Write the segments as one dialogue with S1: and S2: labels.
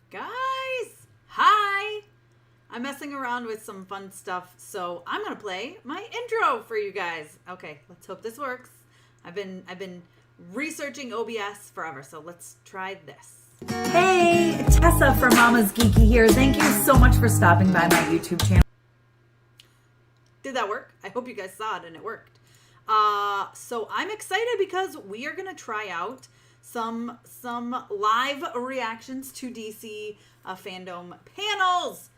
S1: Guys, hi! I'm messing around with some fun stuff, so I'm gonna play my intro for you guys. Okay, let's hope this works. I've been researching OBS forever, so let's try this. Hey, Tessa from Mama's Geeky here. Thank you so much for stopping by my YouTube channel. Did that work? I hope you guys saw it and it worked. So I'm excited because we are gonna try out some live reactions to DC FanDome panels,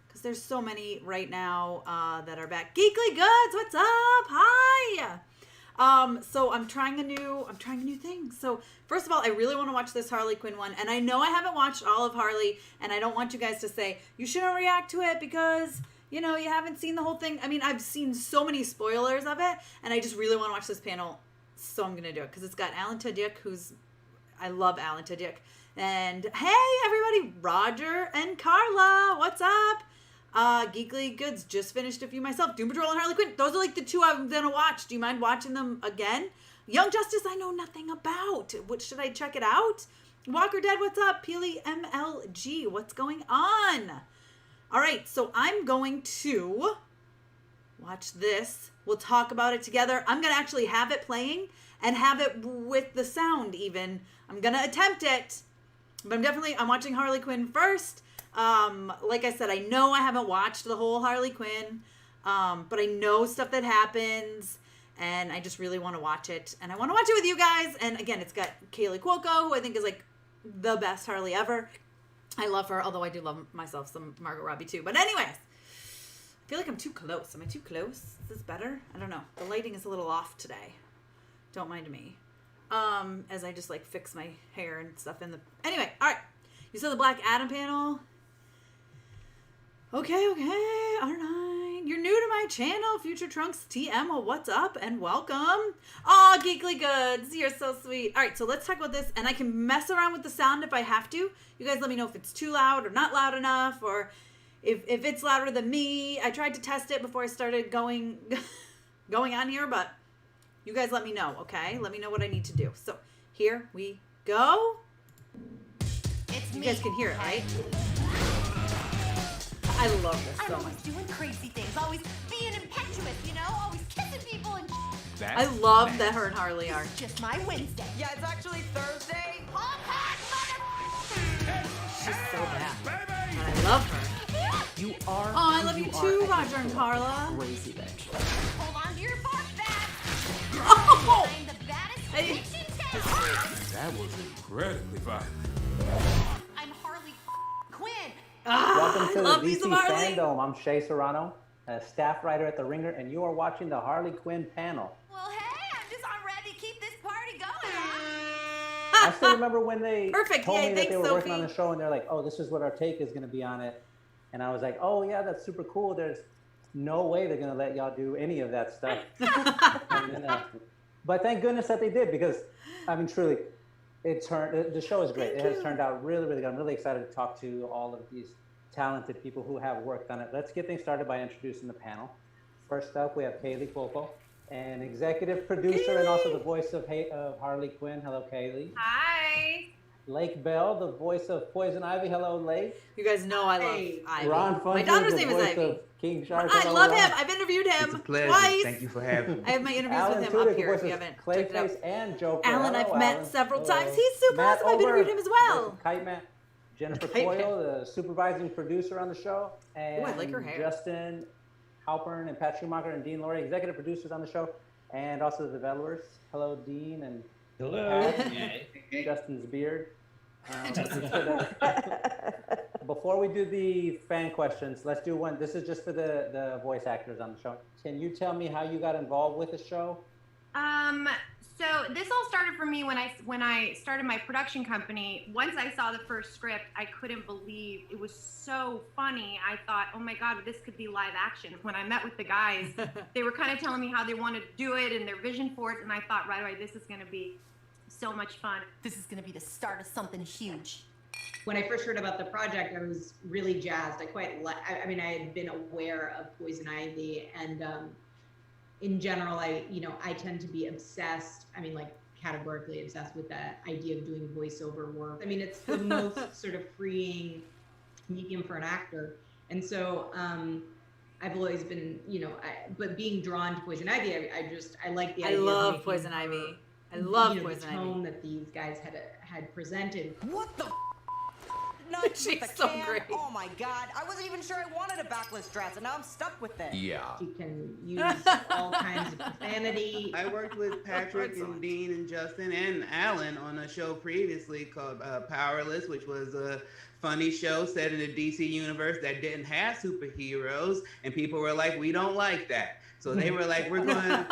S1: because there's so many right now that are back. Geekly Goods, what's up? Hi. So I'm trying a new thing. So first of all, I really want to watch this Harley Quinn one, and I know I haven't watched all of Harley, and I don't want you guys to say you shouldn't react to it because you haven't seen the whole thing. I mean, I've seen so many spoilers of it, and I just really want to watch this panel, so I'm gonna do it because it's got Alan Tudyk, I love Alan Tudyk. And hey, everybody, Roger and Carla, what's up? Geekly Goods, just finished a few myself. Doom Patrol and Harley Quinn. Those are like the two I'm going to watch. Do you mind watching them again? Young Justice, I know nothing about. What should I check it out? Walker Dead, what's up? Peely MLG, what's going on? All right, so I'm going to watch this. We'll talk about it together. I'm going to actually have it playing and have it with the sound even. I'm going to attempt it, but I'm watching Harley Quinn first. Like I said, I know I haven't watched the whole Harley Quinn, but I know stuff that happens, and I just really want to watch it, and I want to watch it with you guys. And again, it's got Kaylee Cuoco, who I think is like the best Harley ever. I love her, although I do love myself some Margot Robbie too. But anyways, I feel like I'm too close. Am I too close? Is this better? I don't know. The lighting is a little off today. Don't mind me. As I just like fix my hair and stuff in the... Anyway, all right. You saw the Black Adam panel? Okay, all right. You're new to my channel, Future Trunks TM. Well, what's up and welcome. Aw, Geekly Goods, you're so sweet. All right, so let's talk about this, and I can mess around with the sound if I have to. You guys let me know if it's too loud or not loud enough, or if it's louder than me. I tried to test it before I started going on here, but you guys let me know, okay? Let me know what I need to do. So here we go. You guys can hear it, right? I love this so much.
S2: I'm always doing crazy things, always being impetuous, always kissing people and
S1: I love that her and Harley are.
S2: It's just my Wednesday.
S3: Yeah, it's actually Thursday.
S1: She's so bad. And I love her.
S4: You are.
S1: Oh, I love you too, Roger and Carla.
S4: Crazy bitch.
S2: Hold on to your fart back.
S1: Oh!
S2: I'm the baddest bitch in town.
S5: That was incredibly violent.
S2: I'm Harley Quinn.
S6: Welcome to
S1: I love
S6: the
S1: me
S6: DC
S1: some Harley.
S6: FanDome. I'm Shay Serrano, a staff writer at The Ringer, and you are watching the Harley Quinn panel.
S2: Well, hey, I'm ready to keep this party going.
S6: I still remember when they
S1: Perfect.
S6: told
S1: Yay,
S6: me that
S1: thanks,
S6: they were working on
S1: Sophie.
S6: the show, and they're like, oh, this is what our take is going to be on it. And I was like, oh, yeah, that's super cool. There's no way they're going to let y'all do any of that stuff. But thank goodness that they did, because, I mean, truly, the show is great. It has turned out really, really good. I'm really excited to talk to all of these talented people who have worked on it. Let's get things started by introducing the panel. First up, we have Kaylee Cuoco, an executive producer and also the voice of Harley Quinn. Hello, Kaylee.
S7: Hi.
S6: Lake Bell, the voice of Poison Ivy. Hello, Lake.
S1: You guys know I love Ivy.
S6: Ron Funches,
S1: My daughter's
S6: the
S1: name is
S6: voice
S1: Ivy.
S6: of King Shark.
S1: I
S6: Hello,
S1: love
S6: Ron.
S1: him. I've interviewed him
S5: It's a pleasure.
S1: twice.
S5: Thank you for having me.
S1: I have my interviews
S6: Alan
S1: with him
S6: Tudyk,
S1: up here
S6: the
S1: if
S6: voice
S1: you
S6: of
S1: haven't checked it out.
S6: Clayface and Joker.
S1: Alan,
S6: Hello,
S1: I've met
S6: Alan.
S1: several times. He's super
S6: Matt
S1: awesome. I've interviewed
S6: Ober,
S1: him as well.
S6: voice of Kite Man. Jennifer
S1: Kite Man.
S6: Coyle, the supervising producer on the show. And
S1: Ooh, I like her hair.
S6: Justin Halpern and Pat Schumacher and Dean Laurie, executive producers on the show, and also the developers. Hello, Dean and
S4: Hello.
S6: Justin's beard. Before we do the fan questions, let's do one. This is just for the voice actors on the show. Can you tell me how you got involved with the show?
S7: So this all started for me when I started my production company. Once I saw the first script, I couldn't believe it was so funny. I thought, oh my God, this could be live action. When I met with the guys, they were kind of telling me how they wanted to do it and their vision for it. And I thought right away, this is going to be so much fun.
S2: This is going to be the start of something huge.
S8: When I first heard about the project, I was really jazzed. I mean, I had been aware of Poison Ivy, and in general, I tend to be obsessed. I mean, like categorically obsessed with that idea of doing voiceover work. I mean, it's the most sort of freeing medium for an actor. And so I've always been, but being drawn to Poison Ivy, I like the idea of
S1: love Poison Ivy. I love Poison Ivy.
S8: The tone that these guys had presented.
S3: What the Not
S1: She's
S3: with the
S1: so
S3: can?
S1: great.
S3: Oh my god, I wasn't even sure I wanted a backless dress, and now I'm stuck with it.
S4: Yeah.
S8: She can use all kinds of profanity.
S9: I worked with Patrick and Dean and Justin and Alan on a show previously called Powerless, which was a funny show set in the DC universe that didn't have superheroes, and people were like, we don't like that. So they were like, we're going to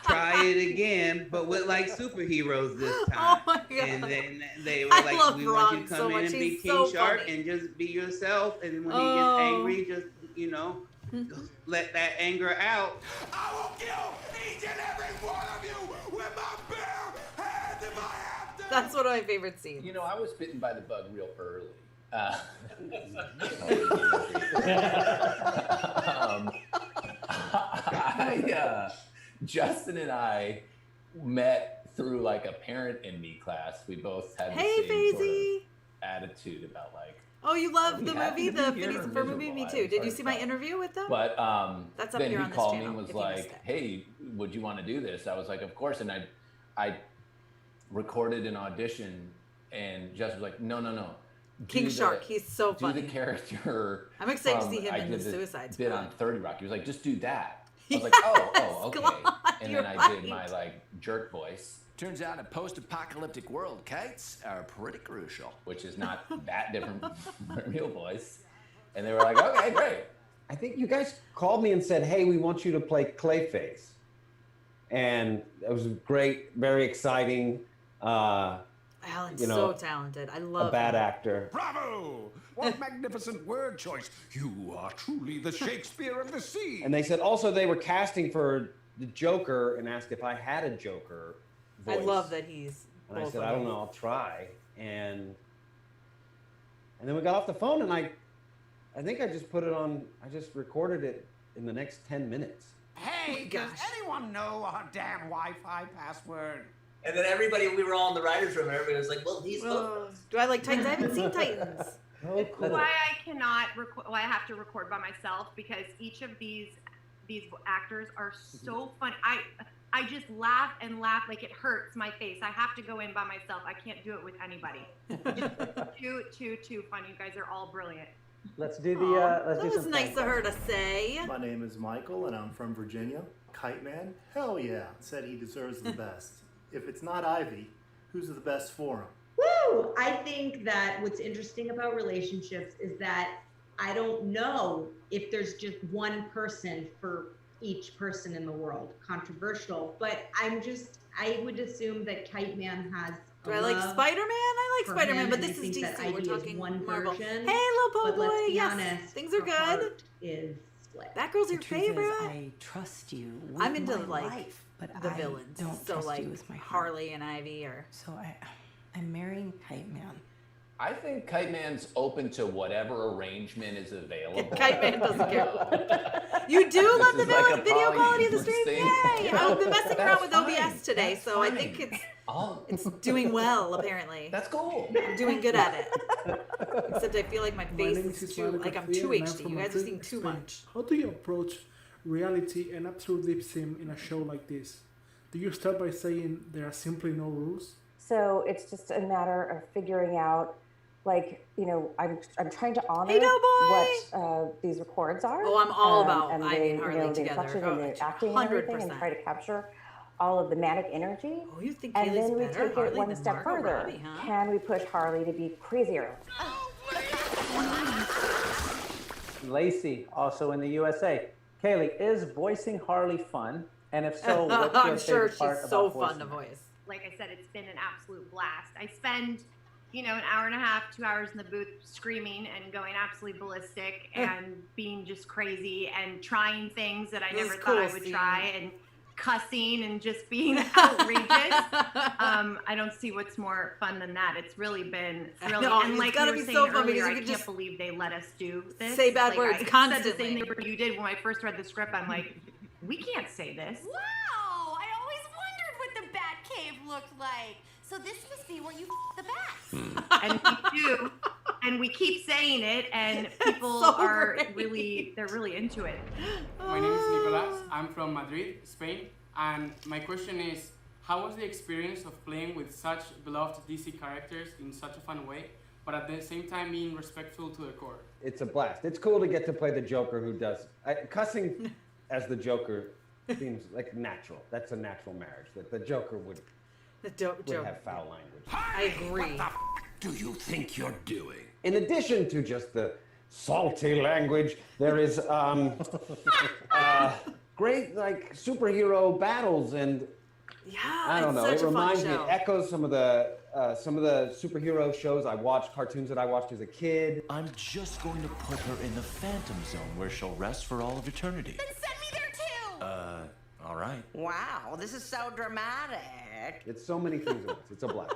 S9: try it again, but with like superheroes this time.
S1: Oh my God.
S9: And then they were
S1: I
S9: like,
S1: love
S9: we
S1: Ron
S9: want you to
S1: so
S9: come
S1: much.
S9: in and be
S1: He's
S9: King
S1: so
S9: Shark
S1: funny.
S9: and just be yourself. And when he gets angry, just, let that anger out.
S5: I will kill each and every one of you with my bare hands if I have to.
S1: That's one of my favorite scenes.
S4: You know, I was bitten by the bug real early. Justin and I met through like a parent in me class. We both had the
S1: Hey,
S4: same sort
S1: Faisy.
S4: of attitude about like.
S1: Oh, you love the
S4: happy
S1: movie,
S4: to
S1: the
S4: be here
S1: Phineas
S4: or
S1: and Ferb movie?
S4: miserable.
S1: Me
S4: I
S1: too.
S4: was
S1: Did you
S4: very
S1: see my
S4: proud.
S1: interview with them?
S4: But
S1: That's up
S4: then
S1: here
S4: he
S1: on this
S4: called me
S1: channel
S4: and was
S1: if you missed
S4: like,
S1: it.
S4: "Hey, would you want to do this?" I was like, "Of course." And I recorded an audition, and Justin was like, "No.
S1: King Shark, he's so
S4: Do
S1: funny.
S4: the character.
S1: I'm excited to
S4: from-
S1: see him
S4: I
S1: in
S4: did
S1: the
S4: this
S1: Suicide
S4: bit
S1: Squad.
S4: on 30 Rock. He was like, just do that. I was
S1: Yes,
S4: like, oh, okay.
S1: God,
S4: And
S1: you're
S4: then I did
S1: right.
S4: my like jerk voice,
S10: Turns out a post-apocalyptic world, kites are pretty crucial.
S4: which is not that different from my real voice. And they were like, okay, great.
S11: I think you guys called me and said, hey, we want you to play Clayface. And it was great, very exciting.
S1: Alan's
S11: you know,
S1: so talented. I love
S11: A bad
S1: him.
S11: actor.
S10: Bravo! What magnificent word choice. You are truly the Shakespeare of the sea.
S11: And they said also they were casting for the Joker and asked if I had a Joker voice.
S1: I love that he's.
S11: And I
S1: both
S11: said,
S1: of
S11: I don't
S1: them.
S11: know, I'll try. And then we got off the phone and I think I just put it on, I just recorded it in the next 10 minutes.
S10: Hey,
S1: gosh.
S10: does anyone know our damn Wi-Fi password?
S12: And then we were all in the writer's room, and everybody was like, well, he's both.
S1: Do I like Titans? I haven't seen Titans.
S11: Oh, cool.
S7: Why I cannot record, why I have to record by myself, because each of these actors are so funny. I just laugh and laugh like it hurts my face. I have to go in by myself. I can't do it with anybody. Too funny. You guys are all brilliant.
S6: Let's do the.
S1: Aw,
S6: Let's
S1: that
S6: do
S1: was
S6: some
S1: nice
S6: fan
S1: of her to say.
S13: My name is Michael, and I'm from Virginia. Kite Man? Hell yeah. Said he deserves the best. If it's not Ivy, who's the best for him?
S8: Woo! I think that what's interesting about relationships is that I don't know if there's just one person for each person in the world. Controversial, but I would assume that Kite Man has.
S1: Do I like Spider-Man? I like
S8: for
S1: Spider-Man,
S8: him,
S1: but
S8: and
S1: this
S8: I
S1: is
S8: think that
S1: DC. We're
S8: Ivy is
S1: talking
S8: one
S1: Marvel.
S8: version,
S1: Hey, little
S8: but
S1: boy.
S8: let's be
S1: Yes,
S8: honest,
S1: things are
S8: her
S1: good.
S8: heart is split.
S1: Batgirl's your favorite?
S14: I trust you with
S1: I'm into
S14: my
S1: like
S14: life, but
S1: the
S14: I
S1: villains.
S14: don't
S1: So
S14: trust
S1: like
S14: you with my heart.
S1: Harley and Ivy, or
S14: So I'm marrying Kite Man.
S4: I think Kite Man's open to whatever arrangement is available.
S1: Kite Man doesn't care. You do love the
S4: This is like a
S1: video quality of the
S4: polyamorous
S1: stream?
S4: thing.
S1: Yay! I've been messing around with
S4: That's
S1: OBS
S4: fine.
S1: today,
S4: That's
S1: so I
S4: fine.
S1: think
S4: Oh,
S1: it's doing well, apparently.
S4: that's cool.
S1: I'm doing good at it. Except I feel like my face
S15: name
S1: is
S15: is
S1: too,
S15: Ismael
S1: like I'm
S15: Garcia,
S1: too
S15: and I'm
S1: HD.
S15: from
S1: You guys are
S15: Madrid,
S1: seeing too
S15: Spain.
S1: much.
S15: How do you approach reality and absolute lip sync in a show like this? Do you start by saying there are simply no rules?
S16: So it's just a matter of figuring out, like, you know, I'm trying to honor
S1: Hey, Doughboy!
S16: what these records are.
S1: Oh, I'm all about
S16: and
S1: Ivy and Harley
S16: the
S1: together.
S16: inflection
S1: Oh,
S16: and the acting and everything, and
S1: 100%.
S16: try to capture all of the manic energy.
S1: Oh, you think
S16: And
S1: Kaylee's
S16: then we
S1: better
S16: take
S1: Harley
S16: it one
S1: than
S16: step
S1: Margot
S16: further.
S1: Robbie, huh?
S16: Can we push Harley to be crazier?
S6: Lacey, also in the USA. Kaylee, is voicing Harley fun? And if so, what's your
S1: I'm sure
S6: favorite part
S1: she's
S6: about
S1: so
S6: voicing
S1: fun to
S6: her?
S1: voice.
S7: Like I said, it's been an absolute blast. I spend, an hour and a half, 2 hours in the booth screaming and going absolutely ballistic and being just crazy and trying things that I
S1: This
S7: never
S1: is
S7: thought I
S1: cool
S7: would
S1: scene.
S7: try and cussing and just being outrageous. I don't see what's more fun than that. It's really been thrilling.
S1: know,
S7: And
S1: it's
S7: like
S1: gotta
S7: you were
S1: be
S7: saying
S1: so fun
S7: earlier,
S1: because
S7: I
S1: you
S7: can't
S1: can just
S7: believe they let us do this.
S1: say bad
S7: Like,
S1: words
S7: I said
S1: constantly.
S7: the same thing you did when I first read the script. I'm like, we can't say this.
S2: Wow! I always wondered what the Bat cave looked like. So this must be where you the bats.
S7: And we do, and we keep saying it, and people
S1: so
S7: are
S1: great.
S7: they're really into it.
S17: My name is Nicolas. I'm from Madrid, Spain. And my question is, how was the experience of playing with such beloved DC characters in such a fun way, but at the same time being respectful to the core?
S11: It's a blast. It's cool to get to play the Joker who does. Cussing as the Joker seems like natural. That's a natural marriage. That the Joker would have foul language.
S1: I agree.
S10: What the do you think you're doing?
S11: In addition to just the salty language, there is great like superhero battles and I don't know. It reminds me. It echoes some of the superhero shows I watched, cartoons that I watched as a kid.
S18: I'm just going to put her in the Phantom Zone where she'll rest for all of eternity.
S2: Then send me there too.
S18: All right.
S3: Wow, this is so dramatic.
S11: It's so many things at once. It's a blast.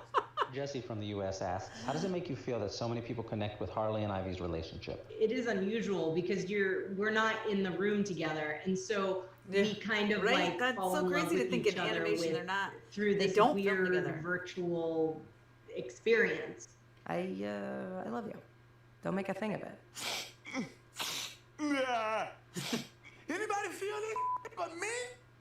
S19: Jesse from the U.S. asks, how does it make you feel that so many people connect with Harley and Ivy's relationship?
S8: It is unusual because we're not in the room together, and so we kind of like
S1: That's
S8: fall
S1: so
S8: in love
S1: crazy to
S8: with
S1: think
S8: each
S1: in
S8: other
S1: animation they're not
S8: through
S1: they
S8: this
S1: don't film
S8: weird
S1: together.
S8: virtual experience.
S14: I love you. Don't make a thing of it.
S5: Anybody feel it but me?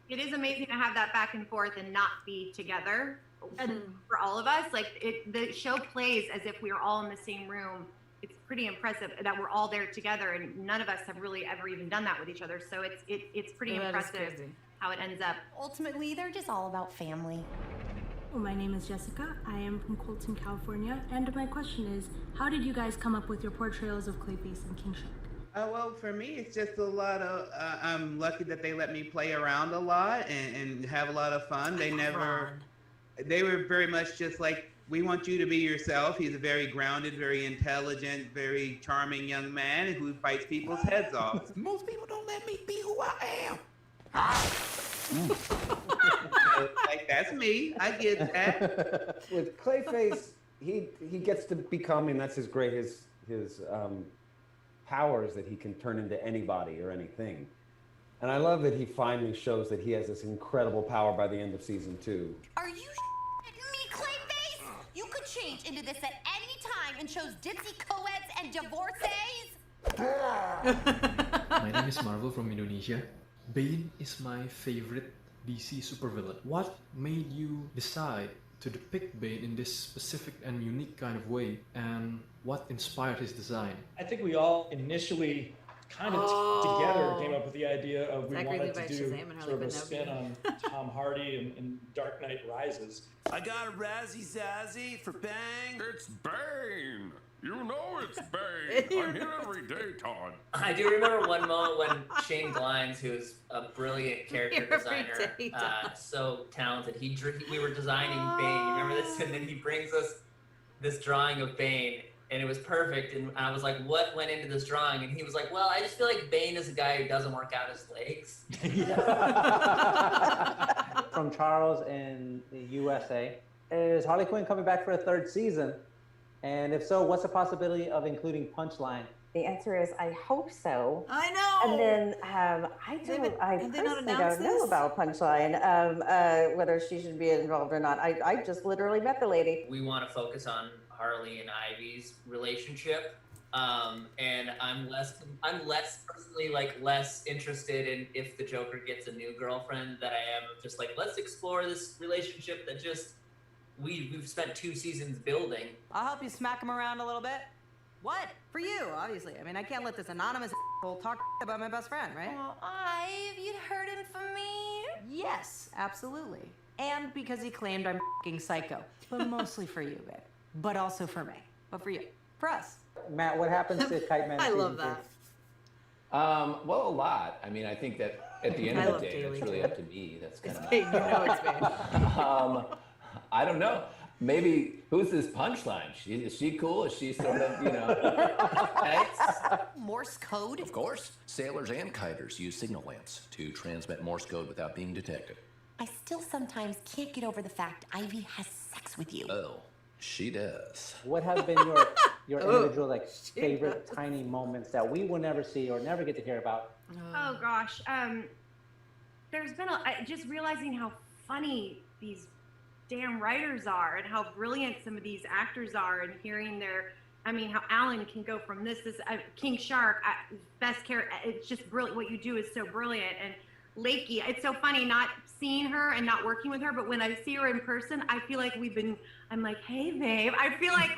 S7: It is amazing to have that back and forth and not be together. And for all of us, like the show plays as if we are all in the same room. It's pretty impressive that we're all there together, and none of us have really ever even done that with each other. So it's pretty impressive how it ends up.
S2: Ultimately, they're just all about family.
S20: Well, my name is Jessica. I am from Colton, California. And my question is, how did you guys come up with your portrayals of Clayface and King Shark?
S9: Well, for me, it's just a lot of, I'm lucky that they let me play around a lot and have a lot of fun. They were very much just like, we want you to be yourself. He's a very grounded, very intelligent, very charming young man who fights people's heads off.
S5: Most people don't let me be who I am.
S9: Like, that's me. I get that.
S11: With Clayface, he gets to become, and that's his powers that he can turn into anybody or anything. And I love that he finally shows that he has this incredible power by the end of season 2.
S2: Are you me, Clayface? You could change into this at any time and chose ditzy co-eds and divorcees?
S21: My name is Marvel from Indonesia. Bane is my favorite DC supervillain. What made you decide to depict Bane in this specific and unique kind of way, and what inspired his design?
S22: I think we all initially kind of together came up with the idea of we wanted to do sort of a spin on Tom Hardy in Dark Knight Rises.
S5: I got a razzie zazzy for Bang.
S10: It's Bane. You know it's Bane. I'm here every day, Todd.
S12: I do remember one moment when Shane Glines, who's a brilliant character designer, so talented, we were designing Bane. You remember this? And then he brings us this drawing of Bane, and it was perfect. And I was like, what went into this drawing? And he was like, well, I just feel like Bane is a guy who doesn't work out his legs.
S6: From Charles in the USA, is Harley Quinn coming back for a 3rd season? And if so, what's the possibility of including Punchline?
S16: The answer is, I hope so.
S1: I know.
S16: And then I personally don't know about Punchline, whether she should be involved or not. I just literally met the lady.
S12: We want to focus on Harley and Ivy's relationship, and I'm less personally less interested in if the Joker gets a new girlfriend than I am of just like, let's explore this relationship that just we've spent 2 seasons building.
S3: I'll help you smack him around a little bit. What? For you, obviously. I mean, I can't let this anonymous asshole talk about my best friend, right?
S2: Well, Ive, you'd heard him from me.
S3: Yes, absolutely. And because he claimed I'm f***ing psycho. But mostly for you, babe. But also for me. But for you. For us.
S6: Matt, what happens to Kite Man?
S1: I love that.
S4: Well, a lot. I mean, I think that at the end of the day, that's really up to me. That's kind of
S1: Bane, you know it's Bane.
S4: I don't know. Maybe, who's this Punchline? Is she cool? Is she sort of, you know?
S2: Morse code?
S18: Of course. Sailors and kiters use signal lamps to transmit Morse code without being detected.
S2: I still sometimes can't get over the fact Ivy has sex with you.
S18: Oh, she does.
S6: What have been your individual favorite tiny moments that we will never see or never get to hear about?
S7: Oh gosh, there's been just realizing how funny these damn writers are and how brilliant some of these actors are, and hearing how Alan can go from this King Shark, best character. It's just brilliant. What you do is so brilliant. And Lakey, it's so funny not seeing her and not working with her, but when I see her in person, I feel like I'm like, hey babe. I feel like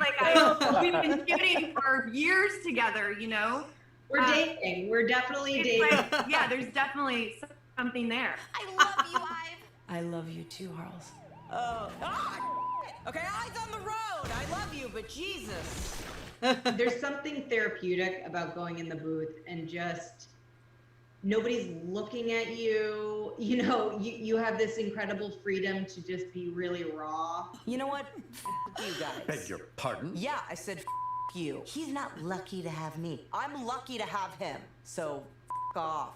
S7: we've been shooting for years together, you know?
S8: We're dating. We're definitely dating.
S7: Yeah, there's definitely something there.
S2: I love you, Ive.
S3: I love you too, Harles.
S13: Oh. Okay, eyes on the road. I love you, but Jesus.
S8: There's something therapeutic about going in the booth and just nobody's looking at you. You know, you have this incredible freedom to just be really raw.
S13: You know what? You guys.
S10: Beg your pardon?
S13: Yeah, I said you. He's not lucky to have me. I'm lucky to have him. So off.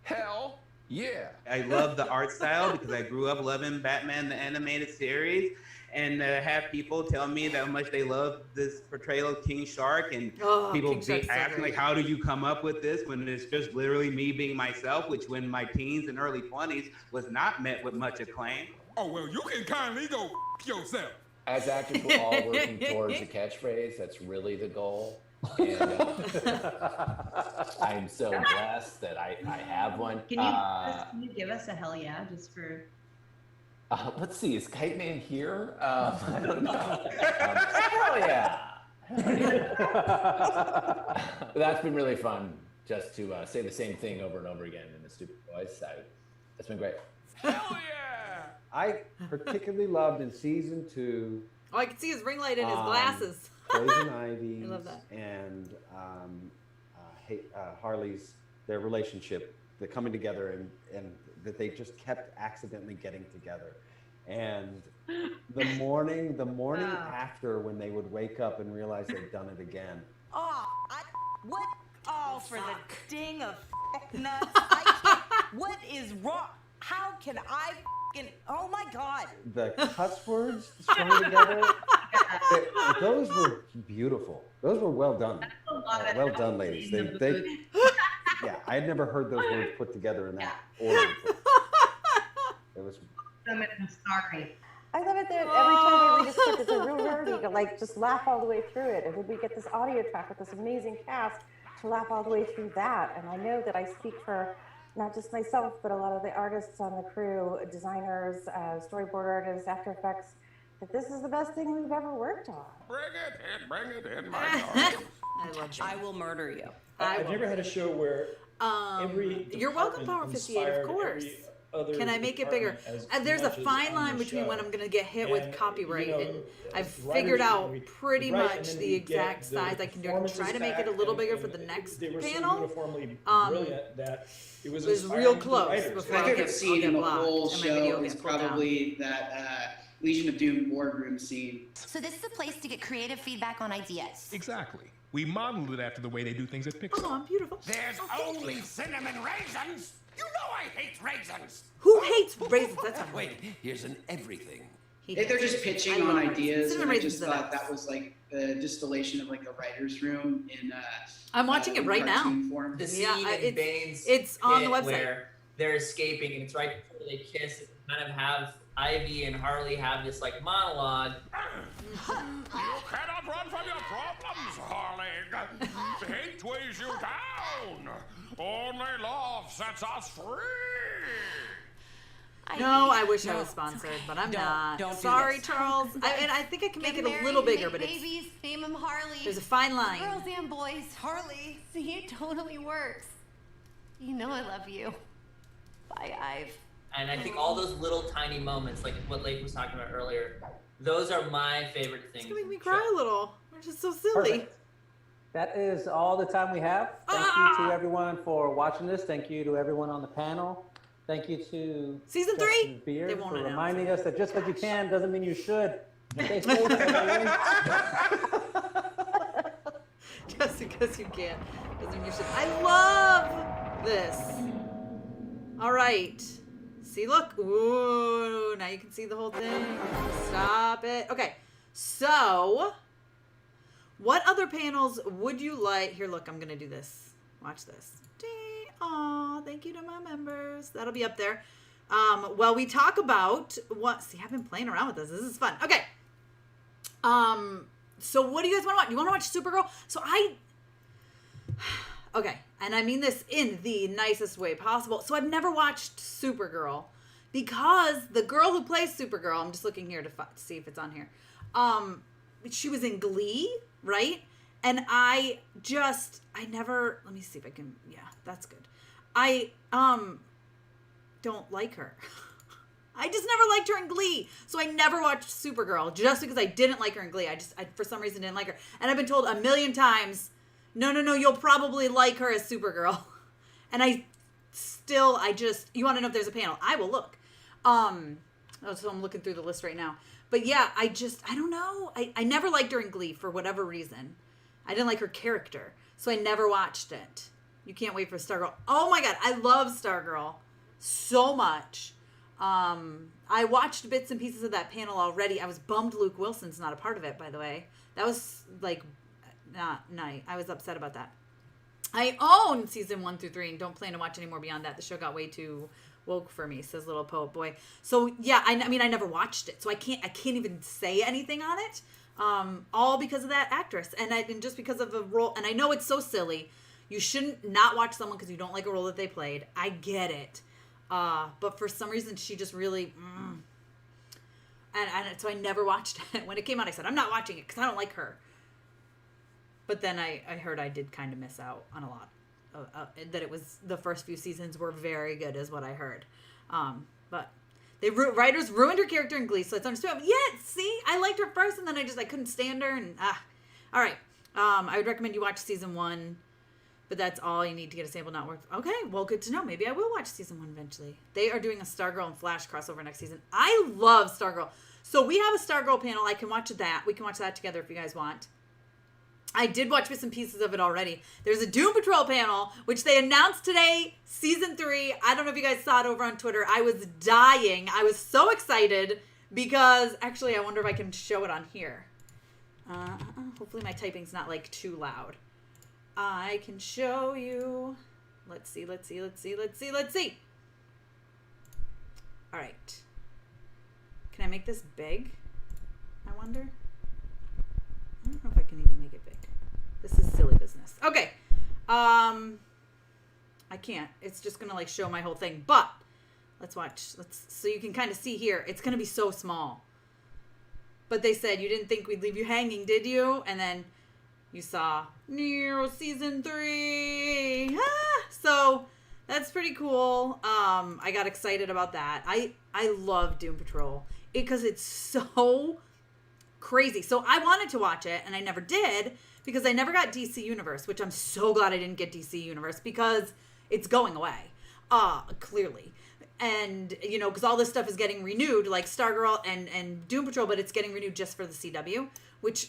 S18: Hell yeah.
S9: I love the art style because I grew up loving Batman the animated series, and have people tell me how much they love this portrayal of King Shark, and people be asking like, how do you come up with this when it's just literally me being myself, which when my teens and early 20s was not met with much acclaim.
S5: Oh, well, you can kindly go yourself.
S4: As actors, we're all working towards a catchphrase. That's really the goal. And I'm so blessed that I have one.
S8: Can you give us a hell yeah, just for...
S4: Let's see, is Kite Man here? I don't know. Hell yeah. That's been really fun, just to say the same thing over and over again in a stupid voice. That's been great.
S5: Hell yeah!
S11: I particularly loved in season 2.
S1: Oh, I can see his ring light in his glasses.
S11: Poison Ivy's
S1: I love that.
S11: And Harley's, their relationship, they're coming together and that they just kept accidentally getting together. And the morning after, when they would wake up and realize they'd done it again.
S13: What? Oh, for the ding of nuts. What is wrong? How can I oh my God.
S11: The cuss words strung together, those were beautiful. Those were well done. Well done, ladies. Yeah, I had never heard those words put together in that order. It was.
S8: I'm sorry.
S16: I love it that every time I read a script, it's a real rarity to like just laugh all the way through it. And then we get this audio track with this amazing cast to laugh all the way through that. And I know that I speak for not just myself, but a lot of the artists on the crew, designers, storyboard artists, After Effects, that this is the best thing we've ever worked on.
S5: Bring it in, my darling.
S13: I will murder you.
S22: Have you ever had a show where every
S1: You're welcome, Power 58, of course. Can I make it bigger? There's a fine line between when I'm going to get hit with copyright, and I've figured out pretty much the exact size I can do. I can try to make it a little bigger for the next panel.
S22: It
S1: was real close before
S15: my favorite scene in the whole show is probably that Legion of Doom boardroom scene.
S2: So this is a place to get creative feedback on ideas.
S5: Exactly. We modeled it after the way they do things at Pixar.
S1: Oh, beautiful.
S10: There's only cinnamon raisins. You know I hate raisins.
S1: Who hates raisins? That's not
S18: Wait, here's an everything.
S15: They're just pitching on ideas, and I just thought that was like the distillation of like a writer's room in.
S1: I'm watching it right now.
S12: The scene in Bane's
S1: it's on the
S12: pit
S1: website
S12: where they're escaping, and it's right before they kiss. And kind of have Ivy and Harley have this like monologue.
S5: You cannot run from your problems, Harley. Hate weighs you down. Only love sets us free.
S1: I wish I was sponsored, but I'm not. Sorry, Charles. I think I can make it a little bigger, but
S2: babies, name them Harley.
S1: There's a fine line.
S2: Girls and boys, Harley. See, it totally works. You know I love you. Bye, Ive.
S12: And I think all those little tiny moments, like what Lake was talking about earlier, those are my favorite things.
S1: It's gonna make me cry a little. We're just so silly.
S6: Perfect. That is all the time we have. Thank you to everyone for watching this. Thank you to everyone on the panel. Thank you to
S1: Season 3
S6: Beard for reminding us that just because you can doesn't mean you should. Stay safe, everyone.
S1: Just because you can doesn't mean you should. I love this. All right. See, look. Ooh, now you can see the whole thing. Stop it. Okay. So, what other panels would you like? Here, look, I'm going to do this. Watch this. Aw, thank you to my members. That'll be up there. Well, we talk about what. See, I've been playing around with this. This is fun. Okay. So what do you guys want to watch? You want to watch Supergirl? Okay, and I mean this in the nicest way possible. So I've never watched Supergirl because the girl who plays Supergirl, I'm just looking here to see if it's on here. She was in Glee, right? And I never, let me see if I can, yeah, that's good. I don't like her. I just never liked her in Glee. So I never watched Supergirl just because I didn't like her in Glee. I for some reason didn't like her. And I've been told a million times, no, you'll probably like her as Supergirl. And you want to know if there's a panel? I will look. So I'm looking through the list right now. But yeah, I don't know. I never liked her in Glee for whatever reason. I didn't like her character. So I never watched it. You can't wait for Stargirl. Oh my God, I love Stargirl so much. I watched bits and pieces of that panel already. I was bummed Luke Wilson's not a part of it, by the way. That was like not nice. I was upset about that. I own season 1 through 3 and don't plan to watch any more beyond that. The show got way too woke for me, says Little Poet Boy. So yeah, I mean I never watched it, so I can't even say anything on it. All because of that actress and just because of the role. And I know it's so silly. You shouldn't not watch someone because you don't like a role that they played. I get it. But for some reason she just really and so I never watched it. When it came out I said I'm not watching it because I don't like her. But then I heard I did kind of miss out on a lot. That it was the first few seasons were very good is what I heard. But writers ruined her character in Glee, so it's understandable. Yeah, see, I liked her first and then I couldn't stand her and all right. I would recommend you watch season 1. But that's all you need to get a sample not worth. Okay, well, good to know. Maybe I will watch season 1 eventually. They are doing a Stargirl and Flash crossover next season. I love Stargirl. So we have a Stargirl panel. I can watch that. We can watch that together if you guys want. I did watch bits and pieces of it already. There's a Doom Patrol panel, which they announced today, season 3. I don't know if you guys saw it over on Twitter. I was dying. I was so excited because, actually, I wonder if I can show it on here. Hopefully my typing's not, like, too loud. I can show you. Let's see. All right. Can I make this big? I wonder. I don't know if I can even make it big. This is silly business. Okay. I can't. It's just going to like show my whole thing. But let's watch. So you can kind of see here. It's going to be so small. But they said, you didn't think we'd leave you hanging, did you? And then you saw season 3. So that's pretty cool. I got excited about that. I love Doom Patrol because it's so crazy. So I wanted to watch it and I never did because I never got DC Universe, which I'm so glad I didn't get DC Universe because it's going away. Clearly. And, you know, because all this stuff is getting renewed, like Stargirl and Doom Patrol, but it's getting renewed just for the CW, which,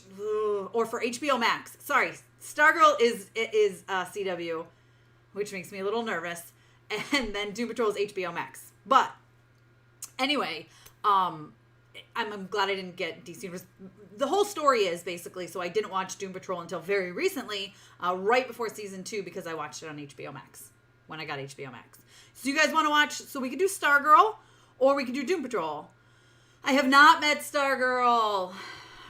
S1: or for HBO Max. Sorry, Stargirl is CW, which makes me a little nervous. And then Doom Patrol is HBO Max. But anyway, I'm glad I didn't get DC Universe. The whole story is basically, so I didn't watch Doom Patrol until very recently, right before season 2, because I watched it on HBO Max when I got HBO Max. So you guys want to watch, so we could do Stargirl or we could do Doom Patrol. I have not met Stargirl.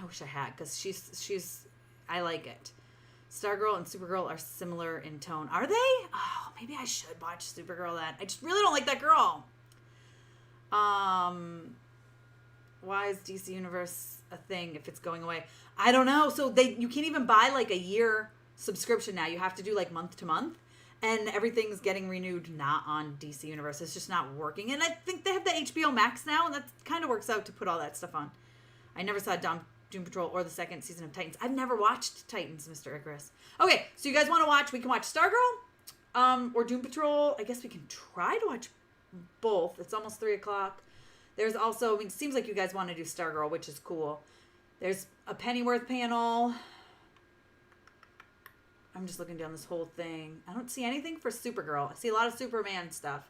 S1: I wish I had, because she's, I like it. Stargirl and Supergirl are similar in tone. Are they? Oh, maybe I should watch Supergirl then. I just really don't like that girl. Why is DC Universe a thing if it's going away? I don't know. So you can't even buy like a year subscription now. You have to do like month to month. And everything's getting renewed not on DC Universe. It's just not working. And I think they have the HBO Max now, and that kind of works out to put all that stuff on. I never saw Doom Patrol or the second season of Titans. I've never watched Titans, Mr. Icarus. Okay, so you guys want to watch? We can watch Stargirl or Doom Patrol. I guess we can try to watch both. It's almost 3 o'clock. There's also, I mean, it seems like you guys want to do Stargirl, which is cool. There's a Pennyworth panel. I'm just looking down this whole thing. I don't see anything for Supergirl. I see a lot of Superman stuff.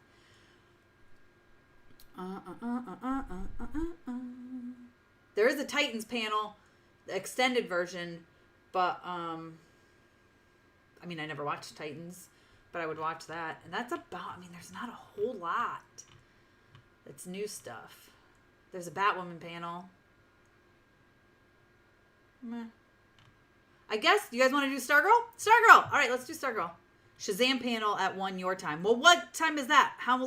S1: There is a Titans panel, the extended version, but I mean, I never watched Titans, but I would watch that. And that's about, I mean, there's not a whole lot. It's new stuff. There's a Batwoman panel. Meh. I guess, you guys want to do Stargirl? Stargirl! All right, let's do Stargirl. Shazam panel at 1 your time. Well, what time is that? How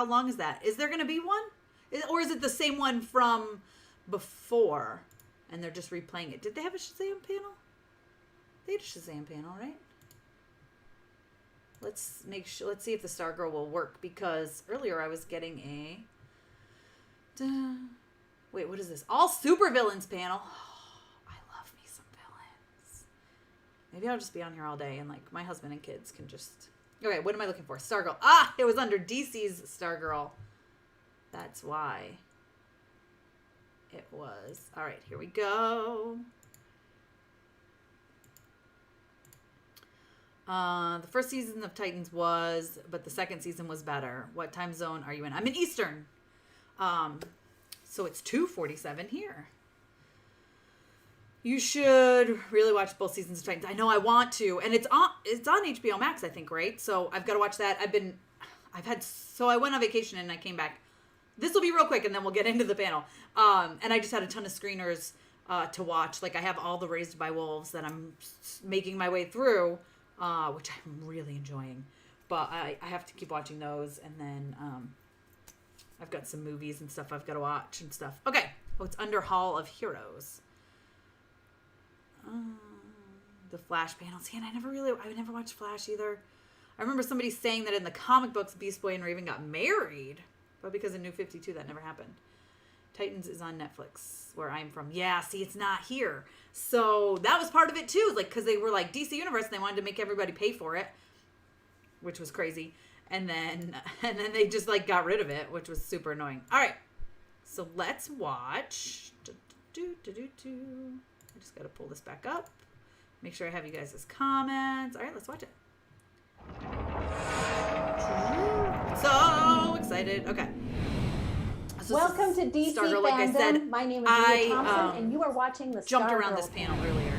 S1: long is that? Is there going to be one? Or is it the same one from before? And they're just replaying it. Did they have a Shazam panel? They had a Shazam panel, right? Let's see if the Stargirl will work, because earlier I was getting a... Wait, what is this? All supervillains panel. I love me some villains. Maybe I'll just be on here all day and like my husband and kids can just... Okay, what am I looking for? Stargirl. Ah, it was under DC's Stargirl. That's why it was. All right, here we go. The first season of Titans was, but the second season was better. What time zone are you in? I'm in Eastern. So it's 2:47 here. You should really watch both seasons of Titans. I know I want to, and it's on HBO Max, I think, right? So I've got to watch that. So I went on vacation and I came back. This will be real quick, and then we'll get into the panel. And I just had a ton of screeners to watch. Like I have all the Raised by Wolves that I'm making my way through, which I'm really enjoying. But I have to keep watching those, and then I've got some movies and stuff I've got to watch and stuff. Okay. Oh, it's under Hall of Heroes. The Flash panels. See, and I never watched Flash either. I remember somebody saying that in the comic books, Beast Boy and Raven got married. But because of New 52, that never happened. Titans is on Netflix, where I'm from. Yeah, see, it's not here. So that was part of it, too. Like, because they were like DC Universe, and they wanted to make everybody pay for it, which was crazy. And then they just, like, got rid of it, which was super annoying. All right. So let's watch. I just got to pull this back up. Make sure I have you guys' comments. All right, let's watch it. So excited. Okay. So
S17: welcome to DC
S1: Stargirl,
S17: FanDome.
S1: like I said,
S17: My name is Julia Thompson, and you are watching the
S1: jumped
S17: Stargirl
S1: around this panel earlier.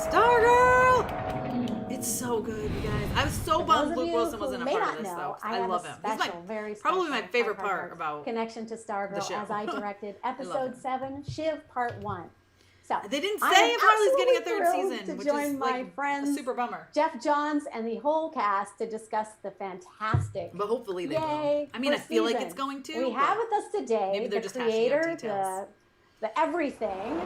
S1: Stargirl! It's so good, you guys. I was so bummed Luke Wilson wasn't a part of this, though. I love him. He's probably my favorite part about
S17: connection to Stargirl, as I directed episode 7, Shiv Part 1. So
S1: they didn't say if Harley's getting a third season, which
S17: join
S1: is
S17: my
S1: like
S17: friends,
S1: a super bummer.
S17: Jeff Johns and the whole cast to discuss the fantastic.
S1: But hopefully they will. I mean, I feel like it's going to.
S17: We have with us today
S1: maybe they're
S17: the
S1: just hashing out
S17: creator,
S1: details.
S17: the everything,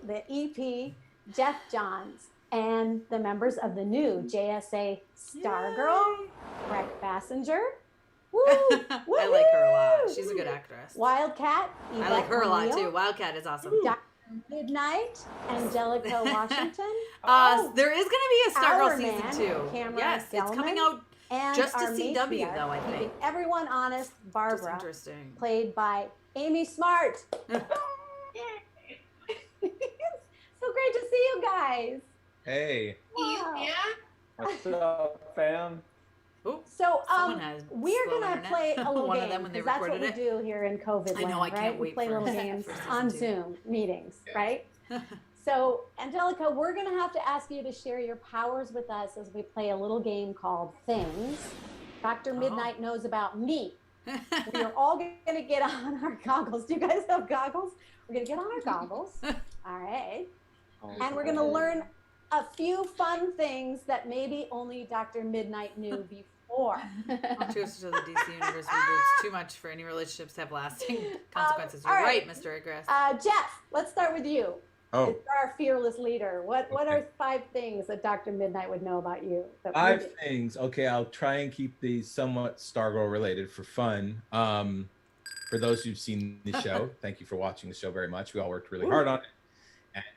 S17: the EP, Jeff Johns, and the members of the new JSA Stargirl, Breck Bassinger. Woo!
S1: I like her a lot. She's a good actress.
S17: Wildcat.
S1: I like her a lot too. Wildcat is awesome.
S17: Dr. Midnight, Angelica Washington.
S1: There is going to be a Stargirl season 2.
S17: Cameron
S1: Yes, it's coming out
S17: and
S1: just to
S17: our
S1: CW
S17: matriarch,
S1: though, I think.
S17: keeping everyone honest, Barbara,
S1: interesting.
S17: played by Amy Smart. So great to see you guys.
S19: Hey.
S17: Wow.
S19: What's up, fam?
S17: So
S1: has
S17: we're
S1: slow
S17: gonna
S1: internet.
S17: play a little
S1: One of
S17: game
S1: them when they
S17: because that's what
S1: recorded
S17: we do here in COVID
S1: I know,
S17: land,
S1: I can't
S17: right? We
S1: wait
S17: play
S1: for
S17: little games
S1: season
S17: on
S1: 2.
S17: Zoom meetings, right? So Angelica, we're gonna have to ask you to share your powers with us as we play a little game called Things. Dr. Midnight knows about me. We are all gonna get on our goggles. Do you guys have goggles? We're gonna get on our goggles. All right. And we're gonna learn a few fun things that maybe only Dr. Midnight knew before.
S1: Cheers to the DC Universe reboots. Too much for any relationships to have lasting consequences. You're
S17: all
S1: right,
S17: right.
S1: Mr. Igris.
S17: Jeff, let's start with you.
S19: Oh.
S17: You're our fearless leader. What are 5 things that Dr. Midnight would know about you? That we
S19: 5
S17: didn't?
S19: things. Okay, I'll try and keep these somewhat Stargirl related for fun. For those who've seen the show, thank you for watching the show very much. We all worked really hard on it.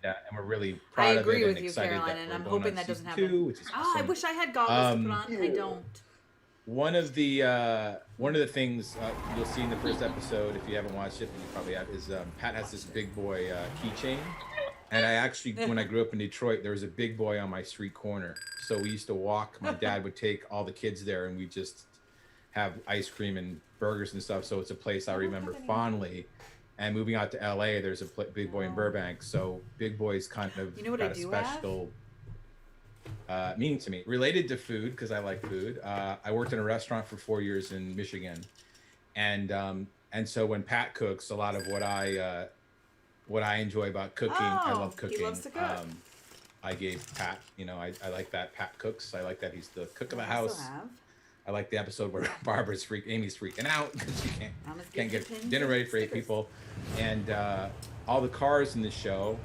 S19: And we're really proud
S1: I
S19: of it
S1: agree
S19: and
S1: with you,
S19: excited
S1: Caroline,
S19: that
S1: and
S19: we're
S1: I'm
S19: going
S1: hoping
S19: on
S1: that doesn't
S19: season
S1: happen.
S19: 2, which is
S1: I
S19: awesome.
S1: wish I had goggles to put on. I don't.
S19: One of the things you'll see in the first episode, if you haven't watched it, but you probably have, is Pat has this big boy keychain. And I actually, when I grew up in Detroit, there was a big boy on my street corner. So we used to walk. My dad would take all the kids there, and we just have ice cream and burgers and stuff. So it's a place I remember fondly. And moving out to LA, there's a Big Boy in Burbank. So Big Boy's kind of got a special meaning to me. Related to food, because I like food. I worked in a restaurant for 4 years in Michigan. And so when Pat cooks, a lot of what I enjoy about cooking, I love cooking.
S1: He loves to cook.
S19: I gave Pat, I like that Pat cooks. I like that he's the cook of the house. I like the episode where Amy's freaking out because she can't get dinner ready for 8 people. And all the cars in the show,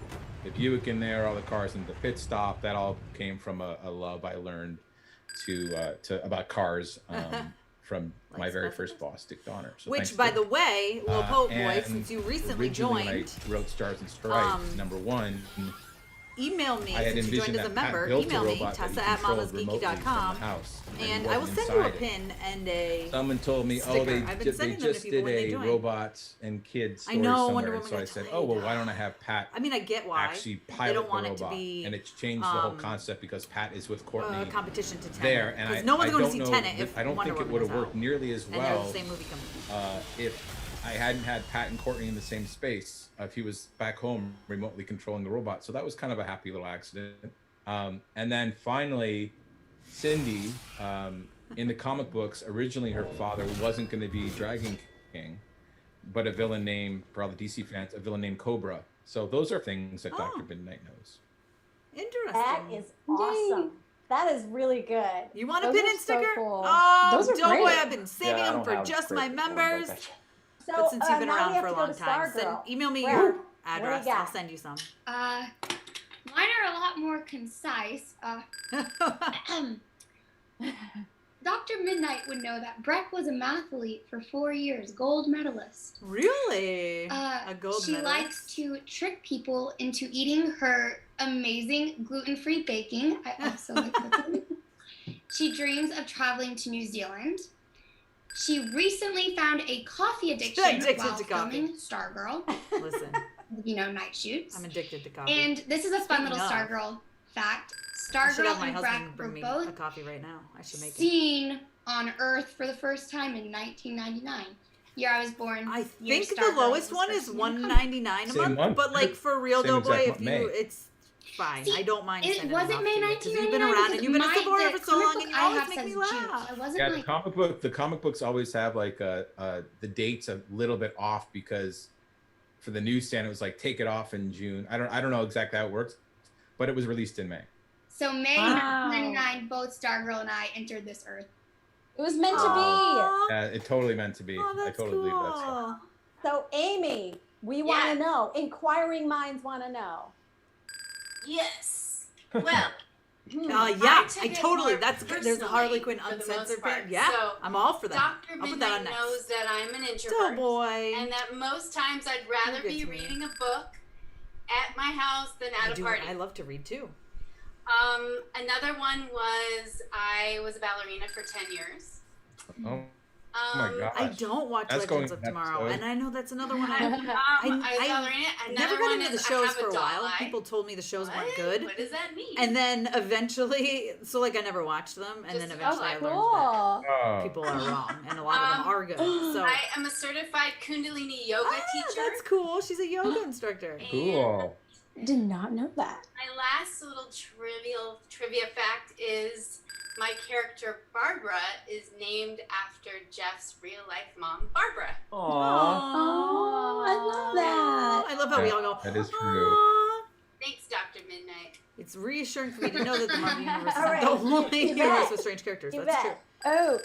S19: the Buick in there, all the cars in the pit stop, that all came from a love I learned about cars from my very first boss, Dick Donner. So
S1: which, by the way, Lil Pope Boy, since you recently joined,
S19: when I wrote Stars and Stripes, #1.
S1: Email me, since you joined as a member, email me, Tessa@mamasgeeky.com, and I will send you a pin and a
S19: Someone told me,
S1: sticker.
S19: they just did a robots and kids story somewhere. So I said, why don't I have Pat
S1: I get why.
S19: Actually
S1: they
S19: pilot
S1: don't want
S19: the
S1: it
S19: robot?
S1: to be,
S19: and it's changed the whole concept because Pat is with Courtney.
S1: Competition to Tenet.
S19: There, and
S1: because no one's going to see
S19: know
S1: Tenet if
S19: I don't
S1: Wonder
S19: think it
S1: Woman
S19: would have
S1: was
S19: worked
S1: out.
S19: nearly as
S1: And they're
S19: well
S1: the same movie company.
S19: if I hadn't had Pat and Courtney in the same space. If he was back home remotely controlling the robot. So that was kind of a happy little accident. And then finally, Cindy, in the comic books, originally her father wasn't going to be Dragon King, but a villain named, for all the DC fans, a villain named Cobra. So those are things that Dr. Midnight knows.
S1: Interesting.
S17: That is awesome. That is really good.
S1: You want a
S17: Those
S1: pin
S17: are
S1: and sticker?
S17: So cool.
S1: Oh,
S17: Those are
S1: don't
S17: great.
S1: worry, I've been saving them for just my members. But since you've been around for a long time, email me your address. I'll send you some.
S14: Mine are a lot more concise. Dr. Midnight would know that Breck was a mathlete for 4 years, gold medalist.
S1: Really? A gold
S14: She
S1: medalist?
S14: likes to trick people into eating her amazing gluten-free baking. I also like cooking. She dreams of traveling to New Zealand. She recently found a coffee addiction while filming Stargirl.
S1: Listen.
S14: Night shoots.
S1: I'm addicted to coffee.
S14: And this is a fun little
S1: Speaking of,
S14: Stargirl fact.
S1: I should have
S14: Stargirl
S1: my
S14: and
S1: husband
S14: Breck
S1: bring
S14: were
S1: me
S14: both
S1: a coffee right now. I should make it.
S14: seen on Earth for the first time in 1999. Year I was born.
S1: I think the lowest one is $1.99 a month, but like for real though, boy, it's fine. I don't mind.
S14: It wasn't May 1999
S1: you've been around and you've been a supporter for so long, and you always make me laugh.
S19: Yeah, the comic books always have like the dates a little bit off because for the newsstand it was like take it off in June. I don't know exactly how it works, but it was released in May.
S14: So May 1999, both Stargirl and I entered this Earth.
S17: It was meant to be.
S19: Yeah, it totally meant to be. I totally believe that.
S17: So, Amy, we want to know. Inquiring minds want to know.
S20: Yes. Well.
S1: I totally. That's good. There's a Harley Quinn uncensored fan. Yeah,
S20: so,
S1: I'm all for that.
S20: Dr.
S1: I'll put that on
S20: Midnight
S1: next.
S20: knows that I'm an introvert.
S1: Still, boy.
S20: And that most times I'd rather be reading a book at my house than at a party.
S1: I love to read too.
S20: Another one was I was a ballerina for 10 years.
S19: Oh my gosh.
S1: I don't watch Legends of Tomorrow, and I know that's another one. I never got into the shows for a while. People told me the shows weren't good.
S20: What does that mean?
S1: And then eventually, so like I never watched them, and then eventually I learned that people are wrong, and a lot of them are good. So
S20: I am a certified Kundalini yoga teacher.
S1: That's cool. She's a yoga instructor.
S19: Cool.
S17: Did not know that.
S20: My last little trivia fact is my character Barbara is named after Jeff's real life mom, Barbara.
S17: Oh, I love that.
S1: I love how we all go.
S19: That is true.
S20: Thanks, Dr. Midnight.
S1: It's reassuring for me to know that the Marvel Universe is the only universe with strange characters. That's true.
S17: Oh,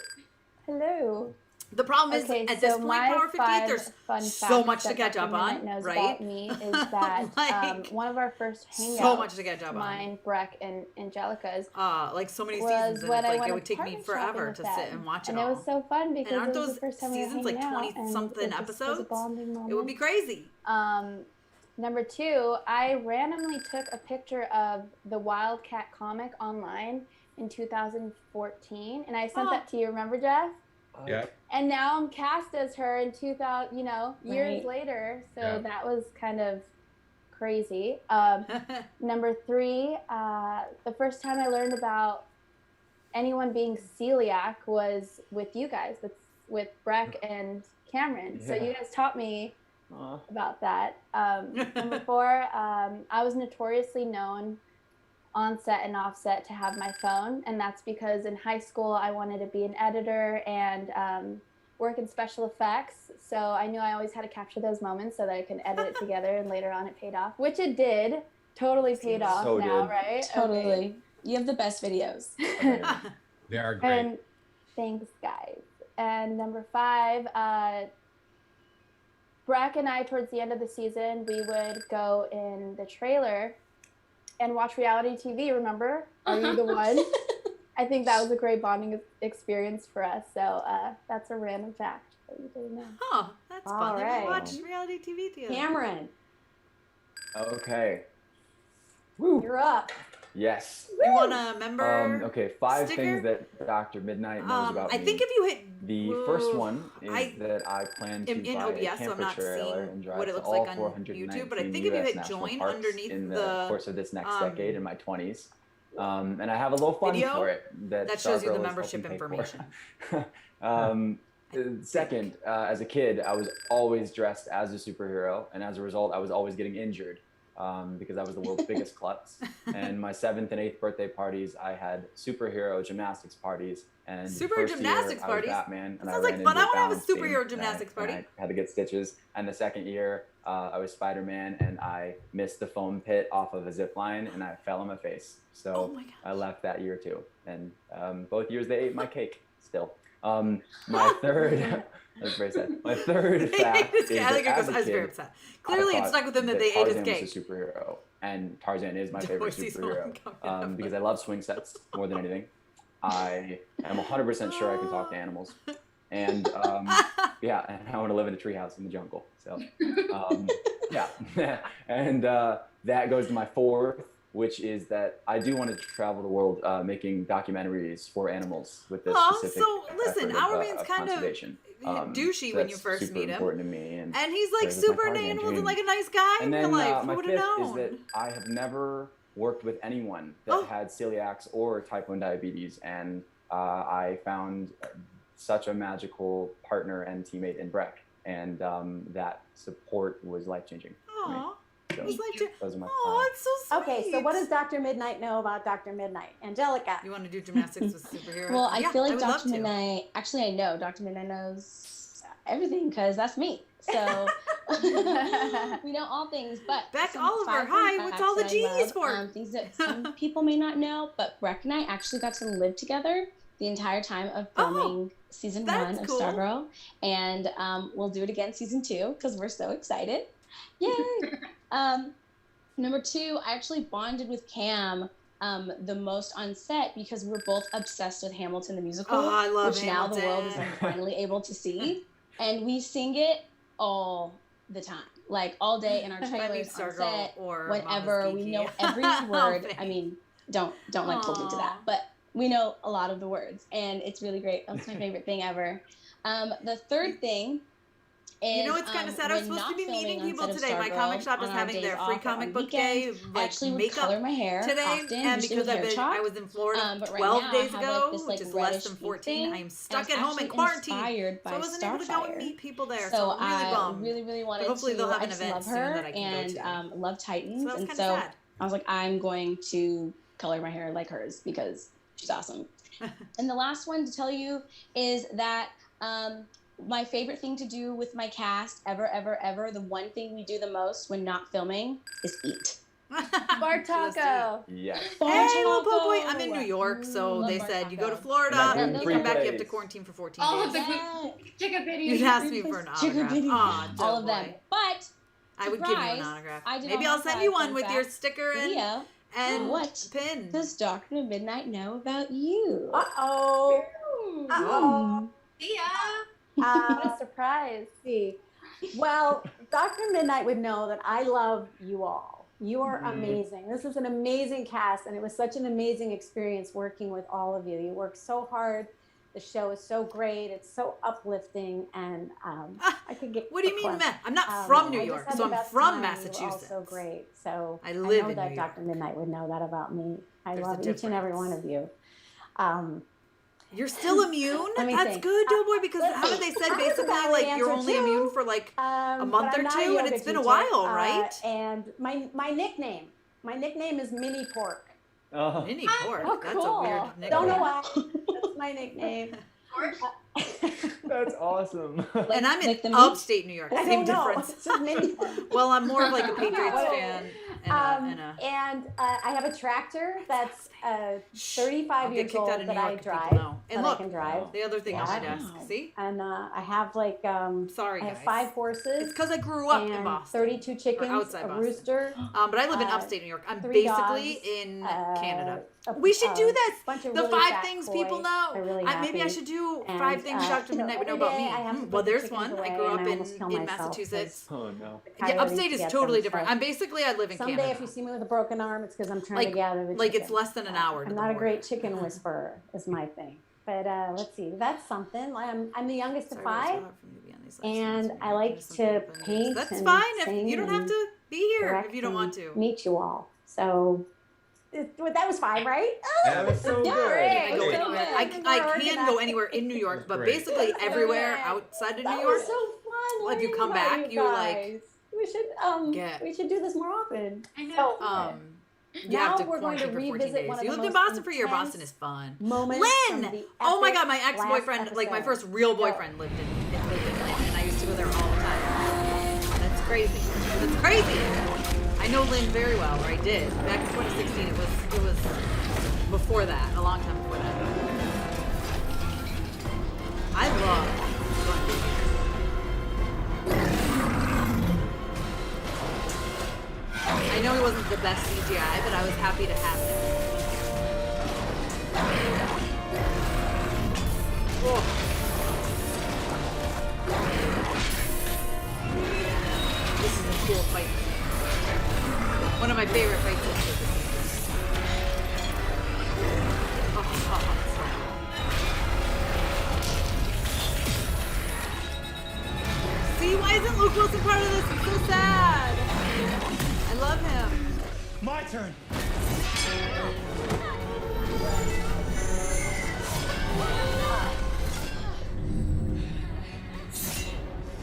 S17: hello.
S1: The problem is, at this point, Power 58, there's so much to catch up on,
S17: knows
S1: right?
S17: About me is that one of our first hangouts,
S1: so much to catch up on.
S17: Mine, Breck, and Angelica's,
S1: like so many seasons, and
S17: when
S1: it would take me forever to sit and watch it all.
S17: And it was so fun because
S1: aren't
S17: it was
S1: those
S17: the first time
S1: seasons
S17: we were hanging
S1: like 20-something episodes?
S17: Was a bonding moment.
S1: It would be crazy.
S17: Number 2, I randomly took a picture of the Wildcat comic online in 2014, and I sent that to you. Remember, Jeff?
S19: Yeah.
S17: And now I'm cast as her in 2000, years later. So that was kind of crazy. Number 3, the first time I learned about anyone being celiac was with you guys, with Breck and Cameron. So you guys taught me about that. Number 4, I was notoriously known on set and off set to have my phone, and that's because in high school I wanted to be an editor, and
S7: work in special effects, so I knew I always had to capture those moments so that I could edit it together, and later on it paid off, which it did. Totally paid off
S21: So
S7: now,
S21: did.
S7: right?
S21: Totally.
S7: Okay.
S21: You have the best videos.
S19: They are great.
S7: And thanks, guys. And number 5, Breck and I, towards the end of the season, we would go in the trailer and watch reality TV, remember? Are You the One? I think that was a great bonding experience for us. So that's a random fact that you didn't know.
S1: Oh, that's
S7: All
S1: fun.
S7: right.
S1: We watched reality TV together.
S7: Cameron,
S21: Okay.
S7: you're up.
S21: Yes.
S1: You want a member?
S21: Okay, 5
S1: sticker?
S21: things that Dr. Midnight knows about
S1: I
S21: me.
S1: think if you hit
S21: The first one is that I plan to
S1: in
S21: buy
S1: OBS,
S21: a
S1: so I'm not
S21: camper trailer
S1: seeing
S21: and drive
S1: what it
S21: to
S1: looks
S21: all
S1: like on
S21: 419
S1: YouTube, but I think if you
S21: US
S1: hit
S21: national
S1: join
S21: parks
S1: underneath
S21: in the
S1: the,
S21: course of this next decade in my 20s. And I have a little fund
S1: video
S21: for it that
S1: shows you the
S21: Stargirl is
S1: membership
S21: helping pay
S1: information.
S21: for. Second, as a kid, I was always dressed as a superhero, and as a result, I was always getting injured because I was the world's biggest klutz. And my 7th and 8th birthday parties, I had superhero gymnastics parties. And
S1: Super gymnastics
S21: I was
S1: parties?
S21: Batman,
S1: That
S21: and
S1: sounds
S21: I
S1: like
S21: ran
S1: fun.
S21: into
S1: I wanna have a
S21: balance beam,
S1: superhero
S21: and
S1: gymnastics party.
S21: I had to get stitches. And the second year, I was Spider-Man, and I missed the foam pit off of a zip line, and I fell on my face. So I left that year too. And both years they ate my cake still. My third, that's very sad. My third fact is
S1: I think
S21: that
S1: it
S21: as
S1: goes,
S21: a
S1: I was very
S21: kid,
S1: upset. Clearly,
S21: I
S1: it
S21: thought
S1: stuck with him that they ate
S21: Tarzan
S1: his cake.
S21: was a superhero, and Tarzan is my favorite
S1: Dorsey's
S21: superhero because I love swing sets more than anything. I am 100% sure I can talk to animals, and yeah, and I want to live in a treehouse in the jungle. So yeah, and that goes to my 4th, which is that I do want to travel the world making documentaries for animals with this specific
S1: so listen,
S21: effort
S1: our
S21: of,
S1: man's
S21: of
S1: kind of
S21: conservation.
S1: douchey
S21: So
S1: when you
S21: that's
S1: first
S21: super
S1: meet him.
S21: important to me, and
S1: he's like
S21: there's my
S1: super into
S21: Tarzan
S1: animals and
S21: dream.
S1: like a nice guy
S21: And
S1: in
S21: then
S1: real life.
S21: my
S1: Who would
S21: 5th
S1: have
S21: is
S1: known?
S21: that I have never worked with anyone that had celiacs or type 1 diabetes, and I found such a magical partner and teammate in Breck, and that support was life-changing for me.
S1: Aw.
S21: So, those are my 5.
S1: Oh, it's so sweet.
S17: Okay, so what does Dr. Midnight know about Dr. Midnight? Angelica.
S1: You want to do gymnastics with superheroes?
S21: Uh,
S23: Well, I feel like
S1: would love
S23: Dr.
S1: to.
S23: Midnight, actually, I know Dr. Midnight knows everything because that's me. So we know all things, but
S1: Beck
S23: some
S1: Oliver,
S23: 5
S1: hi,
S23: fun
S1: what's
S23: facts
S1: all the
S23: that I
S1: G's
S23: love,
S1: for?
S23: things that some people may not know, but Breck and I actually got to live together the entire time of filming season 1 of
S1: cool.
S23: Stargirl, and we'll do it again season 2 because we're so excited. Yay! Number 2, I actually bonded with Cam the most on set because we were both obsessed with Hamilton the musical,
S1: Oh, I love
S23: which now the world is
S1: Hamilton.
S23: finally able to see, and we sing it all the time, like all day in our
S1: If I
S23: trailers,
S1: meet
S23: on
S1: Stargirl
S23: set,
S1: or
S23: whenever.
S1: Mama's
S23: We
S1: Geeky.
S23: know every word. I mean, don't like hold me to that, but we know a lot of the words, and it's really great. That's my favorite thing ever. The third thing is,
S1: You know what's kind of sad? I was
S23: when
S1: supposed to
S23: not
S1: be meeting
S23: filming on
S1: people
S23: set of
S1: today. My
S23: Stargirl,
S1: comic shop is
S23: on our
S1: having
S23: days
S1: their
S23: off
S1: free
S23: or
S1: comic
S23: on
S1: book day,
S23: weekends, I
S1: like
S23: actually would
S1: makeup
S23: color my hair
S1: today.
S23: often,
S1: And
S23: usually
S1: because
S23: with hair chalk.
S1: I was in Florida
S23: But right
S1: 12
S23: now,
S1: days
S23: I have,
S1: ago,
S23: this,
S1: which is less
S23: reddish
S1: than
S23: pink
S1: 14.
S23: thing,
S1: I am
S23: and
S1: stuck
S23: it's
S1: at home in
S23: actually
S1: quarantine.
S23: inspired
S1: So
S23: by
S1: I wasn't able to go and
S23: Starfire.
S1: meet people there.
S23: So
S1: So I'm really
S23: I
S1: bummed.
S23: really wanted
S1: But hopefully
S23: to.
S1: they'll have
S23: I
S1: an
S23: just
S1: event
S23: love
S1: soon
S23: her
S1: that I can go
S23: and
S1: to.
S23: love Titans,
S1: So that's
S23: and
S1: kinda
S23: so
S1: sad.
S23: I was like, I'm going to color my hair like hers because she's awesome. And the last one to tell you is that my favorite thing to do with my cast ever, the one thing we do the most when not filming is eat.
S7: Bar taco.
S21: Yes.
S1: Hey, little po' boy. I'm in New York, so
S23: Love
S1: they
S23: bar
S1: said you go to
S23: taco.
S1: Florida,
S21: Like
S1: and you
S21: gluten-free
S1: come back, you have to
S21: plates.
S1: quarantine for 14
S2: All of
S1: days.
S2: the chicken bitties.
S1: You'd ask me for an
S23: Chicken
S1: autograph.
S23: bitty.
S1: Aw,
S23: all
S1: dope
S23: of them.
S1: boy.
S23: But
S1: I would give you an
S23: surprise,
S1: autograph.
S23: I did
S1: Maybe
S23: all
S1: I'll
S23: my
S1: send
S23: 5
S1: you one
S23: fun
S1: with your
S23: facts
S1: sticker
S23: video.
S1: and
S23: What
S1: pin.
S23: does Dr. Midnight know about you?
S17: Uh-oh. Uh-oh.
S2: See ya.
S7: What a surprise.
S17: See. Well, Dr. Midnight would know that I love you all. You are amazing. This is an amazing cast, and it was such an amazing experience working with all of you. You work so hard. The show is so great. It's so uplifting, and I could get.
S1: What do you mean,
S17: hooked.
S1: I'm not from New
S17: I just
S1: York,
S17: had
S1: so
S17: the
S1: I'm
S17: best
S1: from
S17: time. You were all
S1: Massachusetts.
S17: so great. So
S1: I live
S17: know
S1: in
S17: that
S1: New
S17: Dr. Midnight would know that about me. I
S1: There's a
S17: love each and every one of you.
S1: You're still immune?
S17: Let me
S1: That's
S17: think.
S1: good, Doughboy, because
S17: let's
S1: haven't
S17: see.
S1: they said
S17: I have a
S1: basically
S17: valid
S1: like you're
S17: answer,
S1: only
S17: too.
S1: immune for like a month
S17: but
S1: or
S17: I'm not a
S1: two, and
S17: yoga
S1: it's been a
S17: teacher,
S1: while, right?
S17: And my nickname is Mini Pork.
S1: Mini pork.
S17: Oh,
S1: That's
S17: cool.
S1: a weird nickname.
S17: Don't know why. That's my nickname.
S21: That's awesome.
S1: And I'm
S23: like
S1: in
S23: the
S1: upstate New York.
S17: I
S1: Same
S17: don't know.
S1: difference.
S17: It's just mini fun.
S1: Well, I'm more of like a Patriots fan.
S17: And I have a tractor that's 35
S1: I'll
S17: years
S1: get kicked
S17: old
S1: out of New
S17: that I
S1: York if people
S17: drive.
S1: know. And
S17: that
S1: look,
S17: I can drive.
S1: the other thing on my
S17: Yeah.
S1: desk. See?
S17: And I have like
S1: Sorry,
S17: I have
S1: guys.
S17: 5 horses.
S1: It's because I grew up in
S17: and
S1: Boston.
S17: 32 chickens,
S1: outside
S17: a
S1: Boston.
S17: rooster.
S1: But I live in upstate New York. I'm
S17: 3
S1: basically
S17: dogs,
S1: in Canada.
S17: a
S1: We should do this.
S17: bunch of
S1: The
S17: really
S1: 5
S17: fat
S1: things
S17: koi.
S1: people know.
S17: They're really
S1: Maybe I
S17: happy.
S1: should do
S17: And,
S1: 5 things Dr. Midnight would know
S17: every
S1: about me.
S17: day I have to put
S1: Well,
S17: the
S1: there's
S17: chickens
S1: one. I
S17: away
S1: grew
S17: and
S1: up
S17: I almost kill
S1: in
S17: myself
S1: Massachusetts.
S21: Oh no.
S1: Yeah, upstate
S17: to
S1: is
S17: get
S1: totally
S17: them,
S1: different.
S17: so
S1: I live in Canada.
S17: Someday if you see me with a broken arm, it's because I'm trying to gather the
S1: like it's
S17: chickens.
S1: less than an hour. to
S17: I'm
S1: the
S17: not a
S1: border.
S17: great chicken whisperer is my thing. But let's see, that's something. I'm the youngest of
S1: Sorry,
S17: 5, and I like to paint.
S1: That's
S17: and
S1: fine.
S17: sing
S1: You don't have
S17: and
S1: to be here
S17: direct
S1: if you don't
S17: and
S1: want to.
S17: Meet you all. So that was 5, right?
S21: That was so
S17: Yeah,
S21: good.
S17: great.
S1: I go
S17: So
S1: anywhere.
S17: good.
S1: I can go anywhere in New York, but
S19: Great.
S1: basically everywhere
S17: Okay.
S1: outside of New
S17: That
S1: York.
S17: was so fun.
S1: Well, if you
S17: learning
S1: come
S17: about
S1: back,
S17: you
S1: you're like,
S17: guys. we should do this more often.
S20: I know.
S17: So
S1: You
S17: now
S1: have to
S17: we're going to
S1: quarantine for 14
S17: revisit
S1: days.
S17: one of
S1: You
S17: the
S1: lived in
S17: most
S1: Boston for a year.
S17: intense
S1: Boston is fun.
S17: moments from
S1: Lynn!
S17: the
S1: Oh my
S17: epic
S1: god, my
S17: last
S1: ex-boyfriend, like my
S17: episode.
S1: first real boyfriend lived in Lynn, and I used to go there all the time. That's crazy. That's crazy. I know Lynn very well, or I did. Back in 2016, it was before that, a long time before that. I love I know it wasn't the best CGI, but I was happy to have it. Oh. This is a cool fight. One of my favorite fight scenes of the season. See, why isn't Luke Wilson part of this? It's so sad. I love him.
S3: My turn.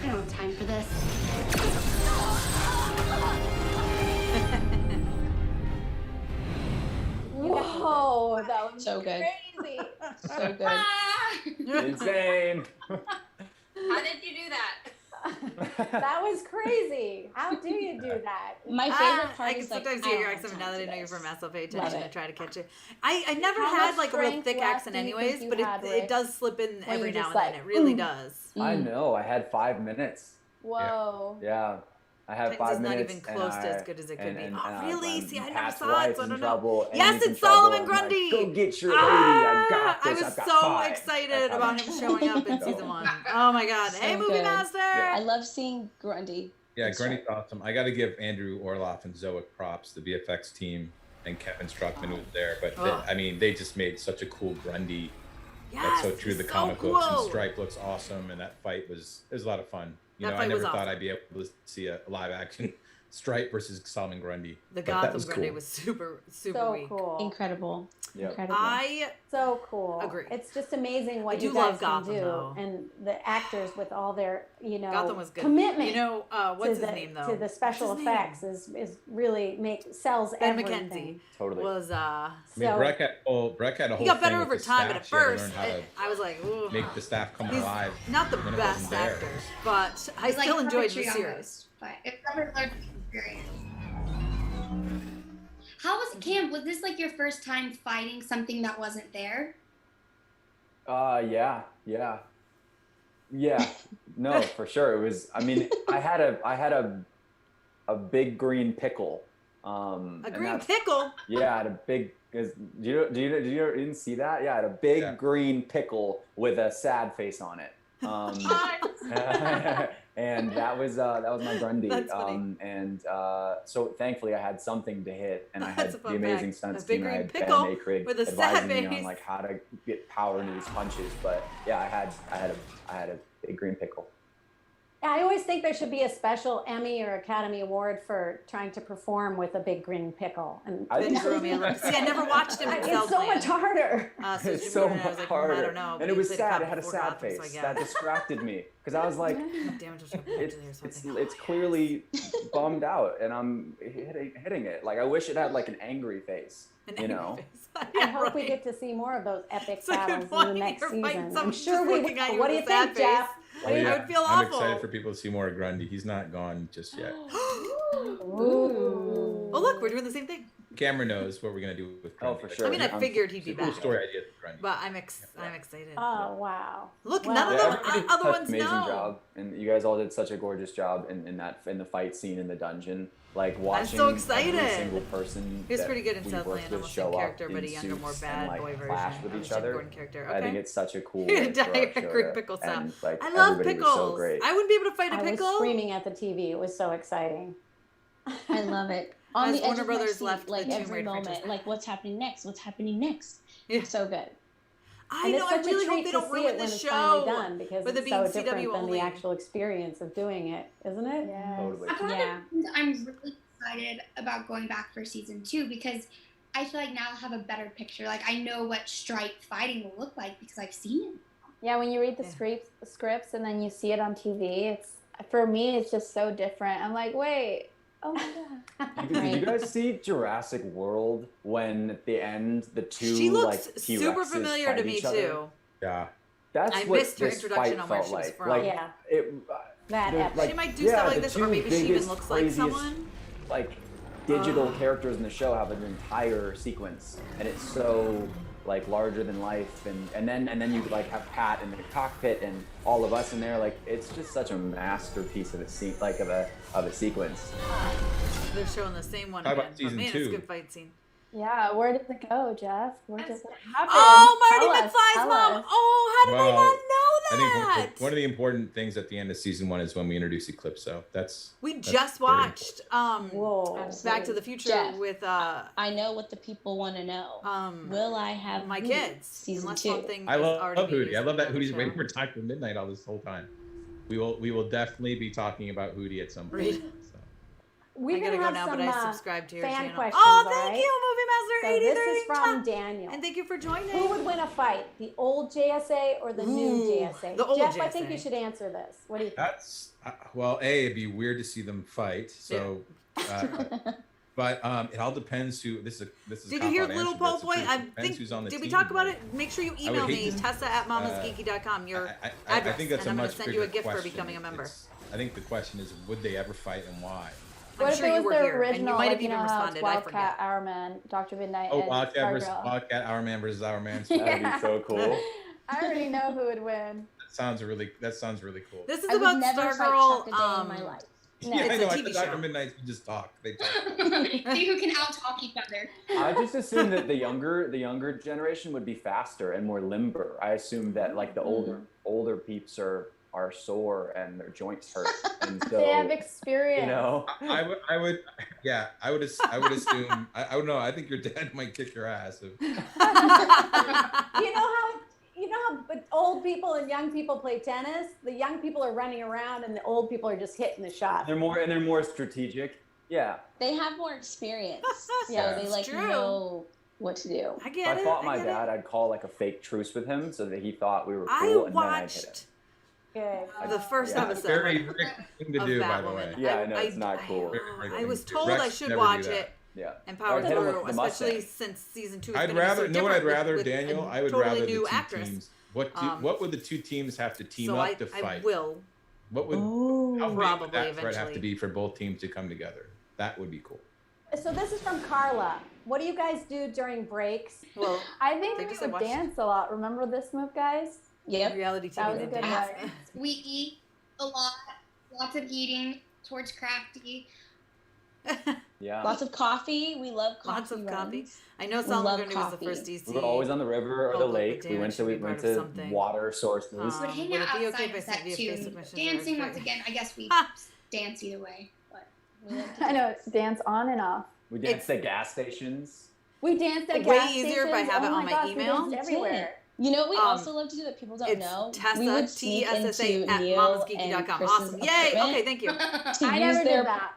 S14: I don't have time for this.
S17: Whoa, that was
S23: So good.
S17: crazy.
S23: So good.
S21: Insane.
S20: How did you do that?
S17: That was crazy. How do you do that?
S23: My favorite part
S1: I can
S23: is like
S1: sometimes
S23: I
S1: hear your
S23: don't have
S1: accent, but
S23: time
S1: now that I
S23: for
S1: know you're
S23: this.
S1: from Mass, I'll pay
S23: Love
S1: attention
S23: it.
S1: and try to catch it. I never
S17: How
S1: had
S17: much
S1: like a real
S17: strength
S1: thick
S17: left
S1: accent
S17: do you think
S1: anyways,
S17: you
S1: but
S17: had,
S1: it
S17: Rick?
S1: does slip in
S17: When
S1: every
S17: you're
S1: now
S17: just
S1: and then.
S17: like,
S1: It really
S17: "Mm."
S1: does.
S21: I know. I had 5 minutes.
S17: Whoa.
S21: Yeah. I had
S1: Texas
S21: 5
S1: is not
S21: minutes.
S1: even close to as good as it could be. Oh, really?
S21: I'm
S1: See, I never
S21: Pat's
S1: saw it,
S21: wife's
S1: so I
S21: in
S1: don't know.
S21: trouble,
S1: Yes,
S21: Amy's in
S1: it's Solomon
S21: trouble. I'm like,
S1: Grundy.
S21: Go get your lady. I got
S1: I
S21: this.
S1: was
S21: I've got
S1: so
S21: 5.
S1: excited
S21: That's how
S1: about
S21: much-
S1: him showing up in season 1. Oh my god. Hey,
S23: So
S1: Movie
S23: good.
S1: Master!
S23: I love seeing Grundy.
S19: Yeah, Grundy's awesome. I got to give Andrew Orloff and Zoic props, the VFX team, and Kevin Struckman who was there. But
S1: Oh.
S19: they just made such a cool Grundy.
S1: Yes,
S19: That's so true to the
S1: he's
S19: comic
S1: so
S19: books. And
S1: cool.
S19: Stripe looks awesome, and that fight was a lot of fun. You
S1: That
S19: know,
S1: fight
S19: I never
S1: was
S19: thought
S1: awesome.
S19: I'd be able to see a live action Stripe versus Solomon Grundy.
S1: The
S19: But that
S1: Gotham
S19: was
S1: Grundy
S19: cool.
S1: was super
S17: So
S1: weak.
S17: cool.
S23: Incredible.
S21: Yep.
S23: Incredible.
S1: I
S17: So cool.
S1: Agree.
S17: It's just amazing what
S1: I do
S17: you guys
S1: love Gotham,
S17: can do,
S1: though.
S17: and the actors with all their,
S1: Gotham was good.
S17: commitment.
S1: You know, what's
S17: to
S1: his name though?
S17: To the special
S1: What's his name?
S17: effects is really sells
S1: Ben
S17: everything.
S1: McKenzie
S21: Totally.
S1: was
S19: I mean,
S17: So-
S19: Breck had a whole
S1: he got
S19: thing
S1: better
S19: with
S1: over
S19: the
S1: time, but
S19: staff.
S1: at
S19: She had to
S1: first
S19: learn how
S1: I was like, ooh.
S19: to make the staff come
S1: He's
S19: alive.
S1: not the
S19: when it
S1: best
S19: wasn't there.
S1: actor, but I
S14: It's like
S1: still enjoyed
S14: puppetry
S1: the series.
S14: almost, but it's never learned experience. How was it, Cam? Was this like your first time fighting something that wasn't there?
S21: Yeah. No, for sure. It was. I mean, I had a big green pickle.
S1: A green pickle?
S21: Yeah, I had a big. You didn't see that? Yeah, I had a big green pickle with a sad face on it. And that was my Grundy.
S1: That's funny.
S21: So thankfully I had something to hit, and I had
S1: That's a
S21: the
S1: fun
S21: amazing
S1: fact.
S21: stunts
S1: A big
S21: team. I
S1: green
S21: had
S1: pickle
S21: Ben Aykroyd
S1: with a sad
S21: advising me
S1: face.
S21: on like how to get power into these punches. But yeah, I had a big green pickle.
S17: I always think there should be a special Emmy or Academy Award for trying to perform with a big green pickle. And
S21: I think so.
S1: See, I never watched him.
S17: It's so much harder.
S21: It's so much harder.
S1: I don't know,
S21: and it was sad. It had a sad face. That distracted me because I was like, it's clearly bummed out, and I'm hitting it. Like I wish it had like an angry face. You know.
S17: I hope we get to see more of those epic battles in the next season. I'm sure we will. What do you think, Jeff?
S19: Oh, yeah.
S1: I would feel
S19: I'm
S1: awful.
S19: excited for people to see more of Grundy. He's not gone just yet.
S1: Ooh. Oh, look, we're doing the same thing.
S19: Camera knows what we're gonna do with Grundy.
S21: Oh, for sure.
S1: I mean, I figured he'd be
S19: cool
S1: back.
S19: Story idea for Grundy.
S1: But I'm excited.
S17: Oh, wow.
S1: Look,
S17: Wow.
S1: none of the other ones
S21: amazing
S1: know.
S21: job, and you guys all did such a gorgeous job in the fight scene in the dungeon. Like watching
S1: so excited.
S21: every single person.
S1: He was
S21: that
S1: pretty good in
S21: we
S1: Southland,
S21: worked with
S1: almost
S21: show
S1: same
S21: up
S1: character,
S21: in
S1: but a younger, more
S21: suits
S1: bad
S21: and, like,
S1: boy version
S21: clash with
S1: of
S21: each
S1: the Jim
S21: other.
S1: Gordon character.
S21: I think it's such a cool.
S1: You're
S21: way
S1: gonna
S21: for
S1: die
S21: our
S1: of
S21: show
S1: Greek
S21: to
S1: pickle
S21: end.
S1: stuff.
S21: Like,
S1: I love
S21: everybody
S1: pickles.
S21: was so great.
S1: I wouldn't be able to fight a
S17: I
S1: pickle.
S17: was screaming at the TV. It was so exciting.
S23: I love it. On
S1: As
S23: the edge
S1: Warner
S23: of my
S1: Brothers
S23: seat,
S1: left
S23: like
S1: the Tomb
S23: every
S1: Raider
S23: moment,
S1: franchise.
S23: like what's happening next? What's happening next?
S1: Yeah.
S23: So good.
S1: I
S17: And
S1: know.
S17: it's
S1: I
S17: such
S1: really
S17: a
S1: hope
S17: treat
S1: they
S17: to
S1: don't
S17: see
S1: ruin
S17: it
S1: the
S17: when it's finally
S1: show.
S17: done because
S1: with it
S17: it's
S1: being
S17: so different
S1: CW
S17: than
S1: only.
S17: the actual experience of doing it, isn't it?
S7: Yeah.
S21: Totally.
S14: I'm really excited about going back for season 2 because I feel like now I'll have a better picture. Like I know what Stripe fighting will look like because I've seen it.
S7: Yeah, when you read the scripts and then you see it on TV, it's for me it's just so different. I'm like, wait, oh my god.
S21: Did you guys see Jurassic World when at the end the two
S1: She looks
S21: like T-Rexes
S1: super familiar
S21: fight
S1: to me
S21: each other?
S1: too.
S19: Yeah.
S21: That's
S1: I
S21: what
S1: missed her
S21: this
S1: introduction
S21: fight
S1: on where
S21: felt
S1: she was
S21: like.
S1: from.
S21: Like
S17: Yeah.
S21: it.
S17: That
S21: there's,
S17: epic.
S21: like,
S1: She might do
S21: yeah,
S1: stuff like
S21: the
S1: this, or
S21: two
S1: maybe she even
S21: biggest,
S1: looks like
S21: craziest,
S1: someone.
S21: Like digital characters in the show have an entire sequence, and it's so like larger than life, and then you like have Pat in the cockpit and all of us in there. Like it's just such a masterpiece of a scene, like of a sequence.
S1: They're showing the same one
S19: How
S1: again.
S19: about
S1: But
S19: season
S1: man, it's
S19: 2?
S1: a good fight scene.
S7: Yeah, where did it go, Jeff? Where did it happen?
S1: Oh, Marty
S7: Tell us,
S1: McFly's
S7: tell
S1: mom.
S7: us.
S1: Oh, how did I not know
S19: I
S1: that?
S19: think one of the important things at the end of season 1 is when we introduce Eclipso. That's
S1: We
S19: that's
S1: just
S19: very
S1: watched
S17: Whoa.
S1: Back to the Future
S23: Jeff.
S1: with
S23: I know what the people want to know. Will I have
S1: my
S23: Hootie
S1: kids.
S23: season
S1: Unless
S23: 2?
S1: something
S19: I
S1: is
S19: love
S1: already being
S19: Hootie. I
S1: used
S19: love that
S1: on the
S19: Hootie's
S1: show.
S19: waiting for Time for Midnight all this whole time. We will definitely be talking about Hootie at some point.
S1: Right.
S19: So.
S17: We're
S1: I gotta
S17: gonna
S1: go
S17: have
S1: now,
S17: some
S1: but I subscribe to your
S17: fan
S1: channel.
S17: questions.
S1: Oh,
S17: all
S1: thank
S17: right?
S1: you, Movie
S17: So
S1: Master
S17: this
S1: 83.
S17: is from Daniel.
S1: And thank you for joining.
S17: Who would win a fight, the old JSA or the new
S1: Ooh,
S17: JSA?
S1: the old
S17: Jeff, I think
S1: JSA.
S17: you should answer this. What do you think?
S19: That's well, it'd be weird to see them fight. So, but it all depends who. This is.
S1: Did you hear
S19: cop-out
S1: Little
S19: answer, but
S1: Pole
S19: it's the
S1: Boy?
S19: truth.
S1: I
S19: Depends
S1: think.
S19: who's on the
S1: Did we
S19: team,
S1: talk about
S19: but
S1: it? Make sure you
S19: I would
S1: email
S19: hate
S1: me,
S19: to-
S1: Tessa@mamasgeeky.com, your
S19: I
S1: address,
S19: think that's
S1: and
S19: a
S1: I'm going
S19: much
S1: to send you a
S19: bigger
S1: gift for
S19: question.
S1: becoming a member.
S19: I think the question is, would they ever fight and why?
S1: I'm
S7: What
S1: sure
S7: if
S1: you
S7: it
S1: were
S7: was the
S1: here, and you
S7: original,
S1: might have
S7: like, you
S1: even
S7: know how it's
S1: responded. I
S7: Wildcat,
S1: forget.
S7: Hourman, Dr. Midnight,
S19: Oh,
S7: and
S19: Wildcat versus
S7: Stargirl.
S19: Wildcat, Our Man versus Our Man.
S21: That'd be so cool.
S7: I already know who would win.
S19: That sounds really cool.
S1: This is
S23: I would
S1: about
S23: never fight
S1: Stargirl.
S23: Chuck a day in my life.
S1: No,
S19: Yeah, I
S1: it's
S19: know.
S1: a
S19: I
S1: TV
S19: thought
S1: show.
S19: Dr. Midnight you just talk. They talk.
S14: See who can out-talk each other.
S21: I just assumed that the younger generation would be faster and more limber. I assumed that like the older peeps are sore and their joints hurt, and so
S7: They have experience.
S21: you know.
S19: I would assume. I would know. I think your dad might kick your ass.
S17: You know how but old people and young people play tennis? The young people are running around and the old people are just hitting the shot.
S21: They're more strategic. Yeah.
S23: They have more experience, so
S21: Yeah.
S23: they
S21: It's
S23: like
S1: true.
S23: know what to do.
S1: I
S21: If
S1: get
S21: I
S1: it.
S21: fought
S1: I
S21: my
S1: get
S21: dad,
S1: it.
S21: I'd call like a fake truce with him so that he thought we were cool,
S1: I
S21: and then I'd hit him.
S1: watched the first
S21: Yeah.
S1: episode.
S19: Very Rick thing to
S1: of
S19: do, by the
S1: Batwoman.
S19: way.
S21: Yeah, I know it's not cool.
S1: I was told
S19: Rex
S1: I should
S19: never do
S1: watch
S19: that.
S1: it
S21: Yeah.
S1: and
S21: I
S1: power
S21: would hit him with
S1: through,
S21: the
S1: especially
S21: Mustang.
S1: since season 2 is
S19: I'd
S1: gonna
S19: rather.
S1: be so
S19: Know what I'd
S1: different
S19: rather,
S1: with
S19: Daniel?
S1: a
S19: I would
S1: totally
S19: rather
S1: new
S19: the two
S1: actress.
S19: teams. What would the two teams have to team
S1: So
S19: up
S1: I
S19: to fight?
S1: I will.
S19: What would how big
S1: Probably
S19: would that threat have
S1: eventually.
S19: to be for both teams to come together? That would be cool.
S17: So this is from Carla. What do you guys do during breaks?
S1: Well,
S7: I think
S1: They
S7: we
S1: just
S7: would
S1: watched-
S7: dance a lot. Remember this move, guys?
S23: Yep.
S1: reality TV.
S7: That was a
S1: they
S7: good
S1: dance.
S7: one.
S14: We eat a lot, lots of eating towards crafty.
S21: Yeah.
S23: Lots of coffee. We love coffee.
S1: Lots of coffee.
S23: runs.
S1: I know
S23: We
S1: Solomon
S23: love
S1: Gurney was the
S23: coffee.
S1: first DC.
S21: We were always on the river or the
S1: Public
S21: lake. We
S1: Damage
S21: went
S1: should be
S21: to
S1: part of something.
S21: water sources.
S14: We would hang
S1: would
S14: out
S1: it be okay
S14: outside
S1: if I
S14: of
S1: sent
S14: set
S1: you a
S14: too.
S1: Facebook Messenger?
S14: Dancing
S1: Okay.
S14: once again. I guess we dance either way. But
S23: We love to
S7: I know, it's dance on and off.
S21: We danced at gas stations.
S17: We danced at
S1: Way
S17: gas
S1: easier if I
S17: stations.
S1: have it
S17: Oh
S1: on my
S17: gosh,
S1: email.
S17: We danced everywhere.
S23: You know what we also love to do that people don't know?
S1: Tessa,
S23: We would sneak
S1: TSSA
S23: into
S1: at
S23: Neil
S1: mamasgeeky.com.
S23: and Chris's
S1: Awesome. Yay.
S23: apartment
S1: Okay, thank you.
S23: I never did that.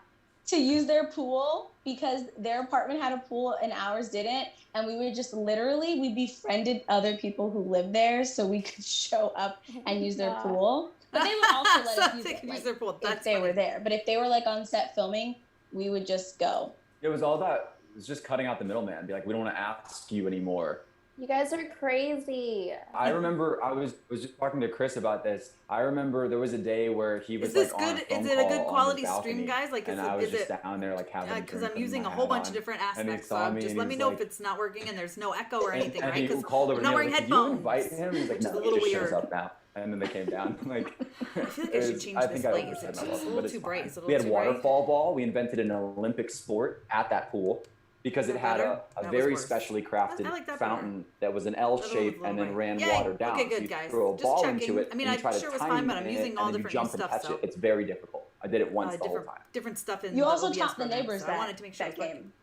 S23: To use their pool because their apartment had a pool and ours didn't. And we would just literally, we befriended other people who lived there so we could show up and use their pool. But they would also let us use it, like,
S1: their pool.
S23: if they were there. But if they were like on set filming, we would just go.
S21: It was all about, it was just cutting out the middleman. Be like, we don't want to ask you anymore.
S7: You guys are crazy.
S21: I remember I was just talking to Chris about this. I remember there was a day where he was like on a phone
S1: Is it a good
S21: call
S1: quality
S21: on his
S1: stream,
S21: balcony,
S1: guys? Like,
S21: and
S1: is
S21: I was
S1: it
S21: just down there like having a
S1: because
S21: drink
S1: I'm using
S21: with
S1: a
S21: my
S1: whole
S21: hat
S1: bunch
S21: on,
S1: of different
S21: and he
S1: aspects,
S21: saw
S1: so
S21: me
S1: just
S21: and
S1: let
S21: he
S1: me
S21: was
S1: know
S21: like-
S1: if it's not working and there's no echo or anything,
S21: and
S1: right?
S21: he
S1: Because
S21: called over
S1: I'm
S21: to
S1: not
S21: me,
S1: wearing
S21: like, "Can you
S1: headphones.
S21: invite him?" He's like,
S1: which is
S21: "No,
S1: a
S21: he
S1: little
S21: just shows
S1: weird.
S21: up now." And then they came down. Like,
S1: I feel like I should change this light. It's just a little too bright. It's a
S21: We
S1: little
S21: had
S1: too bright.
S21: waterfall ball. We invented an Olympic sport at that pool because it had
S1: better?
S21: a
S1: That was
S21: very
S1: worse.
S21: specially crafted
S1: I like that
S21: fountain that was an L
S1: That one was
S21: shape
S1: a
S21: and
S1: little
S21: then
S1: bright.
S21: ran
S1: Yay.
S21: water down.
S1: Okay,
S21: So
S1: good,
S21: you
S1: guys.
S21: throw a
S1: Just
S21: ball
S1: checking.
S21: into it
S1: I mean,
S21: and you
S1: I'm
S21: try to
S1: sure it was
S21: time
S1: fine, but I'm
S21: it,
S1: using all
S21: and then
S1: different
S21: you jump
S1: stuff,
S21: and catch
S1: so-
S21: it. It's very difficult. I did it once the whole time.
S1: Different stuff in
S23: You
S1: the
S23: also
S1: OBS
S23: taught the
S1: program,
S23: neighbors
S1: so I
S23: that
S1: wanted to make sure it was working.
S23: game.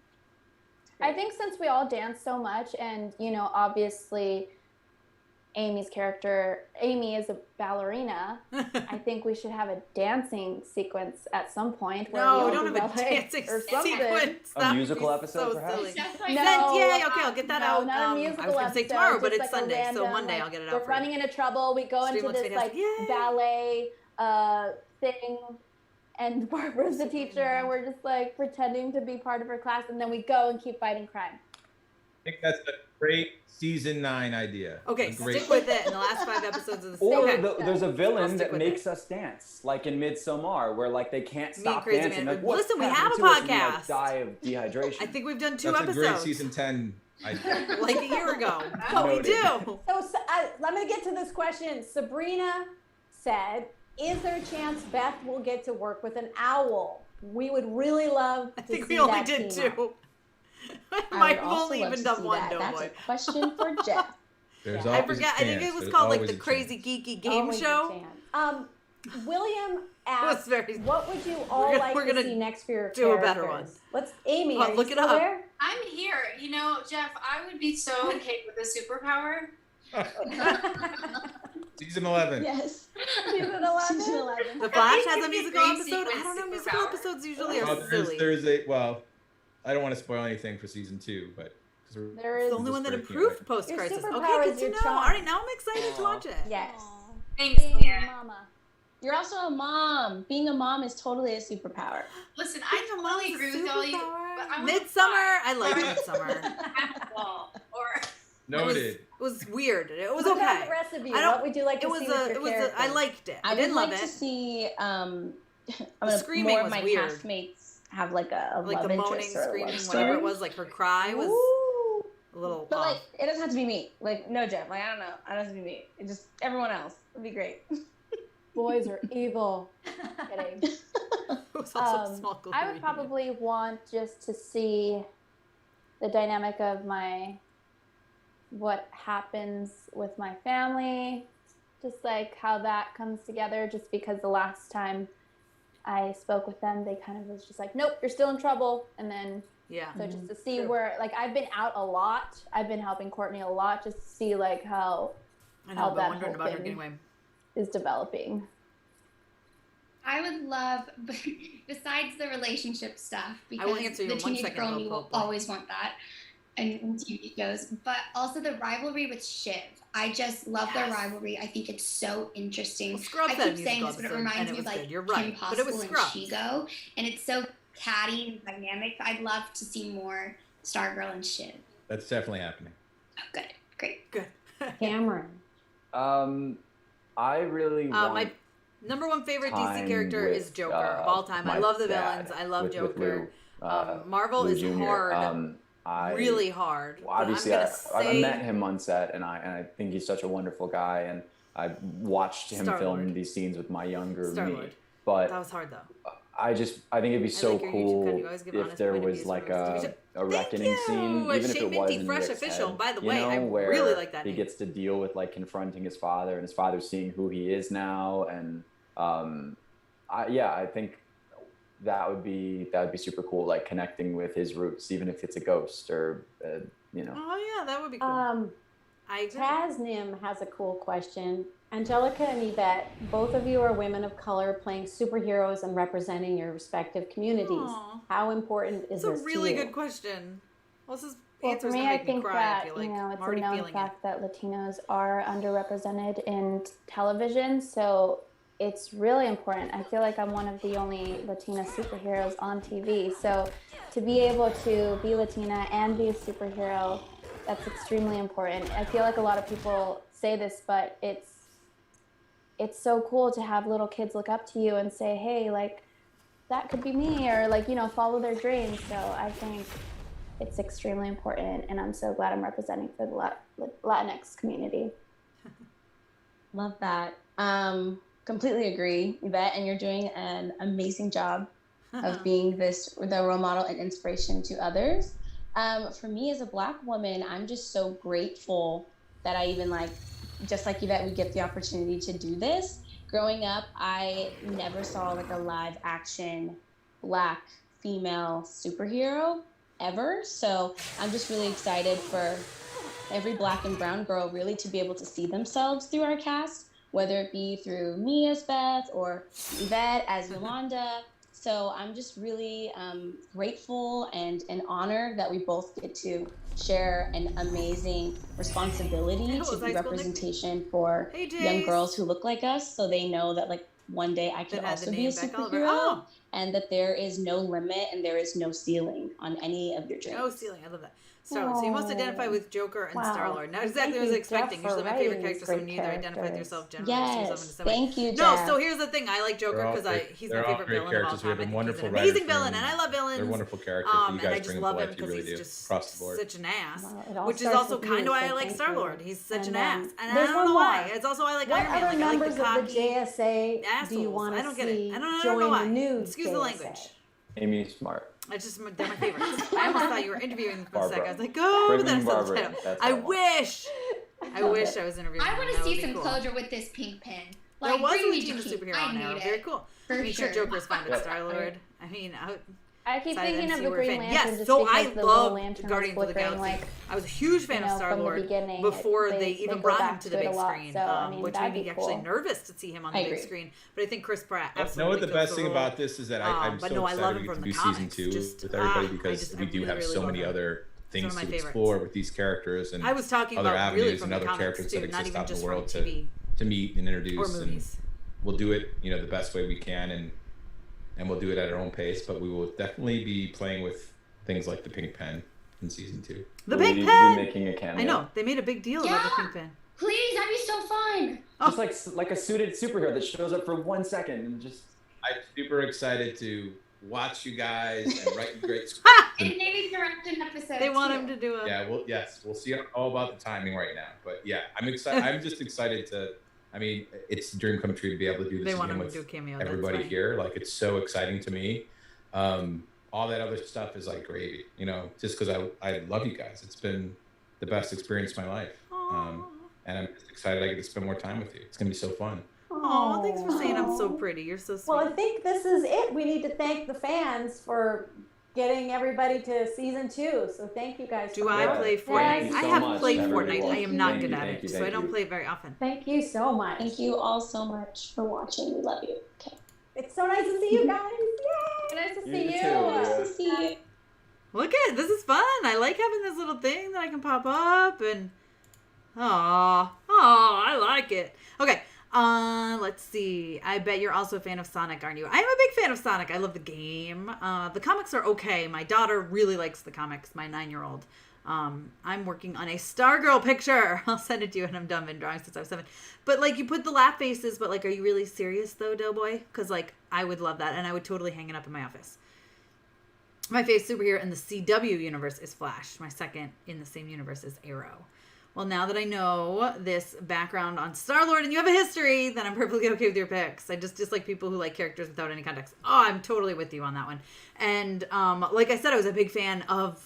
S7: I think since we all dance so much, and obviously, Amy is a ballerina. I think we should have a dancing sequence at some point. Where
S1: No,
S7: we
S1: don't
S7: all
S1: have a
S7: do ballet
S1: dancing
S7: or something.
S1: sequence.
S21: A musical episode,
S1: so
S21: perhaps?
S1: silly.
S7: No,
S1: Yay, okay, I'll get that
S7: no,
S1: out.
S7: not a musical
S1: I was going to say
S7: episode,
S1: tomorrow, but
S7: just
S1: it's
S7: like a
S1: Sunday, so
S7: random,
S1: Monday
S7: like,
S1: I'll get it out
S7: We're
S1: for you.
S7: running into trouble. We go
S1: Stream
S7: into
S1: looks
S7: this like
S1: fantastic. Yay.
S7: ballet thing, and Barbara's the teacher, and we're just like pretending to be part of her class, and then we go and keep fighting crime.
S19: I think that's a great season 9 idea.
S1: Okay,
S19: A great-
S1: stick with it in the last 5 episodes of the
S21: Or
S1: season.
S21: there's a
S1: I'll
S21: villain
S1: stick
S21: that
S1: with
S21: makes us dance, like in Midsommar, where like they can't stop
S1: Crazy
S21: dancing.
S1: Man.
S21: Like, what's
S1: Listen, we have
S21: happening
S1: a
S21: to us? And we, like,
S1: podcast.
S21: die of dehydration.
S1: I think we've done 2
S19: That's a great
S1: episodes.
S19: season 10 idea.
S1: Like a year ago. But we do.
S17: So let me get to this question. Sabrina said, is there a chance Beth will get to work with an owl? We would really love to
S1: I think
S17: see
S1: we only
S17: that
S1: did
S17: team up.
S1: 2.
S23: I
S1: Mike
S23: would
S1: will
S23: also
S1: only
S23: love
S1: even
S23: to
S1: done
S23: see
S1: one,
S23: that.
S1: don't
S23: That's
S1: we?
S23: a question for Jeff.
S19: There's
S1: I
S19: always
S1: forget.
S19: a
S1: I think it
S19: chance.
S1: was
S19: There's
S1: called like
S19: always
S1: the
S19: a
S1: Crazy Geeky Game
S17: Always a
S1: Show.
S17: chance. William asked, what would you all like
S1: we're
S17: to
S1: gonna
S17: see next for your
S1: do a better one.
S17: characters? Let's, Amy,
S1: Oh,
S17: are you
S1: look it
S17: still
S1: up.
S17: there?
S20: I'm here. You know, Jeff, I would be so okay with a superpower.
S19: Season 11.
S23: Yes.
S17: Season 11?
S23: Season 11.
S1: The Flash has a
S20: could be
S1: musical
S20: great
S1: episode. I
S20: sequence
S1: don't know. Musical
S20: superpower.
S1: episodes usually
S19: Well,
S1: are silly.
S19: there's a well, I don't want to spoil anything for season 2, but
S17: There
S1: It's
S17: is
S1: the only one that
S19: breaking
S1: improved
S19: it.
S1: post
S17: Your
S1: crisis.
S17: superpower
S1: Okay,
S17: is
S1: good to
S17: your
S1: know.
S17: charm.
S1: All right, now I'm excited to watch it.
S17: Yes.
S20: Thanks,
S17: Being
S20: Leah.
S17: a mama.
S23: You're also a mom. Being a mom is totally a superpower.
S20: Listen, I totally agree with all you. But I want
S1: Midsummer. I like Midsummer.
S20: basketball or
S19: Noted.
S1: It was weird. It was
S17: What
S1: okay.
S17: about the rest of you?
S1: I don't-
S17: What would you like to
S1: it was
S17: see with your
S1: it was
S17: characters?
S1: I liked it. I
S23: I
S1: didn't
S23: would
S1: love
S23: like
S1: it.
S23: to see I'm
S1: The
S23: gonna
S1: screaming
S23: more
S1: was
S23: of my
S1: weird.
S23: castmates have like a
S1: Like
S23: love
S1: the
S23: interest
S1: moaning,
S23: or a
S1: screaming,
S23: love
S1: whatever it
S23: story.
S1: was. Like her cry was
S17: Ooh.
S1: a little
S23: But
S1: off.
S23: like, it doesn't have to be me. Like, no, Jeff. Like, I don't know. It doesn't have to be me. It just everyone else would be great.
S17: Boys are evil. Kidding.
S1: It was also small
S7: I would probably want just to see the dynamic of what happens with my family, just like how that comes together, just because the last time I spoke with them, they kind of was just like, nope, you're still in trouble. And then,
S1: yeah.
S7: so just to see where, like, I've been out a lot. I've been helping Courtney a lot, just to see like how
S1: I know,
S7: how
S1: I've been
S7: that
S1: wondering
S7: whole
S1: about her
S7: thing
S1: getting away.
S7: is developing.
S14: I would love, besides the relationship stuff,
S1: I will
S14: because
S1: answer you
S14: the
S1: in 1
S14: teenage
S1: second,
S14: girl in
S1: Lil
S14: me will
S1: Pope, but-
S14: always want that in TV shows, but also the rivalry with Shiv. I just love their rivalry. I think it's so interesting.
S1: Scrubs
S14: I
S1: had a
S14: keep saying
S1: musical
S14: this, but it
S1: episode,
S14: reminds
S1: and it
S14: me of
S1: was
S14: like
S1: good. You're
S14: Kim
S1: right, but it was
S14: Possible and
S1: Scrubs.
S14: Chigo, and it's so catty and dynamic. I'd love to see more Stargirl and Shiv.
S19: That's definitely happening.
S14: Oh, good, great.
S1: Good.
S17: Cameron.
S21: I really want
S1: My number one favorite DC
S21: time
S1: character
S21: with,
S1: is Joker of all time. I
S21: my
S1: love the
S21: dad,
S1: villains. I love
S21: with
S1: Joker.
S21: Lou,
S1: Marvel
S21: Lou
S1: is
S21: Jr.
S1: hard. Really hard.
S21: Well, obviously,
S1: I'm
S21: I
S1: gonna say
S21: met him on set, and I think he's such a wonderful guy, and I watched him
S1: Star-Lord.
S21: film these scenes with my younger me.
S1: Star-Lord.
S21: But
S1: that was hard though.
S21: I think it'd be so
S1: like your YouTube
S21: cool
S1: content. You always give
S21: if
S1: honest
S21: there
S1: point of
S21: was
S1: views
S21: like
S1: from Mr.
S21: a reckoning scene,
S1: you!
S21: even if
S1: Shane
S21: it was
S1: Minty,
S21: in
S1: Fresh
S21: Rick's
S1: Official.
S21: head,
S1: By the
S21: you
S1: way, I
S21: know, where
S1: really like that
S21: he
S1: name.
S21: gets to deal with like confronting his father, and his father seeing who he is now, and I think that would be super cool, like connecting with his roots, even if it's a ghost or you know.
S1: Oh yeah, that would be cool.
S17: Tasnim has a cool question. Angelica and Yvette, both of you are women of color playing superheroes and representing your respective communities.
S1: Aww.
S17: How important is this
S1: It's a really
S17: to you?
S1: good question. Well, this is
S17: Well,
S1: answer's
S17: for me,
S1: gonna
S17: I
S1: make me
S17: think
S1: cry,
S17: that,
S1: I feel like.
S17: you know,
S1: I'm
S17: it's a
S1: already
S17: known
S1: feeling
S17: fact that Latinos are underrepresented in television, so it's really important. I feel like I'm one of the only Latina superheroes on TV, so to be able to be Latina and be a superhero, that's extremely important. I feel like a lot of people say this, but it's so cool to have little kids look up to you and say, hey, like, that could be me, or like, you know, follow their dreams. So I think it's extremely important, and I'm so glad I'm representing for the Latinx community.
S23: Love that. Completely agree, Yvette, and you're doing an amazing job of being the role model and inspiration to others. For me as a Black woman, I'm just so grateful that I even just like Yvette, we get the opportunity to do this. Growing up, I never saw like a live action Black female superhero ever. So I'm just really excited for every Black and brown girl really to be able to see themselves through our cast, whether it be through me as Beth or Yvette as Yolanda. So I'm just really grateful and honored that we both get to share an amazing responsibility to be representation for young girls who look like us, so they know that like one day I could also be a superhero, and that there is no limit and there is no ceiling on any of your dreams.
S1: No ceiling. I love that. So you must identify with Joker and Star-Lord. Not exactly what I was expecting. Usually my favorite character is someone you either identify with yourself generally.
S23: Yes, thank you, Jeff.
S1: No, so here's the thing. I like Joker because he's my favorite villain of all time. I think he's an amazing villain, and I love villains.
S19: They're wonderful characters.
S1: And I just love him because he's just such an ass. Which is also kind of why I like Star-Lord. He's such an ass. And I don't know why. It's also why I like Iron Man.
S17: What other members
S1: of
S17: the JSA do you want to see join the new
S1: Excuse the language.
S21: Amy Smart.
S1: They're my favorites. I almost thought you were interviewing them for a second. I was like, but then I saw the title. I wish I was interviewing them.
S2: I want to see some closure with this pink pin.
S1: There
S2: Like,
S1: was
S2: bring
S1: a
S2: me
S1: team of
S2: Geeky.
S1: superhero
S2: I
S1: on there.
S2: need
S1: Very
S2: it.
S1: cool.
S2: For
S1: I mean, sure,
S2: sure.
S1: Joker's fine, but Star-Lord. I mean,
S17: I keep
S1: Decided
S17: thinking of
S1: MCU
S17: the
S1: were
S17: Green
S1: fan.
S17: Lantern
S1: Yes,
S17: just
S1: so
S17: because
S1: I
S17: the little
S1: love
S17: lantern
S1: Guardians
S17: was
S1: of the
S17: flickering,
S1: Galaxy.
S17: like,
S1: I was a huge fan of
S17: from the
S1: Star-Lord
S17: beginning,
S1: before
S17: they
S1: they even
S17: go
S1: brought him
S17: back
S1: to
S17: to
S1: the
S17: it a
S1: big
S17: lot,
S1: screen,
S17: so, I mean,
S1: which
S17: that'd
S1: made me
S17: be
S1: actually
S17: cool.
S1: nervous to see him on the big screen. But I think Chris Pratt
S19: Know
S1: absolutely
S19: what the
S1: kills
S19: best thing
S1: role.
S19: about this is that I'm
S1: But
S19: so
S1: no, I love
S19: excited
S1: him
S19: to
S1: from
S19: do
S1: the
S19: season
S1: comics.
S19: 2
S1: Just,
S19: with everybody because
S1: I
S19: we do
S1: really,
S19: have
S1: really
S19: so
S1: love
S19: many
S1: him.
S19: other
S1: He's one
S19: things
S1: of my
S19: to
S1: favorites.
S19: explore with these characters and
S1: I was talking
S19: other
S1: about really
S19: avenues
S1: from
S19: and
S1: the
S19: other
S1: comics
S19: characters
S1: too,
S19: that
S1: not
S19: exist
S1: even
S19: out in
S1: just
S19: the
S1: from
S19: world
S1: TV
S19: to meet and introduce.
S1: or movies.
S19: And we'll do it, the best way we can, and we'll do it at our own pace. But we will definitely be playing with things like the pink pen in season 2.
S1: The
S21: Will
S1: pink
S21: you be
S1: pen.
S21: making a cameo?
S1: I know they made a big deal about the pink pen.
S2: Please, that'd be so fun.
S21: Just like a suited superhero that shows up for 1 second and just.
S19: I'm super excited to watch you guys and write great scripts.
S2: And maybe direct an episode.
S1: They want him to do it.
S19: Yeah, we'll see all about the timing right now. But yeah, I'm excited. I'm just excited to. I mean, it's a dream come true to be able to do this
S1: They want
S19: again
S1: him to
S19: with
S1: do a cameo. That's
S19: everybody
S1: right.
S19: here. Like, it's so exciting to me. All that other stuff is like gravy, just because I love you guys. It's been the best experience of my life. And I'm just excited I get to spend more time with you. It's going to be so fun.
S1: Oh, thanks for saying I'm so pretty. You're so sweet.
S17: Well, I think this is it. We need to thank the fans for getting everybody to season 2. So thank you guys.
S1: Do I play Fortnite? I have played Fortnite. I am not good at
S21: Thank you,
S1: it, so I don't play it very often.
S17: Thank you so much.
S23: Thank you all so much for watching. We love you. Okay.
S17: It's so nice to see you guys. Yay! Nice to see you.
S23: Nice to see you.
S1: Look at this is fun. I like having this little thing that I can pop up and I like it. Okay. Let's see. I bet you're also a fan of Sonic, aren't you? I am a big fan of Sonic. I love the game. The comics are okay. My daughter really likes the comics, my 9-year-old. I'm working on a Stargirl picture. I'll send it to you when I'm done. Been drawing since I was 7. But like, you put the laugh faces, but like, are you really serious though, Doughboy? Because like, I would love that, and I would totally hang it up in my office. My favorite superhero in the CW universe is Flash. My second in the same universe is Arrow. Well, now that I know this background on Star-Lord and you have a history, then I'm perfectly okay with your picks. I just dislike people who like characters without any context. Oh, I'm totally with you on that one. And like I said, I was a big fan of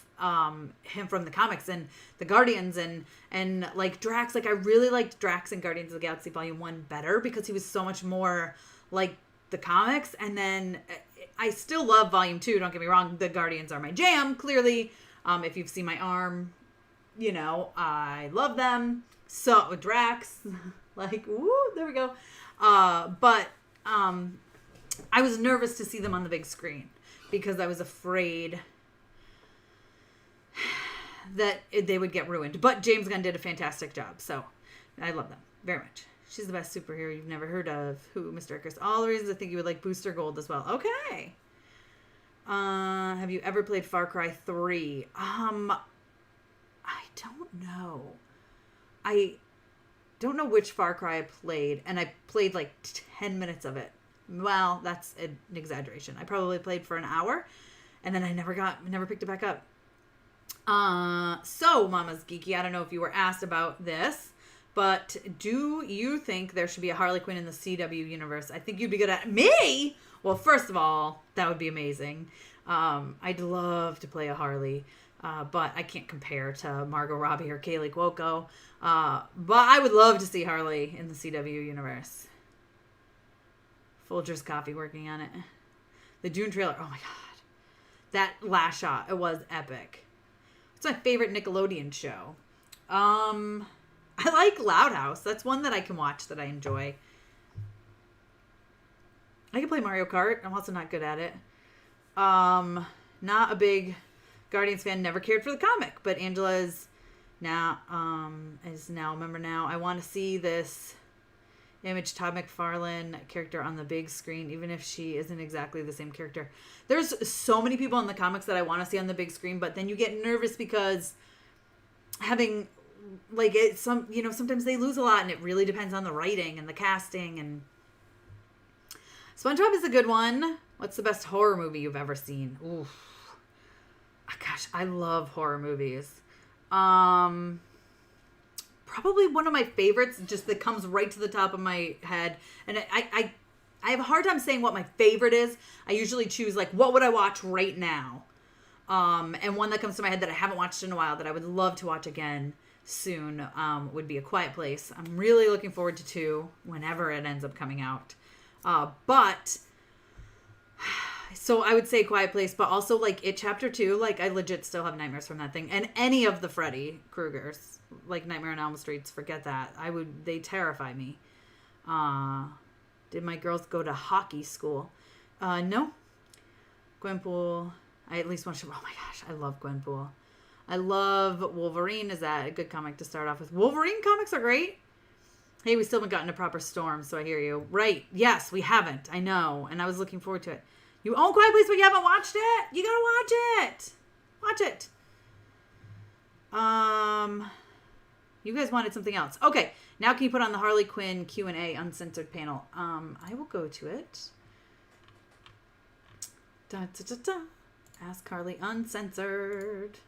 S1: him from the comics and the Guardians and like Drax. Like, I really liked Drax in Guardians of the Galaxy Volume 1 better because he was so much more like the comics. And then I still love Volume 2, don't get me wrong. The Guardians are my jam, clearly. If you've seen my arm, you know, I love them. So with Drax, like, woo, there we go. But I was nervous to see them on the big screen because I was afraid that they would get ruined. But James Gunn did a fantastic job, so I love them very much. She's the best superhero you've never heard of. Who, Mr. Icarus? All the reasons I think you would like Booster Gold as well. Okay. Have you ever played Far Cry 3? I don't know. I don't know which Far Cry I played, and I played like 10 minutes of it. Well, that's an exaggeration. I probably played for an hour, and then I never picked it back up. So Mama's Geeky, I don't know if you were asked about this, but do you think there should be a Harley Quinn in the CW universe? I think you'd be good at it. Me? Well, first of all, that would be amazing. I'd love to play a Harley, but I can't compare to Margot Robbie or Kaylee Cuoco. But I would love to see Harley in the CW universe. Folger's Coffee working on it. The Dune trailer. Oh my God. That last shot. It was epic. It's my favorite Nickelodeon show. I like Loud House. That's one that I can watch that I enjoy. I can play Mario Kart. I'm also not good at it. Not a big Guardians fan. Never cared for the comic, but Angela is now remember now. I want to see this Image Todd McFarlane character on the big screen, even if she isn't exactly the same character. There's so many people in the comics that I want to see on the big screen, but then you get nervous because having like sometimes they lose a lot, and it really depends on the writing and the casting. And SpongeBob is a good one. What's the best horror movie you've ever seen? Ooh, gosh, I love horror movies. Probably one of my favorites, just that comes right to the top of my head. And I have a hard time saying what my favorite is. I usually choose like, what would I watch right now? And one that comes to my head that I haven't watched in a while that I would love to watch again soon would be A Quiet Place. I'm really looking forward to 2 whenever it ends up coming out. So I would say Quiet Place, but also like It Chapter 2, like I legit still have nightmares from that thing. And any of the Freddy Kruegers, like Nightmare on Elm Street, forget that. They terrify me. Did my girls go to hockey school? No. Gwenpool, I at least want to, oh my gosh, I love Gwenpool. I love Wolverine. Is that a good comic to start off with? Wolverine comics are great. Hey, we still haven't gotten to Proper Storm, so I hear you. Right. Yes, we haven't. I know. And I was looking forward to it. You own Quiet Place, but you haven't watched it? You gotta watch it. Watch it. You guys wanted something else. Okay. Now can you put on the Harley Quinn Q&A uncensored panel? I will go to it. Da, da, da, da. Ask Harley uncensored.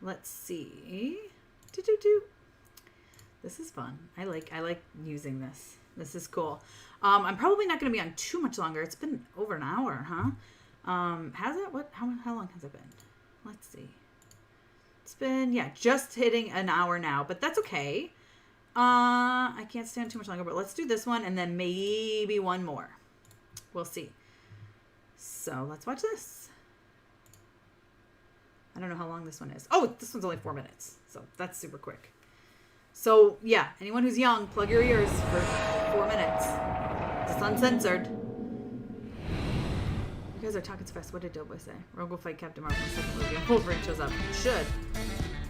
S1: Let's see. This is fun. I like using this. This is cool. I'm probably not going to be on too much longer. It's been over an hour, huh? Has it? How long has it been? Let's see. It's been, just hitting an hour now, but that's okay. I can't stand too much longer, but let's do this one and then maybe one more. We'll see. So let's watch this. I don't know how long this one is. Oh, this one's only 4 minutes. So that's super quick. So, yeah, anyone who's young, plug your ears for 4 minutes. It's uncensored. You guys are talking so fast. What did Doughboy say? Rogue will fight Captain Marvel in the second movie and Wolverine shows up. Should. All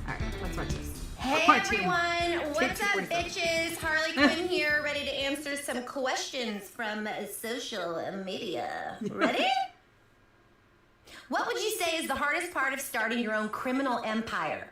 S1: right, let's watch this.
S2: Hey, everyone. What's up, bitches? Harley Quinn here, ready to answer some questions from social media. Ready? What would you say is the hardest part of starting your own criminal empire?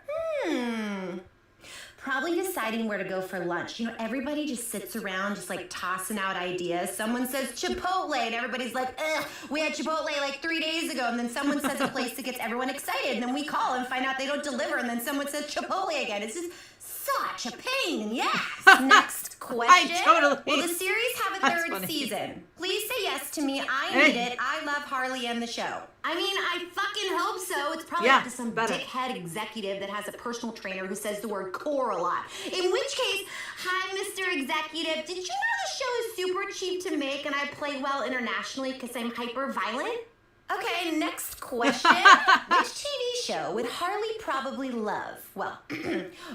S2: Probably deciding where to go for lunch. You know, everybody just sits around just like tossing out ideas. Someone says Chipotle and everybody's like, ugh, we had Chipotle like 3 days ago. And then someone says a place that gets everyone excited. And then we call and find out they don't deliver. And then someone says Chipotle again. It's just such a pain. Yes. Next question. Will the series have a third season? Please say yes to me. I need it. I love Harley and the show. I mean, I fucking hope so. It's probably up to some dickhead executive that has a personal trainer who says the word core a lot. In which case, hi, Mr. Executive. Did you know the show is super cheap to make and I play well internationally because I'm hyper violent? Okay, next question. Which TV show would Harley probably love? Well,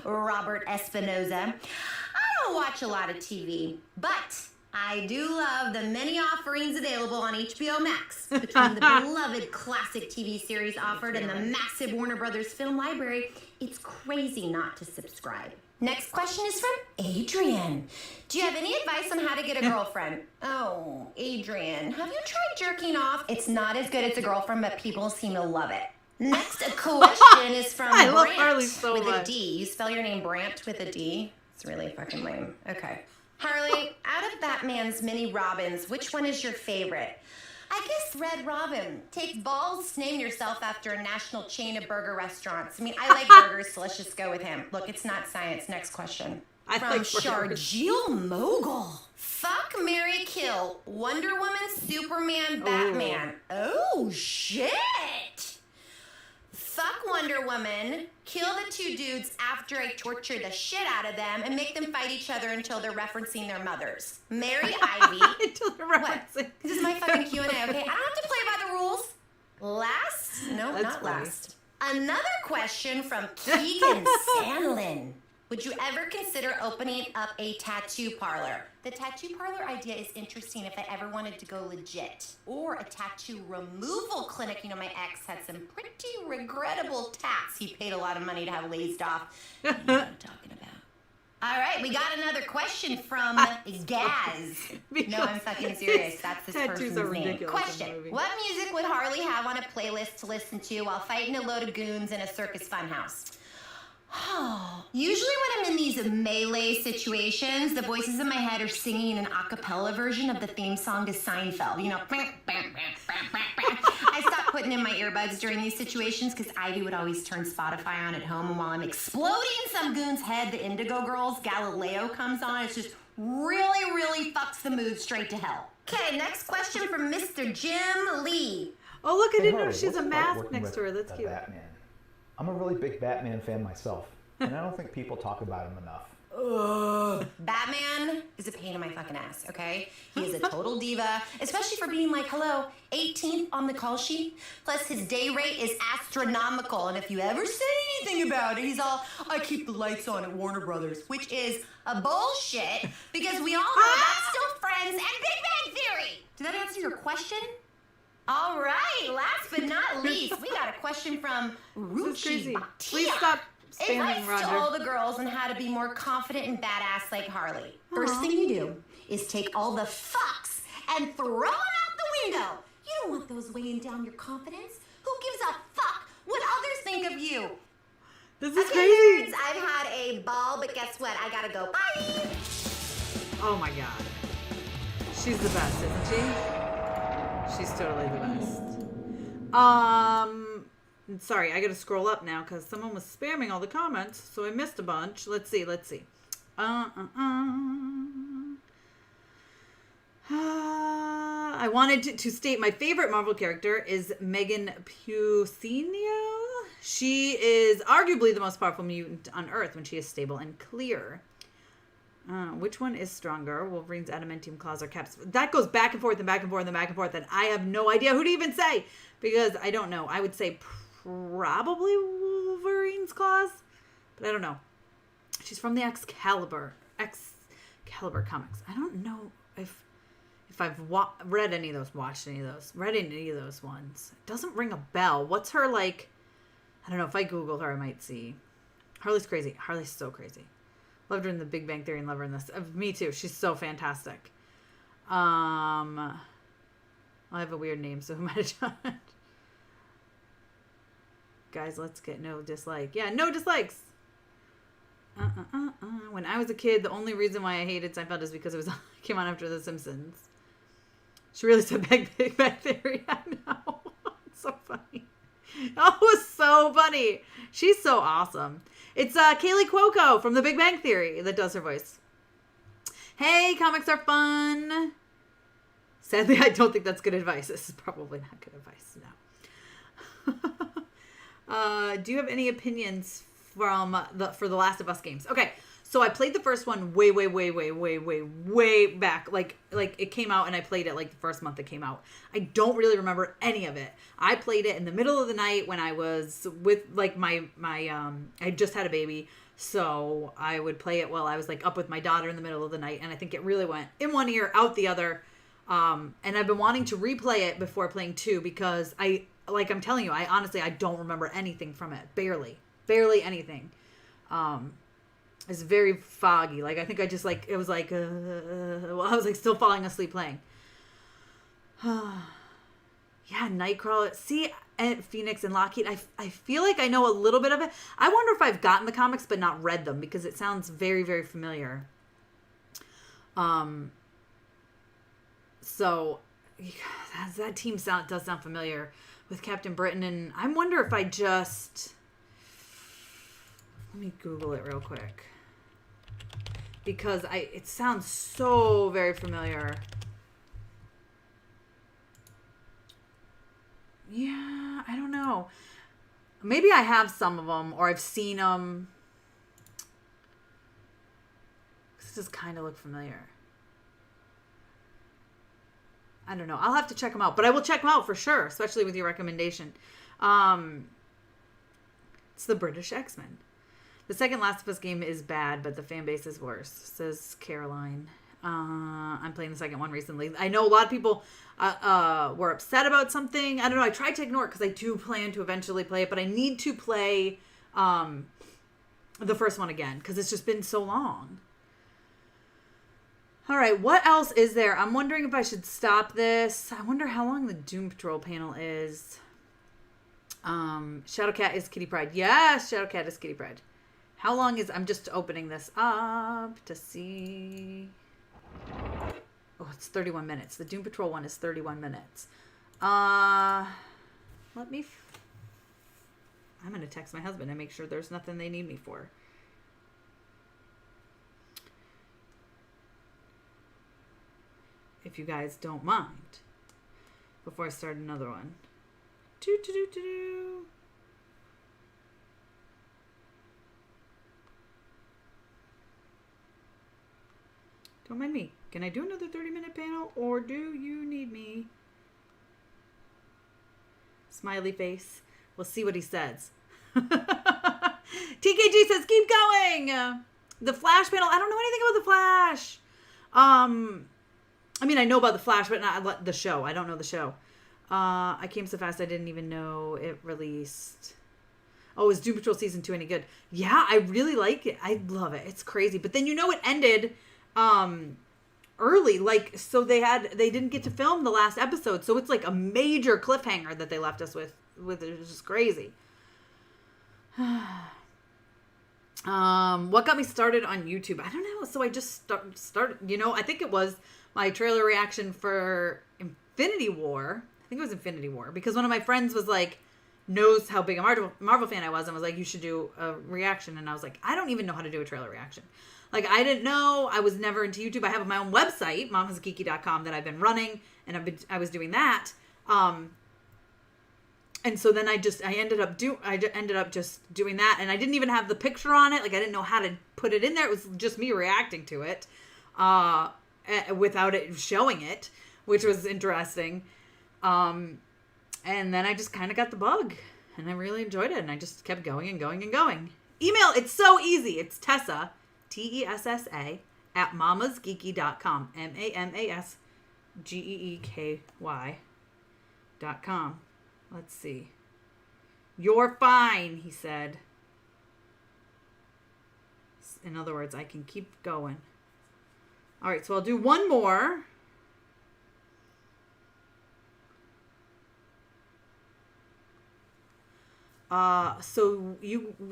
S2: Robert Espinoza. I don't watch a lot of TV, but I do love the many offerings available on HBO Max. Between the beloved classic TV series offered and the massive Warner Brothers film library, it's crazy not to subscribe. Next question is from Adrian. Do you have any advice on how to get a girlfriend? Oh, Adrian, have you tried jerking off? It's not as good as a girlfriend, but people seem to love it. Next question is from
S1: I love
S2: Brant
S1: Harley so
S2: with
S1: much.
S2: a D. You spell your name Brant with a D? It's really fucking lame. Okay. Harley, out of Batman's many Robins, which one is your favorite? I guess Red Robin. Take balls to name yourself after a national chain of burger restaurants. I mean, I like burgers, so let's just go with him. Look, it's not science. Next question.
S1: I
S2: From
S1: like
S2: Sharjeel Mogul. Fuck, marry, kill. Wonder Woman, Superman, Batman. Oh, shit. Fuck Wonder Woman, kill the two dudes after I torture the shit out of them and make them fight each other until they're referencing their mothers. Marry Ivy.
S1: Until they're referencing.
S2: This is my fucking Q&A, okay? I don't have to play by the rules. Last? No,
S1: That's
S2: not
S1: funny.
S2: last. Another question from Keegan Sandlin. Would you ever consider opening up a tattoo parlor? The tattoo parlor idea is interesting if I ever wanted to go legit. Or a tattoo removal clinic. You know, my ex had some pretty regrettable tats he paid a lot of money to have lazed off. You know what I'm talking about. All right, we got another question from Gaz. No, I'm fucking serious. That's this
S1: Tattoos
S2: person's
S1: are
S2: name.
S1: ridiculous in the
S2: Question.
S1: movie.
S2: What music would Harley have on a playlist to listen to while fighting a load of goons in a circus funhouse? Usually when I'm in these melee situations, the voices in my head are singing an a cappella version of the theme song to Seinfeld. You know, I stopped putting in my earbuds during these situations because Ivy would always turn Spotify on at home, and while I'm exploding some goon's head, the Indigo Girls, Galileo comes on. It's just really fucks the mood straight to hell. Okay, next question from Mr. Jim Lee.
S1: Oh, look, I
S3: Hey,
S1: didn't know
S3: Harley,
S1: she has a
S3: what's it like
S1: mask
S3: working
S1: next to her.
S3: with
S1: That's
S3: the
S1: cute.
S3: Batman? I'm a really big Batman fan myself, and I don't think people talk about him enough.
S2: Batman is a pain in my fucking ass, okay? He is a total diva, especially for being like, hello, 18th on the call sheet. Plus, his day rate is astronomical, and if you ever say anything about it, he's all, I keep the lights on at Warner Brothers, which is a bullshit, because we all know that's still Friends and Big Bang Theory. Did that answer your question? All right, last but not least, we got a question from Ruchi.
S1: Please stop spamming
S2: Advice to
S1: Roger.
S2: all the girls on how to be more confident and badass like Harley. First thing you do is take all the fucks and throw them out the window. You don't want those weighing down your confidence. Who gives a fuck what others think of you?
S1: This is
S2: Okay,
S1: crazy.
S2: nerds, I've had a ball, but guess what? I gotta go. Bye.
S1: Oh my god. She's the best, isn't she? She's totally the best. Sorry, I gotta scroll up now because someone was spamming all the comments, so I missed a bunch. Let's see. I wanted to state my favorite Marvel character is Megan Puccio. She is arguably the most powerful mutant on Earth when she is stable and clear. Which one is stronger? Wolverine's adamantium claws or Cap's? That goes back and forth and back and forth and back and forth, and I have no idea who to even say because I don't know. I would say probably Wolverine's claws, but I don't know. She's from the Excalibur comics. I don't know if I've read any of those, watched any of those, read any of those ones. It doesn't ring a bell. What's her like? I don't know. If I Google her, I might see. Harley's crazy. Harley's so crazy. Loved her in The Big Bang Theory and love her in this. Me too. She's so fantastic. I have a weird name, so who might have done it? Guys, let's get no dislike. Yeah, no dislikes. When I was a kid, the only reason why I hated Seinfeld is because it came on after The Simpsons. She really said Big Bang Theory. I know. It's so funny. Oh, it was so funny. She's so awesome. It's Kaylee Cuoco from The Big Bang Theory that does her voice. Hey, comics are fun. Sadly, I don't think that's good advice. This is probably not good advice. No. Do you have any opinions for the Last of Us games? Okay, So I played the first one way back. Like it came out and I played it like the first month it came out. I don't really remember any of it. I played it in the middle of the night when I was with like my I just had a baby. So I would play it while I was like up with my daughter in the middle of the night. And I think it really went in one ear, out the other. And I've been wanting to replay it before playing 2 because I'm telling you, I honestly don't remember anything from it. Barely anything. It's very foggy. Like I think I just like it was like I was like still falling asleep playing. Yeah, Nightcrawler. See, and Phoenix and Lockheed. I feel like I know a little bit of it. I wonder if I've gotten the comics but not read them because it sounds very, very familiar. So that team does sound familiar with Captain Britain, and I wonder if I just let me Google it real quick because it sounds so very familiar. Yeah, I don't know. Maybe I have some of them or I've seen them. This does kind of look familiar. I don't know. I'll have to check them out, but I will check them out for sure, especially with your recommendation. It's the British X-Men. The second Last of Us game is bad, but the fan base is worse, says Caroline. I'm playing the second one recently. I know a lot of people were upset about something. I don't know. I tried to ignore it because I do plan to eventually play it, but I need to play the first one again because it's just been so long. All right, what else is there? I'm wondering if I should stop this. I wonder how long the Doom Patrol panel is. Shadowcat is Kitty Pryde. Yes, Shadowcat is Kitty Pryde. How long is... I'm just opening this up to see... Oh, it's 31 minutes. The Doom Patrol one is 31 minutes. Let me... I'm going to text my husband and make sure there's nothing they need me for. If you guys don't mind, before I start another one. Don't mind me. Can I do another 30-minute panel, or do you need me? Smiley face. We'll see what he says. TKG says, keep going! The Flash panel. I don't know anything about the Flash. I mean, I know about the Flash, but not the show. I don't know the show. I came so fast I didn't even know it released. Oh, is Doom Patrol Season 2 any good? Yeah, I really like it. I love it. It's crazy. But then it ended early. Like, so they didn't get to film the last episode. So it's like a major cliffhanger that they left us with. It was just crazy. What got me started on YouTube? I don't know. So I just started, I think it was my trailer reaction for Infinity War. I think it was Infinity War because one of my friends was like, knows how big a Marvel fan I was and was like, you should do a reaction. And I was like, I don't even know how to do a trailer reaction. Like, I didn't know. I was never into YouTube. I have my own website, momhasgeeky.com, that I've been running, and I was doing that. And so then I ended up just doing that, and I didn't even have the picture on it. Like, I didn't know how to put it in there. It was just me reacting to it, without it showing it, which was interesting. And then I just kind of got the bug, and I really enjoyed it, and I just kept going and going and going. Email, it's so easy. It's Tessa, Tessa, @mamasgeeky.com, MAMASGEEKY.com. Let's see. You're fine, he said. In other words, I can keep going. All right, so I'll do one more. So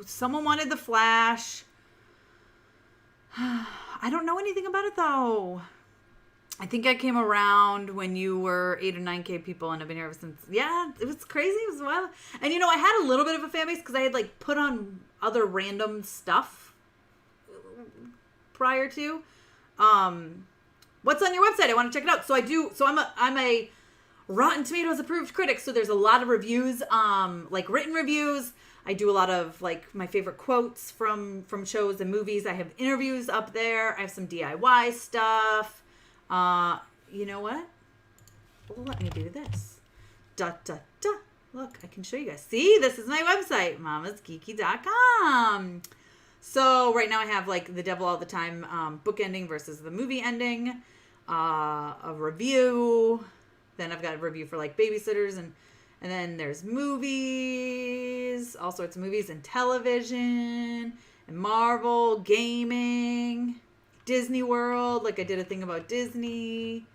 S1: someone wanted the Flash. I don't know anything about it though. I think I came around when you were 8 or 9K people, and I've been here ever since. Yeah, it was crazy. It was wild. And I had a little bit of a fan base because I had like put on other random stuff prior to. What's on your website? I want to check it out. So I do. So I'm a Rotten Tomatoes approved critic. So there's a lot of reviews, like written reviews. I do a lot of like my favorite quotes from shows and movies. I have interviews up there. I have some DIY stuff. You know what? Well, let me do this. Da da da. Look, I can show you guys. See, this is my website, mamasgeeky.com. So right now I have like The Devil All the Time book ending versus the movie ending, a review. Then I've got a review for like babysitters, and then there's movies, all sorts of movies, and television, and Marvel, gaming, Disney World. Like I did a thing about Disney.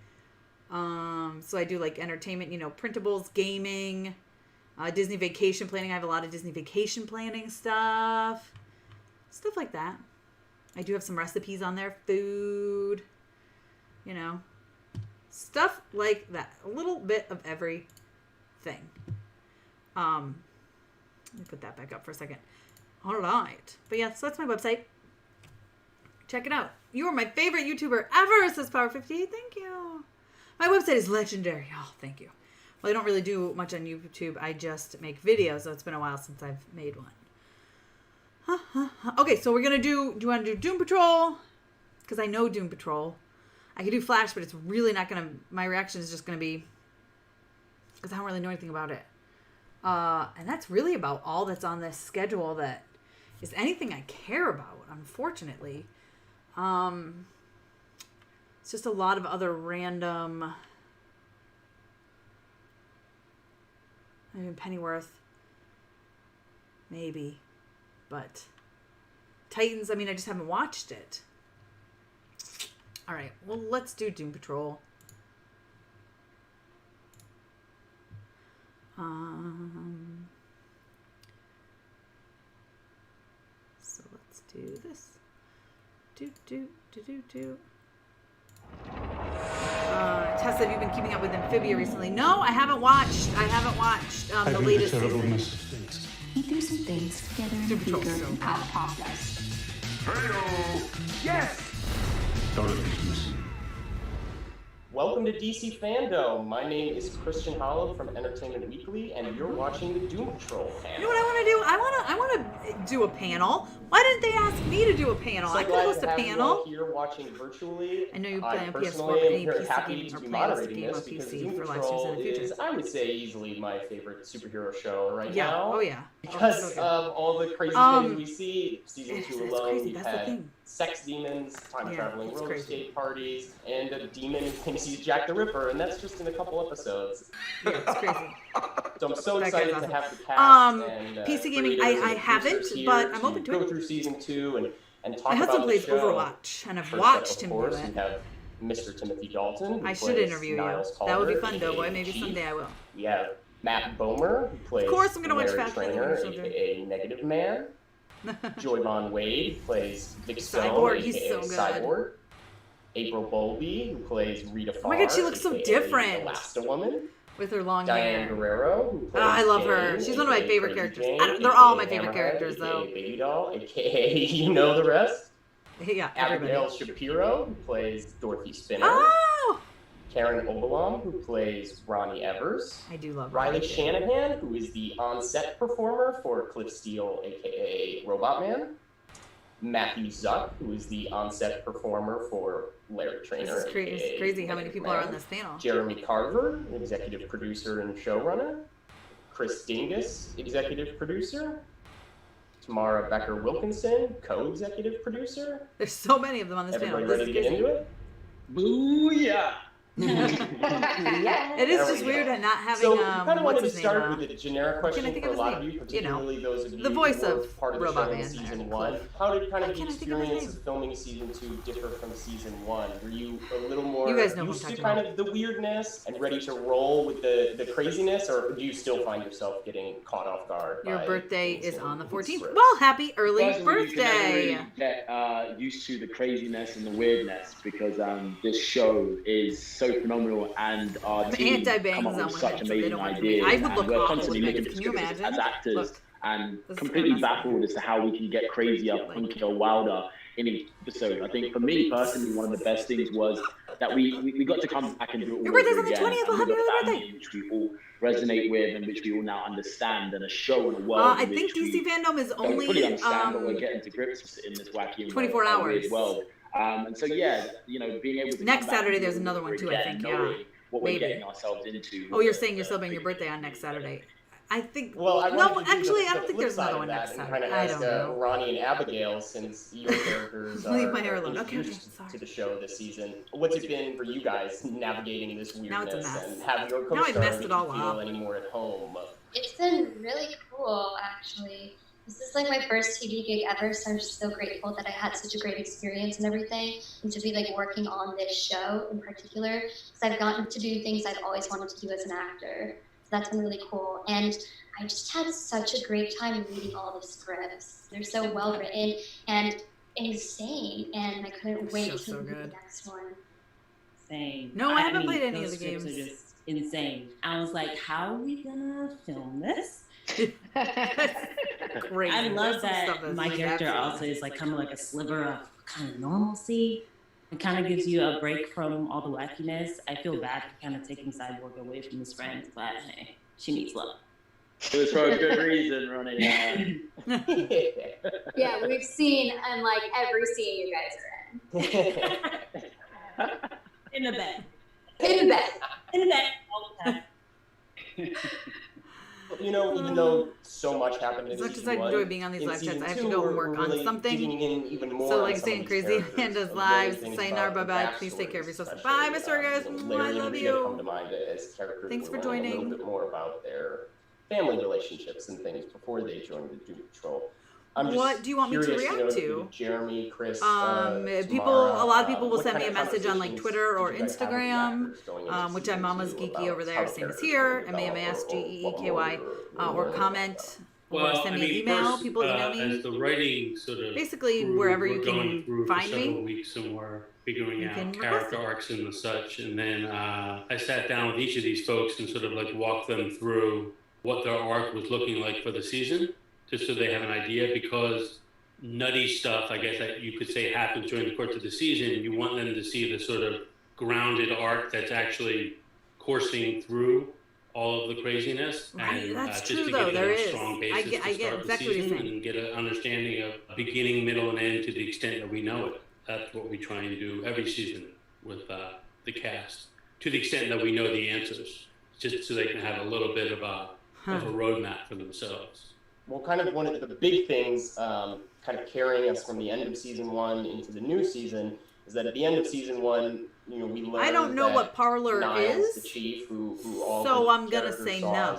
S1: So I do like entertainment, you know, printables, gaming, Disney vacation planning. I have a lot of Disney vacation planning stuff like that. I do have some recipes on there, food, you know, stuff like that. A little bit of everything. Let me put that back up for a second. All right. But yeah, so that's my website. Check it out. You are my favorite YouTuber ever, says Power58. Thank you. My website is legendary. Oh, thank you. Well, I don't really do much on YouTube. I just make videos, so it's been a while since I've made one. Okay, so we're going to do you want to do Doom Patrol? Because I know Doom Patrol. I could do Flash, but it's really not going to, my reaction is just going to be, because I don't really know anything about it. And that's really about all that's on this schedule that is anything I care about, unfortunately. It's just a lot of other random, I mean, Pennyworth, maybe, but Titans, I mean, I just haven't watched it. All right, well, let's do Doom Patrol. So let's do this. Do. Tessa, have you been keeping up with Amphibia recently? No, I haven't watched the latest season.
S2: We do some things together in the future and pop us.
S4: Yes! Welcome to DC FanDome. My name is Christian Hollow from Entertainment Weekly, and you're watching the Doom Patrol panel.
S1: You know what I want to do? I want to do a panel. Why didn't they ask me to do a panel?
S4: So
S1: I could host a panel.
S4: Here watching virtually.
S1: I know you play on PS4,
S4: personally
S1: but
S4: am
S1: any
S4: very
S1: PC
S4: happy
S1: gaming
S4: to
S1: or
S4: be
S1: play on
S4: moderating
S1: Steam or
S4: this because
S1: PC
S4: Doom
S1: for live streams
S4: Patrol
S1: in the future.
S4: is, I would say, easily my favorite superhero show right
S1: Yeah.
S4: now.
S1: Oh yeah.
S4: Because of all the crazy things we see. Season 2 alone,
S1: crazy.
S4: we've
S1: That's the
S4: had
S1: thing.
S4: sex demons, time-traveling
S1: it's
S4: roller
S1: crazy.
S4: skate parties, and a demon who thinks he's Jack the Ripper, and that's just in a couple episodes.
S1: Yeah, it's crazy.
S4: So I'm so
S1: That guy's
S4: excited
S1: awesome.
S4: to have the cast and
S1: PC gaming,
S4: creators
S1: I
S4: and
S1: haven't,
S4: producers here
S1: but I'm open to
S4: go
S1: it.
S4: through season 2 and talk
S1: My husband
S4: about the
S1: plays
S4: show.
S1: Overwatch, and I've
S4: First
S1: watched
S4: up,
S1: him
S4: of
S1: do
S4: course,
S1: it.
S4: we have Mr. Timothy Dalton, who
S1: I should
S4: plays
S1: interview you.
S4: Niles
S1: That would be
S4: Calder,
S1: fun, Doughboy.
S4: aka
S1: Maybe
S4: Chief.
S1: someday I will.
S4: We have Matt Bomer, who plays
S1: course I'm gonna watch
S4: Larry
S1: Fat Kid
S4: Trainer,
S1: and Children.
S4: aka Negative Man. Joyvon Wade, who plays Vic Stone,
S1: Cyborg,
S4: aka
S1: he's so good.
S4: Cyborg. April Bowlby, who plays Rita Farr.
S1: Oh my God, she looks so
S4: aka
S1: different.
S4: Elasti-Woman.
S1: With her long
S4: Diane
S1: hair.
S4: Guerrero, who plays
S1: I love her.
S4: Jane,
S1: She's one of my
S4: aka
S1: favorite
S4: Crazy
S1: characters.
S4: Jane,
S1: They're all
S4: aka
S1: my favorite
S4: Hammerhead,
S1: characters,
S4: aka
S1: though.
S4: Baby Doll, aka you know the rest.
S1: Yeah, everybody.
S4: Abigail Shapiro, who plays Dorothy Spinner.
S1: Oh!
S4: Karen Obalom, who plays Ronnie Evers.
S1: I do love
S4: Riley
S1: Ronnie.
S4: Shanahan, who is the on-set performer for Cliff Steele, aka Robot Man. Matthew Zuck, who is the on-set performer for Larry Trainer.
S1: This is crazy.
S4: aka
S1: It's crazy how many
S4: Negative
S1: people are
S4: Man.
S1: on this panel.
S4: Jeremy Carver, executive producer and showrunner. Chris Dingus, executive producer. Tamara Becker Wilkinson, co-executive producer.
S1: There's so many of them on this
S4: Everybody
S1: panel.
S4: ready
S1: This
S4: to
S1: is
S4: get
S1: crazy.
S4: into it? Booyah!
S1: It is
S4: There
S1: just
S4: we
S1: weird
S4: go.
S1: not having
S4: So we kind of
S1: what's
S4: wanted to
S1: his name?
S4: start with a generic
S1: Can I
S4: question
S1: think
S4: for
S1: of
S4: a
S1: his
S4: lot of
S1: name?
S4: you,
S1: You know,
S4: particularly those of you
S1: the voice
S4: who were
S1: of
S4: part of the
S1: Robot
S4: show in
S1: Man
S4: season
S1: there.
S4: 1. How did kind of the
S1: Can I think of his
S4: experience
S1: name?
S4: of filming season 2 differ from season 1? Were you a little more
S1: You guys know who
S4: used
S1: I'm
S4: to
S1: talking
S4: kind
S1: about.
S4: of the weirdness and ready to roll with the craziness, or do you still find yourself getting caught off guard?
S1: Your
S4: by
S1: birthday
S4: things
S1: is
S4: in
S1: on the
S4: the
S1: 14th.
S4: script?
S1: Well, happy early
S9: Personally, you can never
S1: birthday.
S9: really get used to the craziness and the weirdness because this show is so phenomenal and our team come up with such amazing ideas.
S1: I would
S9: And
S1: look
S9: we're
S1: awful
S9: constantly
S1: with
S9: looking
S1: makeup.
S9: for
S1: Can you
S9: scripts
S1: imagine?
S9: as actors
S1: Look,
S9: and
S1: this is
S9: completely
S1: kinda
S9: baffled as to how we can get crazier, funkier, wilder in each episode. I think for me personally, one of the best things was that we got to come back and do it all
S1: Your birthday's
S9: over
S1: on the
S9: again.
S1: 20th. Well,
S9: And with
S1: happy
S9: a
S1: birthday.
S9: family which we all resonate with and which we all now understand, and a show and a world
S1: I
S9: in
S1: think
S9: which
S1: DC
S9: we
S1: FanDome is
S9: don't
S1: only
S9: fully understand, but we're getting to grips in this wacky and
S1: 24
S9: weird
S1: hours.
S9: world. And so, yeah, you know, being able to
S1: Next
S9: come back
S1: Saturday,
S9: and do
S1: there's
S9: it
S1: another
S9: all
S1: one
S9: over
S1: too, I
S9: again,
S1: think,
S9: knowing
S1: yeah.
S9: what
S1: Maybe.
S9: we're getting ourselves into.
S1: Oh, you're saying you're celebrating your birthday on next Saturday. I think.
S4: Well, I
S1: no,
S4: wanted to do
S1: actually,
S4: the
S1: I don't think
S4: flip
S1: there's
S4: side
S1: another
S4: of
S1: one
S4: that
S1: next
S4: and
S1: Saturday.
S4: kind of
S1: I
S4: ask
S1: don't know.
S4: Ronnie and Abigail, since your characters
S1: Leave
S4: are
S1: my hair alone.
S4: introduced to the show this season. What's it been for you guys navigating this
S1: Now it's a
S4: weirdness,
S1: mess.
S4: and have your
S1: Now I
S4: co-star
S1: messed
S4: make
S1: it all
S4: you feel
S1: up.
S4: any more at home?
S14: It's been really cool, actually. This is like my first TV gig ever, so I'm just so grateful that I had such a great experience and everything, and to be like working on this show in particular, because I've gotten to do things I've always wanted to do as an actor. So that's been really cool, and I just had such a great time reading all the scripts. They're so well written and insane, and I couldn't wait to read the next one.
S8: Same.
S1: No, I haven't
S8: mean,
S1: played any of
S8: those
S1: the
S8: scripts
S1: games.
S8: Are just insane. I was like, how are we gonna film this?
S1: Crazy.
S8: I love
S1: There's some stuff
S8: that
S1: that's
S8: my
S1: like
S8: character
S1: absolutely-
S8: also is like kind of like a sliver of kind of normalcy. It kind of gives you a break from all the wackiness. I feel bad for kind of taking Cyborg away from his friends, but hey, she needs love.
S9: It was for a good reason, Ronnie.
S20: Yeah, we've seen in like every scene you guys are in.
S8: In the bed.
S20: In the bed.
S8: In the bed all the time.
S4: You know, even though so much happened in
S1: As much as
S4: season
S1: I enjoy
S4: one,
S1: being on these
S4: in
S1: live chats,
S4: season
S1: I have to
S4: two,
S1: go and
S4: we're
S1: work on
S4: really
S1: something.
S4: digging in even more
S1: So,
S4: on
S1: like
S4: some
S1: saying
S4: of these
S1: crazy
S4: characters,
S1: Amanda's
S4: of
S1: live,
S4: learning things
S1: sayonara,
S4: about
S1: bye
S4: their
S1: bye. Please take care of yourselves.
S4: backstories,
S1: Bye, Miss
S4: especially,
S1: Orgas.
S4: Larry
S1: I
S4: and
S1: love
S4: Rita come
S1: you.
S4: to mind as characters.
S1: Thanks
S4: who
S1: for
S4: were learning
S1: joining.
S4: a little bit more about their family relationships and things before they joined the Doom Patrol. I'm just
S1: What do you want me to
S4: curious,
S1: react
S4: you
S1: to?
S4: know, Jeremy, Chris,
S1: People,
S4: Tamara,
S1: a lot of people will
S4: what
S1: send me a
S4: kind of
S1: message on like
S4: conversations
S1: Twitter or
S4: did you guys have with the
S1: Instagram,
S4: actors going into
S1: which
S4: season
S1: I'm Mama's
S4: two
S1: Geeky
S4: about
S1: over
S4: how
S1: there,
S4: the
S1: same as
S4: characters
S1: here,
S4: will develop
S1: MAMASGEEKY,
S4: or
S1: or comment, or
S11: Well,
S1: send
S11: I
S1: me an
S11: mean,
S1: email.
S11: first,
S1: People email me.
S11: as the writing sort of
S1: Basically,
S11: grew,
S1: wherever
S11: we're
S1: you
S11: going
S1: can
S11: through
S1: find
S11: for several
S1: me.
S11: weeks, and we're figuring
S1: You
S11: out
S1: can request
S11: character arcs and the such. And then I sat down with each of these folks and sort of like walked them through what their arc was looking like for the season, just so they have an idea. Because nutty stuff, I guess that you could say, happens during the course of the season. You want them to see the sort of grounded arc that's actually coursing through all of the craziness,
S1: Right,
S11: and
S1: that's
S11: just
S1: true,
S11: to
S1: though,
S11: give them
S1: there
S11: a
S1: is.
S11: strong
S1: I
S11: basis
S1: get
S11: to start
S1: exactly
S11: the
S1: what you're
S11: season
S1: saying.
S11: and get an understanding of beginning, middle, and end to the extent that we know it. That's what we try and do every season with the cast, to the extent that we know the answers, just so they can have a little bit of a roadmap for themselves.
S4: Well, kind of one of the big things kind of carrying us from the end of season one into the new season is that at the end of season one, you know, we learned
S1: I don't know
S4: that
S1: what Parlor
S4: Niles,
S1: is,
S4: the chief, who all
S1: so
S4: the
S1: I'm gonna
S4: characters
S1: say
S4: saw
S1: no.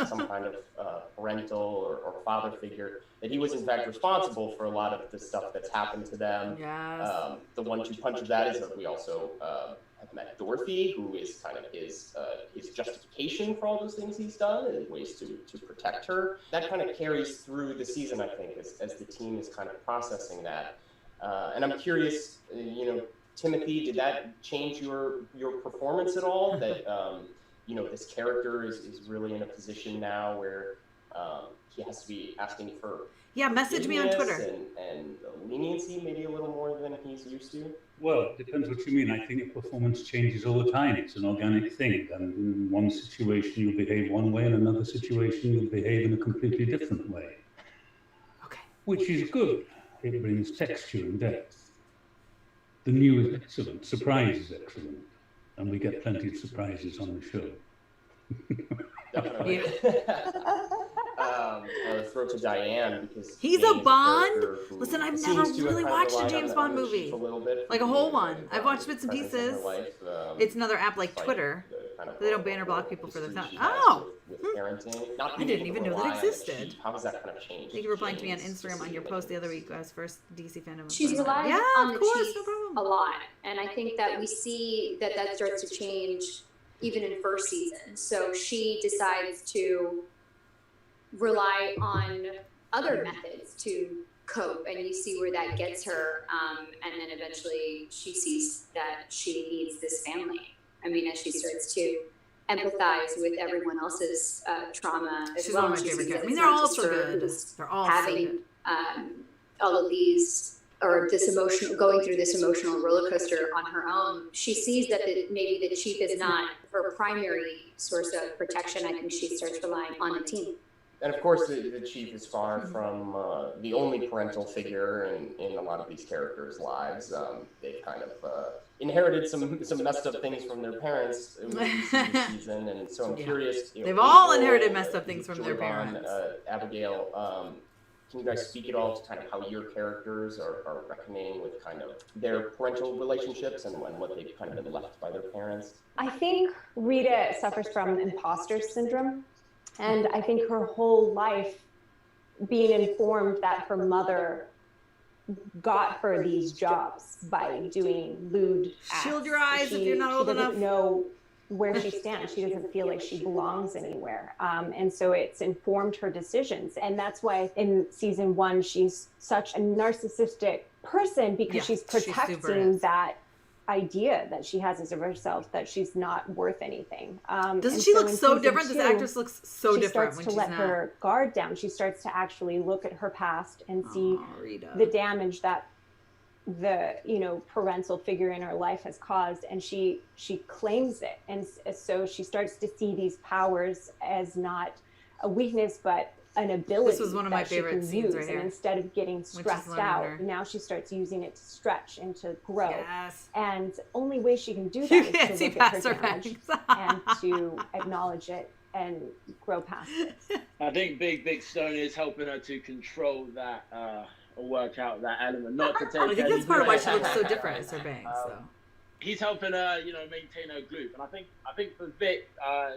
S4: as some kind of parental or father figure, that he was in fact responsible for a lot of the stuff that's happened to them.
S1: Yes.
S4: The 1-2 punch of that is that we also have met Dorothy, who is kind of his justification for all those things he's done and ways to protect her. That kind of carries through the season, I think, as the team is kind of processing that. And I'm curious, you know, Timothy, did that change your performance at all? That you know, this character is really in a position now where he has to be asking for
S1: message me on Twitter.
S4: and leniency, maybe a little more than he's used to.
S16: Well, it depends what you mean. I think your performance changes all the time. It's an organic thing. And in one situation, you'll behave one way, in another situation, you'll behave in a completely different way.
S1: Okay.
S16: Which is good. It brings texture and depth. The new is excellent. Surprise is excellent. And we get plenty of surprises on the show.
S4: Definitely. Let's throw to Diane, because
S1: He's
S4: Dane's
S1: a Bond.
S4: character who
S1: Listen, I've
S4: seems
S1: never
S4: to have
S1: really
S4: kind of
S1: watched a
S4: relied
S1: James
S4: on
S1: Bond
S4: the
S1: movie,
S4: chief a little bit
S1: like a
S4: for
S1: whole
S4: being,
S1: one. I've watched bits and
S4: presence in her
S1: pieces.
S4: life.
S1: It's another app like
S4: despite
S1: Twitter.
S4: the kind of
S1: They don't banner block people for their
S4: history
S1: stuff.
S4: she has
S1: Oh,
S4: with parenting. Not
S1: I
S4: being
S1: didn't
S4: able
S1: even
S4: to
S1: know that
S4: rely on the
S1: existed.
S4: chief. How has that kind of changed?
S1: Thank you for replying to me on
S4: Jane's
S1: Instagram on your post the other week as first DC FanDome.
S20: She's relied
S1: yeah,
S20: on
S1: of
S20: the
S1: course,
S20: chief
S1: no problem.
S20: a lot, and I think that we see that starts to change even in first season. So she decides to rely on other methods to cope, and you see where that gets her, and then eventually she sees that she needs this family. I mean, as she starts to empathize with everyone else's trauma as
S1: She's
S20: well.
S1: one of my
S20: She
S1: favorite
S20: sees that
S1: characters. I mean,
S20: it's
S1: they're
S20: not
S1: all
S20: just
S1: so
S20: her
S1: good.
S20: who's
S1: They're all so
S20: having
S1: good.
S20: all of these or this emotional, going through this emotional roller coaster on her own, she sees that maybe the chief is not her primary source of protection. I think she starts relying on the team.
S4: And of course, the chief is far from the only parental figure in a lot of these characters' lives. They've kind of inherited some messed up things from their parents in the season, and so I'm curious.
S1: They've all inherited messed up things from their parents.
S4: Abigail, can you guys speak at all to kind of how your characters are reckoning with kind of their parental relationships and what they've kind of been left by their parents?
S10: I think Rita suffers from imposter syndrome. And I think her whole life being informed that her mother got her these jobs by doing lewd acts.
S1: Shield your eyes if you're not old enough.
S10: She doesn't know where she stands. She doesn't feel like she belongs anywhere. And so it's informed her decisions. And that's why in season 1, she's such a narcissistic person, because she's protecting that idea that she has as of herself, that she's not worth anything.
S1: Doesn't she look so different? This actress looks so different when she's not.
S10: She starts to let her guard down. She starts to actually look at her past and see the damage that the parental figure in her life has caused, and she claims it. And so she starts to see these powers as not a weakness, but an ability.
S1: This was one of my favorite scenes right here.
S10: And instead of getting stressed out, now she starts using it to stretch and to grow.
S1: Yes.
S10: And only way she can do that is to look at her damage and to acknowledge it and grow past it.
S9: I think Big Stone is helping her to control that, or work out that element, not to take.
S1: I think that's part of why she looks so different as her bangs.
S9: He's helping her, maintain her gloop, and I think for Vic,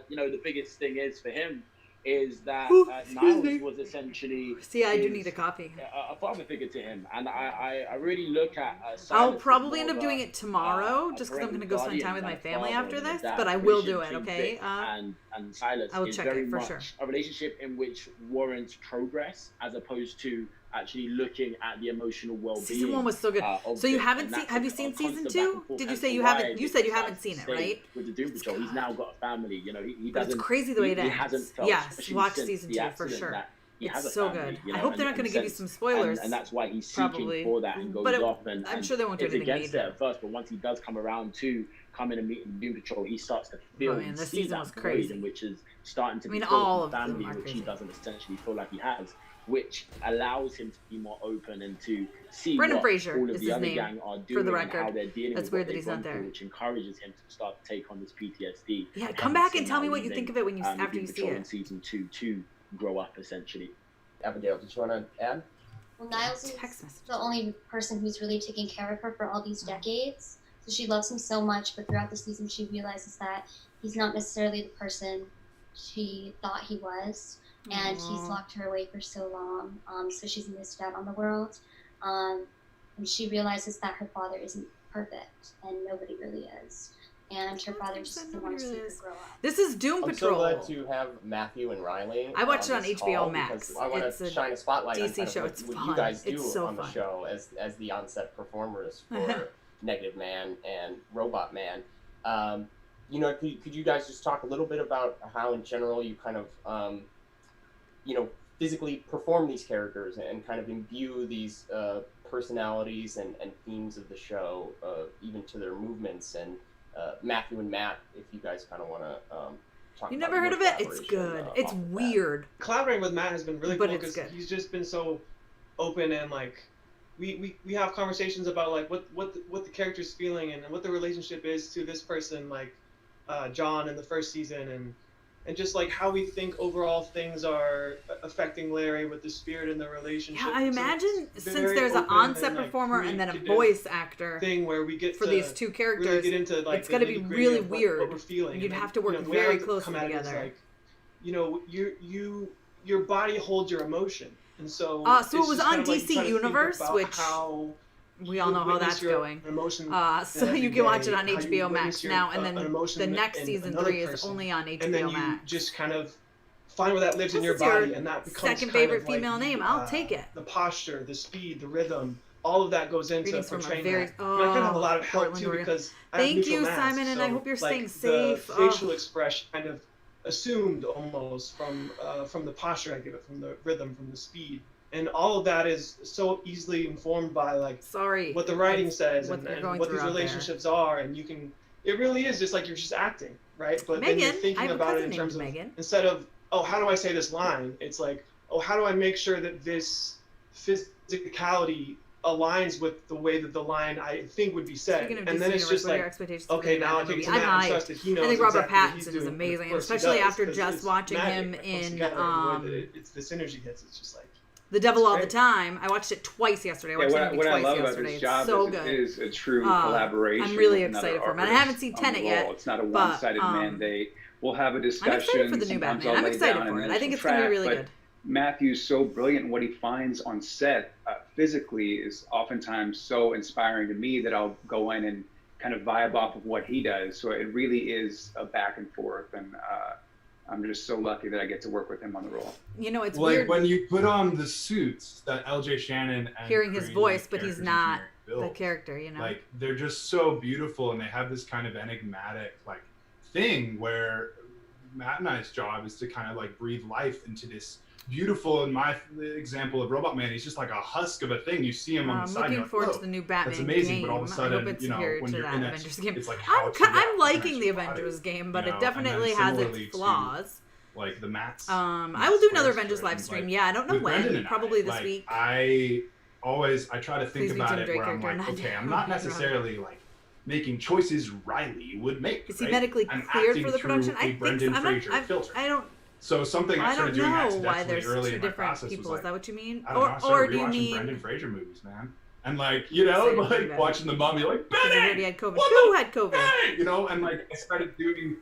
S9: the biggest thing is for him is that Niles was essentially
S1: I do need a copy.
S9: A father figure to him, and I really look at
S1: I'll probably end up doing it tomorrow, just because I'm going to go spend time with my family after this, but I will do it, okay?
S9: And Silas
S1: I will
S9: is
S1: check
S9: very
S1: it for
S9: much
S1: sure.
S9: a relationship in which warrants progress, as opposed to actually looking at the emotional well-being.
S1: Season 1 was so good. So you haven't seen? Have you seen season 2? Did you say you haven't? You said you haven't seen it, right?
S9: With the Doom Patrol, he's now got a family. He
S1: But
S9: doesn't.
S1: it's crazy the way it
S9: he
S1: ends.
S9: hasn't felt,
S1: Yes, watch
S9: since
S1: season
S9: the
S1: 2 for
S9: accident,
S1: sure.
S9: that he has a
S1: It's so
S9: family,
S1: good. I hope they're not going to give you some spoilers.
S9: And that's why he's seeking
S1: probably.
S9: for that and goes
S1: But
S9: off. And
S1: I'm sure they won't do
S9: it's
S1: anything
S9: against it
S1: major.
S9: at first, but once he does come around to come in and meet the Doom Patrol, he starts to feel
S1: Oh, man,
S9: and
S1: this
S9: see
S1: season
S9: that
S1: was
S9: void,
S1: crazy.
S9: in which is starting to
S1: I mean,
S9: be
S1: all
S9: built
S1: of them
S9: family,
S1: are
S9: which he
S1: crazy.
S9: doesn't essentially feel like he has, which allows him to be more open and to see
S1: Brendan
S9: what
S1: Fraser
S9: all of
S1: is
S9: the
S1: his
S9: other
S1: name,
S9: gang are
S1: for
S9: doing
S1: the
S9: and how
S1: record.
S9: they're dealing
S1: That's
S9: with
S1: weird
S9: what
S1: that he's
S9: they've
S1: not
S9: gone through,
S1: there.
S9: which encourages him to start to take on this PTSD.
S1: Yeah,
S9: and
S1: come
S9: hence
S1: back and tell me what you think of it when you
S9: the
S1: after you
S9: Doom
S1: see
S9: Patrol in
S1: it.
S9: season 2 to grow up essentially.
S4: Abigail, did you want to add?
S14: Well, Niles is the only person who's really taken care of her for all these decades. So she loves him so much, but throughout the season she realizes that he's not necessarily the person she thought he was. And he's locked her away for so long, so she's missed out on the world. And she realizes that her father isn't perfect, and nobody really is. And her father just doesn't want to see her grow up.
S1: This is Doom
S4: I'm
S1: Patrol.
S4: so glad to have Matthew and Riley.
S1: I watched it on
S4: this
S1: HBO
S4: call
S1: Max.
S4: because I want
S1: It's
S4: to
S1: a
S4: shine a spotlight on
S1: DC
S4: kind of
S1: show.
S4: what,
S1: It's
S4: what
S1: fun.
S4: you guys do
S1: It's so
S4: on the
S1: fun.
S4: show as the on-set performers for Negative Man and Robot Man. Could you guys just talk a little bit about how, in general, you kind of, physically perform these characters and kind of imbue these personalities and themes of the show, even to their movements? And Matthew and Matt, if you guys kind of want to talk
S1: You
S4: about
S1: never heard
S4: your
S1: of it? It's
S4: collaboration,
S1: good. It's
S4: off of that.
S1: weird.
S13: Collaborating with Matt has been really
S1: But
S13: cool
S1: it's
S13: because
S1: good.
S13: he's just been so open and like we have conversations about like what the character's feeling and what the relationship is to this person, like John in the first season, and just like how we think overall things are affecting Larry with the spirit and the relationship.
S1: Yeah, I imagine
S13: it's
S1: since
S13: very
S1: there's an
S13: open
S1: on-set
S13: and, like,
S1: performer and then a
S13: communicative
S1: voice actor
S13: thing where we get
S1: for
S13: to
S1: these two
S13: really
S1: characters,
S13: get into, like,
S1: it's
S13: the
S1: going to be
S13: nitty-gritty
S1: really
S13: of what
S1: weird.
S13: we're feeling.
S1: You'd
S13: And
S1: have to work
S13: the way I
S1: very
S13: like to
S1: closely
S13: come at it is,
S1: together.
S13: like, your body holds your emotion, and so
S1: So
S13: it's
S1: it was
S13: just
S1: on
S13: kind of like
S1: DC
S13: trying to think
S1: Universe,
S13: about
S1: which
S13: how
S1: we all know how
S13: witness
S1: that's
S13: your
S1: going.
S13: emotion
S1: So
S13: every
S1: you can watch
S13: day,
S1: it on
S13: how you
S1: HBO Max
S13: witness your,
S1: now, and
S13: an
S1: then
S13: emotion
S1: the
S13: in
S1: next
S13: in
S1: season
S13: another
S1: 3 is
S13: person.
S1: only on
S13: And
S1: HBO
S13: then you
S1: Max.
S13: just kind of find where that lives in
S1: This
S13: your
S1: is your
S13: body, and that becomes
S1: second
S13: kind
S1: favorite
S13: of like,
S1: female name. I'll take it.
S13: The posture, the speed, the rhythm, all of that goes into
S1: Greetings from a
S13: portraying
S1: very-
S13: that. And I kind of have a lot of help
S1: Portland,
S13: too
S1: Oregon.
S13: because I have
S1: Thank
S13: neutral
S1: you,
S13: mass,
S1: Simon, and I
S13: so,
S1: hope you're
S13: like,
S1: staying safe.
S13: The facial expression kind of assumed almost from the posture I give it, from the rhythm, from the speed, And all of that is so easily informed by like what the writing says and what these relationships are, and you can. It really is just like you're just acting, right? But then you're thinking about it in terms of instead of how do I say this line? It's like how do I make sure that this physicality aligns with the way that the line I think would be said, and then it's just like okay, now I think I trust that he knows.
S1: I think Robert
S13: exactly
S1: Pattinson is amazing, and especially after just watching him in
S13: it's the synergy hits. It's just like.
S1: The Devil All the Time. I watched it twice yesterday. I watched it
S15: what I
S1: twice
S15: love
S1: yesterday.
S15: about this job
S1: it's so
S15: is
S1: good.
S15: it is a true collaboration.
S1: I'm really
S15: with
S1: excited for him. And I
S15: artist
S1: haven't seen
S15: on
S1: Tenet
S15: the
S1: yet.
S15: role. It's not a one-sided mandate. We'll have a discussion.
S1: I'm excited for the new
S15: Sometimes
S1: Batman.
S15: I'll
S1: I'm
S15: lay
S1: excited
S15: down
S1: for
S15: an
S1: it. I think
S15: initial
S1: it's going to be
S15: track,
S1: really
S15: but
S1: good.
S15: Matthew's so brilliant, and what he finds on set physically is oftentimes so inspiring to me that I'll go in and kind of vibe off of what he does. So it really is a back and forth, and I'm just so lucky that I get to work with him on the role.
S1: You know, it's
S18: like
S1: weird.
S18: when you put on the suits that LJ Shannon and
S1: hearing his voice, but he's not
S18: built,
S1: the character, you know.
S18: Like they're just so beautiful, and they have this kind of enigmatic like thing where Matt and I's job is to kind of like breathe life into this beautiful. In my example of Robot Man, he's just like a husk of a thing. You see him on the side.
S1: I'm looking forward
S18: like,
S1: to the new Batman
S18: that's amazing,
S1: game.
S18: but all of a
S1: I
S18: sudden,
S1: hope it's
S18: you know,
S1: superior
S18: when
S1: to
S18: you're
S1: that
S18: in
S1: Avengers
S18: that,
S1: game.
S18: it's like
S1: I'm liking the Avengers game, but it definitely has its flaws.
S18: Like the Matt's.
S1: I will do another Avengers live stream. Yeah, I don't know when. Probably this week.
S18: I try to think about it where I'm like, okay, I'm not necessarily like making choices Riley would make.
S1: Is he medically cleared for the production? I think so. I don't.
S18: So something I started doing accidentally early in my process
S1: people.
S18: was
S1: is that what you mean?
S18: I don't know, or do you mean Brendan Fraser movies, man? And like, you know, like watching the Mummy, like Benny,
S1: he had COVID. Who had COVID?
S18: Benny! You know, and like I started doing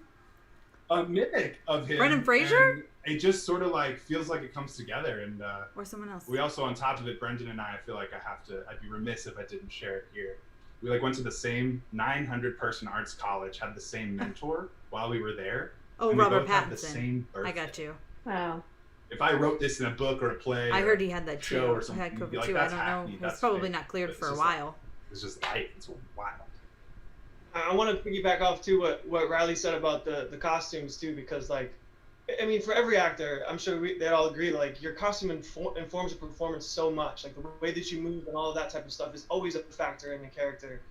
S18: a mimic of him.
S1: Brendan Fraser?
S18: It just sort of like feels like it comes together, and
S1: or someone else.
S18: We also, on top of it, Brendan and I feel like I'd be remiss if I didn't share it here. We like went to the same 900-person arts college, had the same mentor while we were there.
S1: Oh,
S18: and
S1: Robert
S18: we both
S1: Pattinson.
S18: had the same birthday.
S1: I got you.
S17: Wow.
S18: If I wrote this in a book or a play,
S1: I heard he had that
S18: show
S1: too.
S18: or something,
S1: I had COVID
S18: like,
S1: too. I don't know.
S18: happy,
S1: It's probably not cleared for a while.
S18: It's just life. It's wild.
S13: I want to piggyback off too what Riley said about the costumes too, because like, I mean, for every actor, I'm sure they all agree, like your costume informs your performance so much. Like the way that you move and all of that type of stuff is always a factor in the character.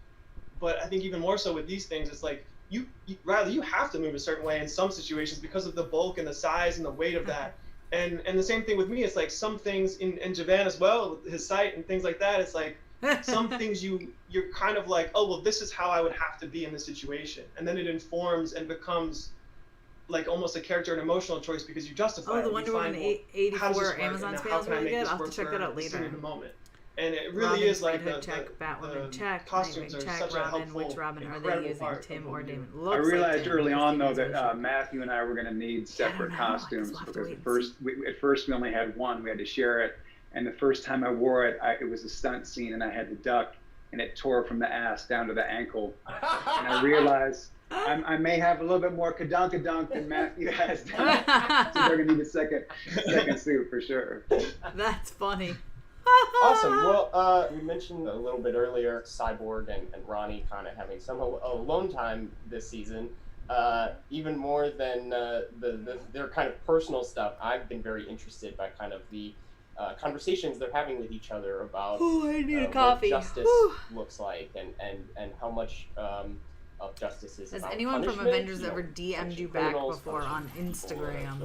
S13: But I think even more so with these things, it's like Riley, you have to move a certain way in some situations because of the bulk and the size and the weight of that. And the same thing with me. It's like some things in Javan as well, with his sight and things like that. It's like some things you're kind of like, oh well, this is how I would have to be in this situation, and then it informs and becomes like almost a character and emotional choice because you justify it.
S1: Oh, the Wonder Woman 84 Amazon sale is really good. I'll have to check that out later.
S13: In the moment. And it really is like the
S1: Batwoman check,
S13: costumes are
S1: check,
S13: such a
S1: Robin,
S13: helpful,
S1: which Robin are they
S13: incredible
S1: using,
S13: part
S1: Tim
S13: of
S1: or
S13: the
S1: Damon?
S15: I realized early on though that Matthew and I were going to need separate costumes because at first we only had one. We had to share it, and the first time I wore it, it was a stunt scene, and I had to duck, and it tore from the ass down to the ankle, and I realized I may have a little bit more kadunk than Matthew has done, so they're going to need a second suit for sure.
S1: That's funny.
S4: Awesome. Well, we mentioned a little bit earlier Cyborg and Ronnie kind of having some alone time this season. Even more than their kind of personal stuff, I've been very interested by kind of the conversations they're having with each other about
S1: I need a coffee.
S4: What justice looks like and how much of justice is
S1: Has
S4: about
S1: anyone from
S4: punishment,
S1: Avengers ever DM'd you back before on Instagram?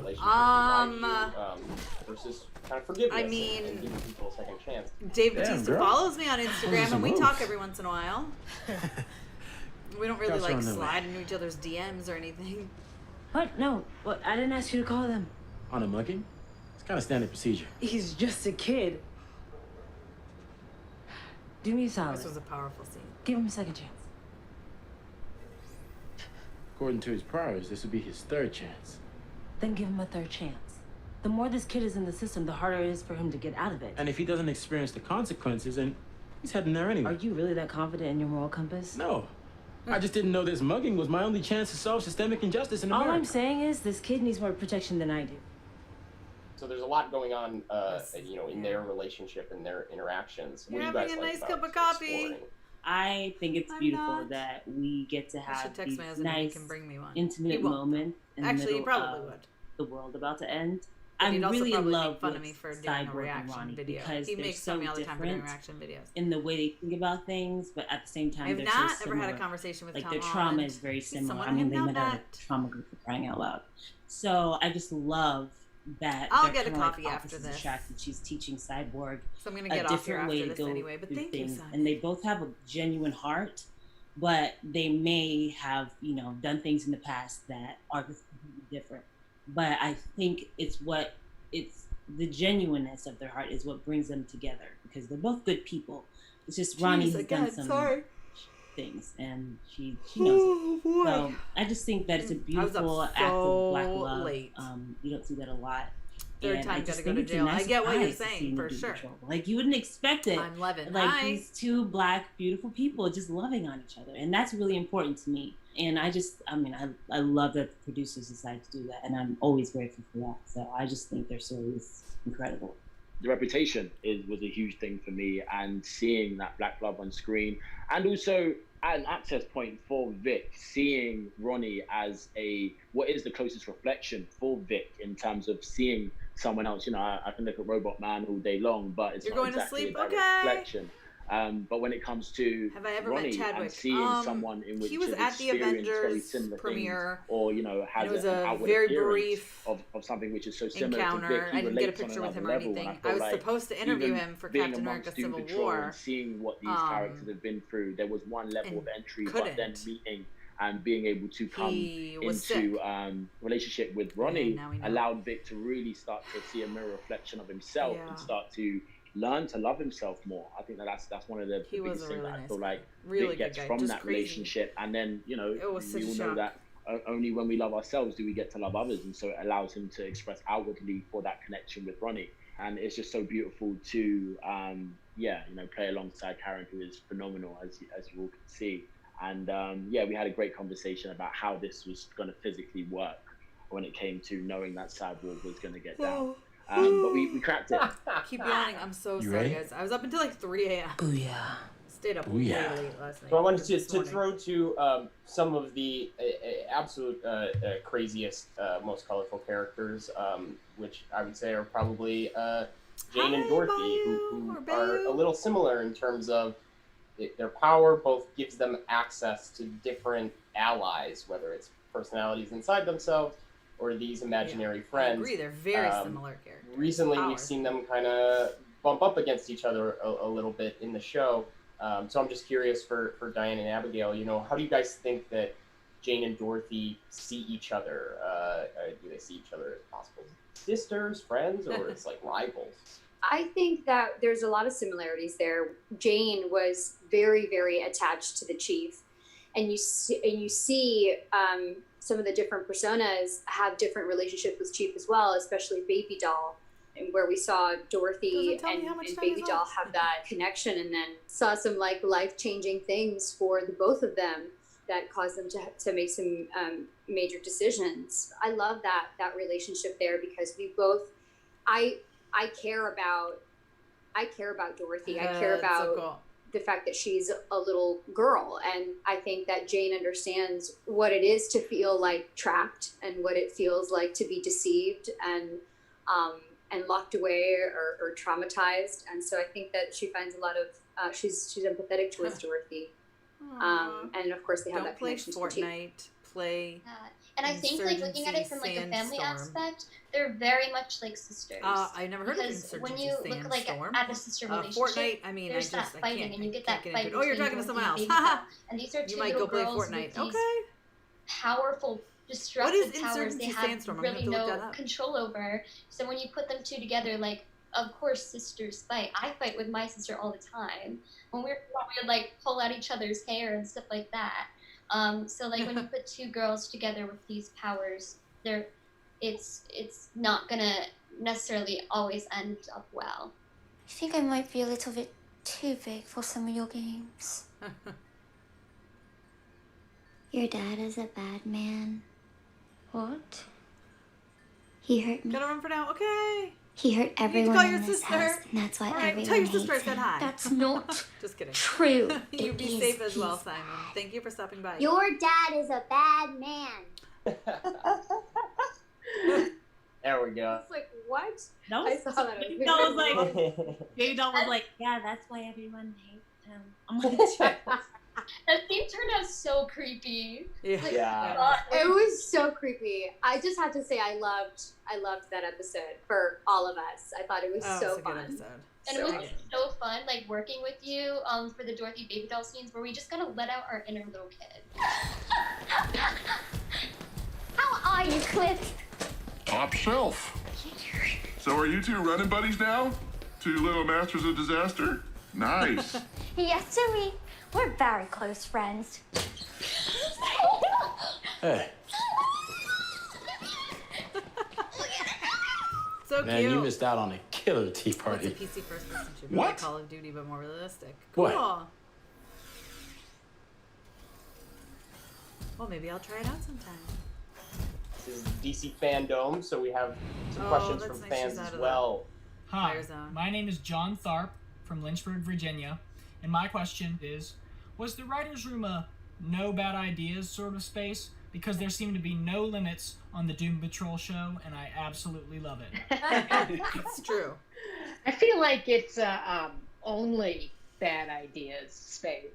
S4: Versus kind of forgiveness.
S1: I mean,
S4: and giving people a second chance.
S1: Dave Bautista follows me on Instagram, and we talk every once in a while. We don't really like slide into each other's DMs or anything.
S22: What? No. What? I didn't ask you to call them.
S24: On a mugging? It's kind of standard procedure.
S22: He's just a kid. Do me a solid.
S1: This was a powerful scene.
S22: Give him a second chance.
S24: According to his priors, this would be his third chance.
S22: Then give him a third chance. The more this kid is in the system, the harder it is for him to get out of it.
S24: And if he doesn't experience the consequences, then he's heading there anyway.
S22: Are you really that confident in your moral compass?
S24: No. I just didn't know this mugging was my only chance to solve systemic injustice in America.
S22: All I'm saying is this kid needs more protection than I do.
S4: So there's a lot going on, in their relationship and their interactions.
S1: You're
S4: what do you
S1: having
S4: guys
S1: a nice
S4: like
S1: cup
S4: about
S1: of coffee.
S4: exploring?
S8: I think it's beautiful that we get to have
S1: text
S8: these
S1: my husband and he
S8: nice,
S1: can bring me one.
S8: intimate
S1: He won't.
S8: moments in the
S1: Actually, he
S8: middle
S1: probably
S8: of
S1: would.
S8: the world about to end.
S1: But
S8: I
S1: he'd also
S8: really
S1: probably
S8: love
S1: make fun of me
S8: what's
S1: for doing a
S8: Cyborg and
S1: reaction
S8: Ronnie
S1: video.
S8: because
S1: He
S8: they're
S1: makes fun of me
S8: so
S1: all the time for doing
S8: different
S1: reaction videos.
S8: in the way they think about things, but at the same time,
S1: I've
S8: they're
S1: not
S8: so
S1: ever
S8: similar.
S1: had a conversation with
S8: like
S1: Tom
S8: their trauma
S1: Holland.
S8: is very
S1: He's
S8: similar.
S1: someone
S8: I
S1: I
S8: mean,
S1: have
S8: they
S1: not
S8: met at
S1: met.
S8: a trauma group for crying out loud. So I just love that.
S1: I'll
S8: they're
S1: get a
S8: kinda
S1: coffee
S8: like
S1: after
S8: opposites
S1: this.
S8: attract, and she's teaching Cyborg
S1: So I'm gonna
S8: a
S1: get off here
S8: different way
S1: after
S8: to
S1: this
S8: go
S1: anyway. But
S8: through
S1: thank you,
S8: things,
S1: Simon.
S8: and they both have a genuine heart, but they may have done things in the past that are completely different. But I think it's the genuineness of their heart is what brings them together because they're both good people. It's just Ronnie has done some things and she knows it. So I just think that it's a beautiful act of black love.
S1: Late.
S8: You don't see that a lot.
S1: Third
S8: And
S1: time
S8: I
S1: gotta
S8: just
S1: go
S8: think
S1: to
S8: it's a
S1: jail.
S8: nice
S1: I get what you're
S8: surprise to see
S1: saying,
S8: them
S1: for
S8: do
S1: sure.
S8: patrol. Like you wouldn't expect it.
S1: I'm loving.
S8: Like
S1: Hi.
S8: these two black beautiful people just loving on each other, and that's really important to me. And I love that the producers decided to do that, and I'm always grateful for that. So I just think their story is incredible.
S9: The reputation was a huge thing for me, and seeing that black love on screen, and also at an access point for Vic, seeing Ronnie as what is the closest reflection for Vic in terms of seeing someone else. I can look at Robot Man all day long, but it's
S1: You're
S9: not
S1: going to
S9: exactly
S1: sleep?
S9: a direct
S1: Okay.
S9: reflection. But when it comes to
S1: Have I ever
S9: Ronnie
S1: met Chadwick?
S9: and seeing someone in which
S1: he was
S9: has
S1: at the
S9: experienced very
S1: Avengers
S9: similar
S1: premiere,
S9: things, or has
S1: it was
S9: an
S1: a
S9: outward
S1: very
S9: appearance
S1: brief
S9: of something which is so similar
S1: encounter.
S9: to Vic, he
S1: I didn't get a
S9: relates on
S1: picture with
S9: another
S1: him or
S9: level, and
S1: anything.
S9: feel
S1: I was
S9: like
S1: supposed to interview
S9: even
S1: him for
S9: being
S1: Captain America
S9: amongst Doom
S1: Civil
S9: Patrol
S1: War.
S9: and seeing what these characters have been through, there was one level of entry, but then
S1: couldn't.
S9: meeting and being able to come
S1: He was
S9: into relationship with Ronnie
S1: now we know.
S9: allowed Vic to really start to see a mirror reflection of himself and start to learn to love himself more. I think that's one of the
S1: He was
S9: biggest
S1: a
S9: things
S1: really
S9: that I
S1: nice
S9: feel like
S1: really
S9: Vic gets
S1: good guy.
S9: from
S1: Just
S9: that
S1: crazy.
S9: relationship. And then, we
S1: It was such a
S9: all know
S1: shock.
S9: that only when we love ourselves do we get to love others. And so it allows him to express outwardly for that connection with Ronnie. And it's just so beautiful to, play alongside Karen, who is phenomenal, as you all can see. And we had a great conversation about how this was going to physically work when it came to knowing that Cyborg was going to get down. But we cracked it.
S1: Keep yawning. I'm so
S21: You
S1: sorry,
S21: ready?
S1: guys. I was up until like 3 a.m.
S21: Booyah.
S1: Stayed up
S21: Booyah.
S1: way late last night.
S4: So I wanted
S1: This
S4: to
S1: morning.
S4: throw to some of the absolute craziest, most colorful characters, which I would say are probably Jane and Dorothy, who are a little similar in terms of their power both gives them access to different allies, whether it's personalities inside themselves or these imaginary friends.
S1: I agree, they're very similar characters.
S4: Recently,
S1: Power.
S4: we've seen them kind of bump up against each other a little bit in the show. So I'm just curious for Diane and Abigail, how do you guys think that Jane and Dorothy see each other? Do they see each other as possible sisters, friends, or as like rivals?
S20: I think that there's a lot of similarities there. Jane was very, very attached to the chief, and you see some of the different personas have different relationships with Chief as well, especially Baby Doll, and where we saw Dorothy and Baby Doll have that connection, and then saw some like life-changing things for the both of them that caused them to make some major decisions. I love that relationship there because we both, I care about Dorothy. I care about
S1: so cool.
S20: the fact that she's a little girl, and I think that Jane understands what it is to feel like trapped and what it feels like to be deceived and locked away or traumatized. And so I think that she finds a lot of she's empathetic towards Dorothy. And of course they have that connection to the chief.
S1: Fortnite, play.
S5: And I think, like, looking at it from like a family
S1: Sandstorm.
S5: aspect, they're very much like sisters.
S1: I never heard of
S5: because
S1: Insurgency
S5: when you look like
S1: Sandstorm.
S5: at a sister relationship,
S1: Fortnite, I mean,
S5: there's
S1: I
S5: that fighting, and you get that
S1: can't
S5: fight.
S1: get into it. Oh, you're
S5: between
S1: talking to someone
S5: Dorothy
S1: else.
S5: and Baby Doll. And these are
S1: You
S5: two
S1: might
S5: little
S1: go play
S5: girls with
S1: Fortnite.
S5: these
S1: Okay.
S5: powerful,
S1: What
S5: destructive
S1: is
S5: powers they
S1: Insurgency
S5: have
S1: Sandstorm? I'm gonna
S5: really
S1: have to look
S5: no
S1: that up.
S5: control over. So when you put them two together, like, of course sisters fight. I fight with my sister all the time. When we would like pull out each other's hair and stuff like that. So like when you put two girls together with these powers, it's not gonna necessarily always end up well.
S6: I think I might be a little bit too big for some of your games. Your dad is a bad man. What? He hurt me.
S1: Gotta run for now. Okay.
S6: He hurt
S1: You need to
S6: everyone
S1: call your
S6: in this
S1: sister.
S6: house, and that's why
S1: All right,
S6: everyone
S1: tell your
S6: hates
S1: sister I said
S6: him.
S1: hi.
S6: That's not
S1: Just kidding.
S6: true.
S1: You
S6: It
S1: be
S6: is
S1: safe as well,
S6: his
S1: Simon. Thank you for stopping by.
S6: Your dad is a bad man.
S4: There we go.
S10: It's like, what?
S8: That
S10: I
S8: was,
S10: saw that.
S8: Baby Doll was like, Baby Doll was like, yeah, that's why everyone hates him. I'm like,
S5: That scene turned out so creepy.
S1: Yeah.
S5: Like,
S4: Yeah.
S20: It was so creepy. I just have to say I loved that episode for all of us. I thought it was
S1: Oh,
S20: so
S1: it's a good
S20: fun.
S1: episode.
S5: And it was so fun, like working with you for the Dorothy Baby Doll scenes where we just gotta let out our inner little kid.
S6: How are you, Cliff?
S7: Top shelf. So are you two running buddies now? Two little masters of disaster? Nice.
S6: Yes, sir. We're very close friends.
S24: Hey,
S1: So
S24: man,
S1: cute.
S24: you missed out on a killer tea
S1: What's a
S24: party.
S1: PC first person shooter?
S24: What?
S1: Like Call of Duty, but more realistic. Cool.
S24: What?
S1: Well, maybe I'll try it out sometime.
S4: This is DC FanDome, so we have some questions
S1: that's
S4: from
S1: nice.
S4: fans
S1: She's out
S4: as
S1: of
S4: well.
S12: Hi,
S1: Fire zone.
S12: my name is John Tharp from Lynchburg, Virginia, and my question is, was the writer's room a no bad ideas sort of space? Because there seem to be no limits on the Doom Patrol show, and I absolutely love it.
S1: It's true.
S19: I feel like it's only bad ideas space.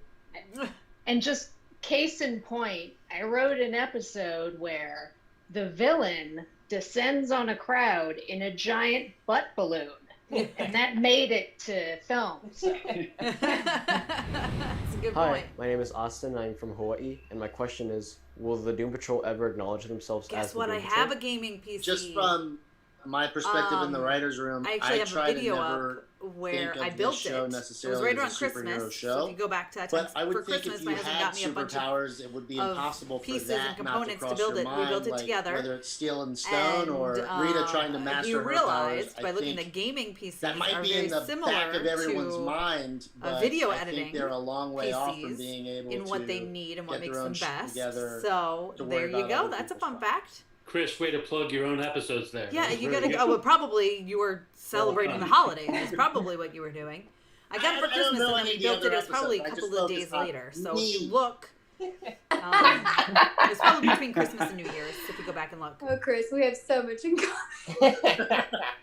S19: And just case in point, I wrote an episode where the villain descends on a crowd in a giant butt balloon. And that made it to film. So.
S1: That's a good
S23: Hi,
S1: point.
S23: my name is Austin. I'm from Hawaii, and my question is: will the Doom Patrol ever acknowledge themselves as
S1: Guess
S23: the
S1: what?
S23: Doom
S1: I
S23: Patrol?
S1: have a gaming PC.
S25: Just from my perspective in the writers' room,
S1: I actually have
S25: try
S1: a video
S25: to never
S1: up where
S25: think
S1: I
S25: of
S1: built
S25: this show
S1: it. It was
S25: necessarily
S1: right around
S25: as a superhero
S1: Christmas.
S25: show.
S1: So if you go back to that time
S25: But I would
S1: for
S25: think
S1: Christmas,
S25: if
S1: my
S25: you
S1: husband
S25: had
S1: got me a bunch
S25: superpowers, it would be
S1: of
S25: impossible for
S1: pieces
S25: that
S1: and
S25: not to
S1: components to
S25: cross
S1: build
S25: your
S1: it. We
S25: mind,
S1: built it
S25: like,
S1: together.
S25: whether it's Steel and Stone or Rita trying to master
S1: you
S25: her
S1: realized
S25: powers.
S1: by
S25: I
S1: looking
S25: think
S1: at gaming PCs
S25: that might
S1: are
S25: be
S1: very
S25: in the
S1: similar
S25: back of everyone's
S1: to
S25: mind, but
S1: video
S25: I
S1: editing
S25: think they're a long way off from
S1: PCs
S25: being able
S1: in what
S25: to
S1: they need and what
S25: get
S1: makes
S25: their
S1: them
S25: own shit
S1: best.
S25: together
S1: So
S25: to worry
S1: there you
S25: about
S1: go.
S25: other
S1: That's a fun fact.
S11: Chris, way to plug your own episodes there.
S1: Yeah,
S11: That was
S1: you
S11: very
S1: gotta
S11: good.
S1: go. Well, probably you were celebrating the holidays. That's probably what you were doing. I got it for
S25: I don't
S1: Christmas
S25: know
S1: and then
S25: any
S1: we
S25: of the
S1: built it.
S25: other
S1: It was probably a
S25: episodes. I
S1: couple
S25: just
S1: of days
S25: focused on
S1: later. So
S25: me.
S1: if you look, it was probably between Christmas and New Year's. If you go back and look.
S20: Oh, Chris, we have so much in common.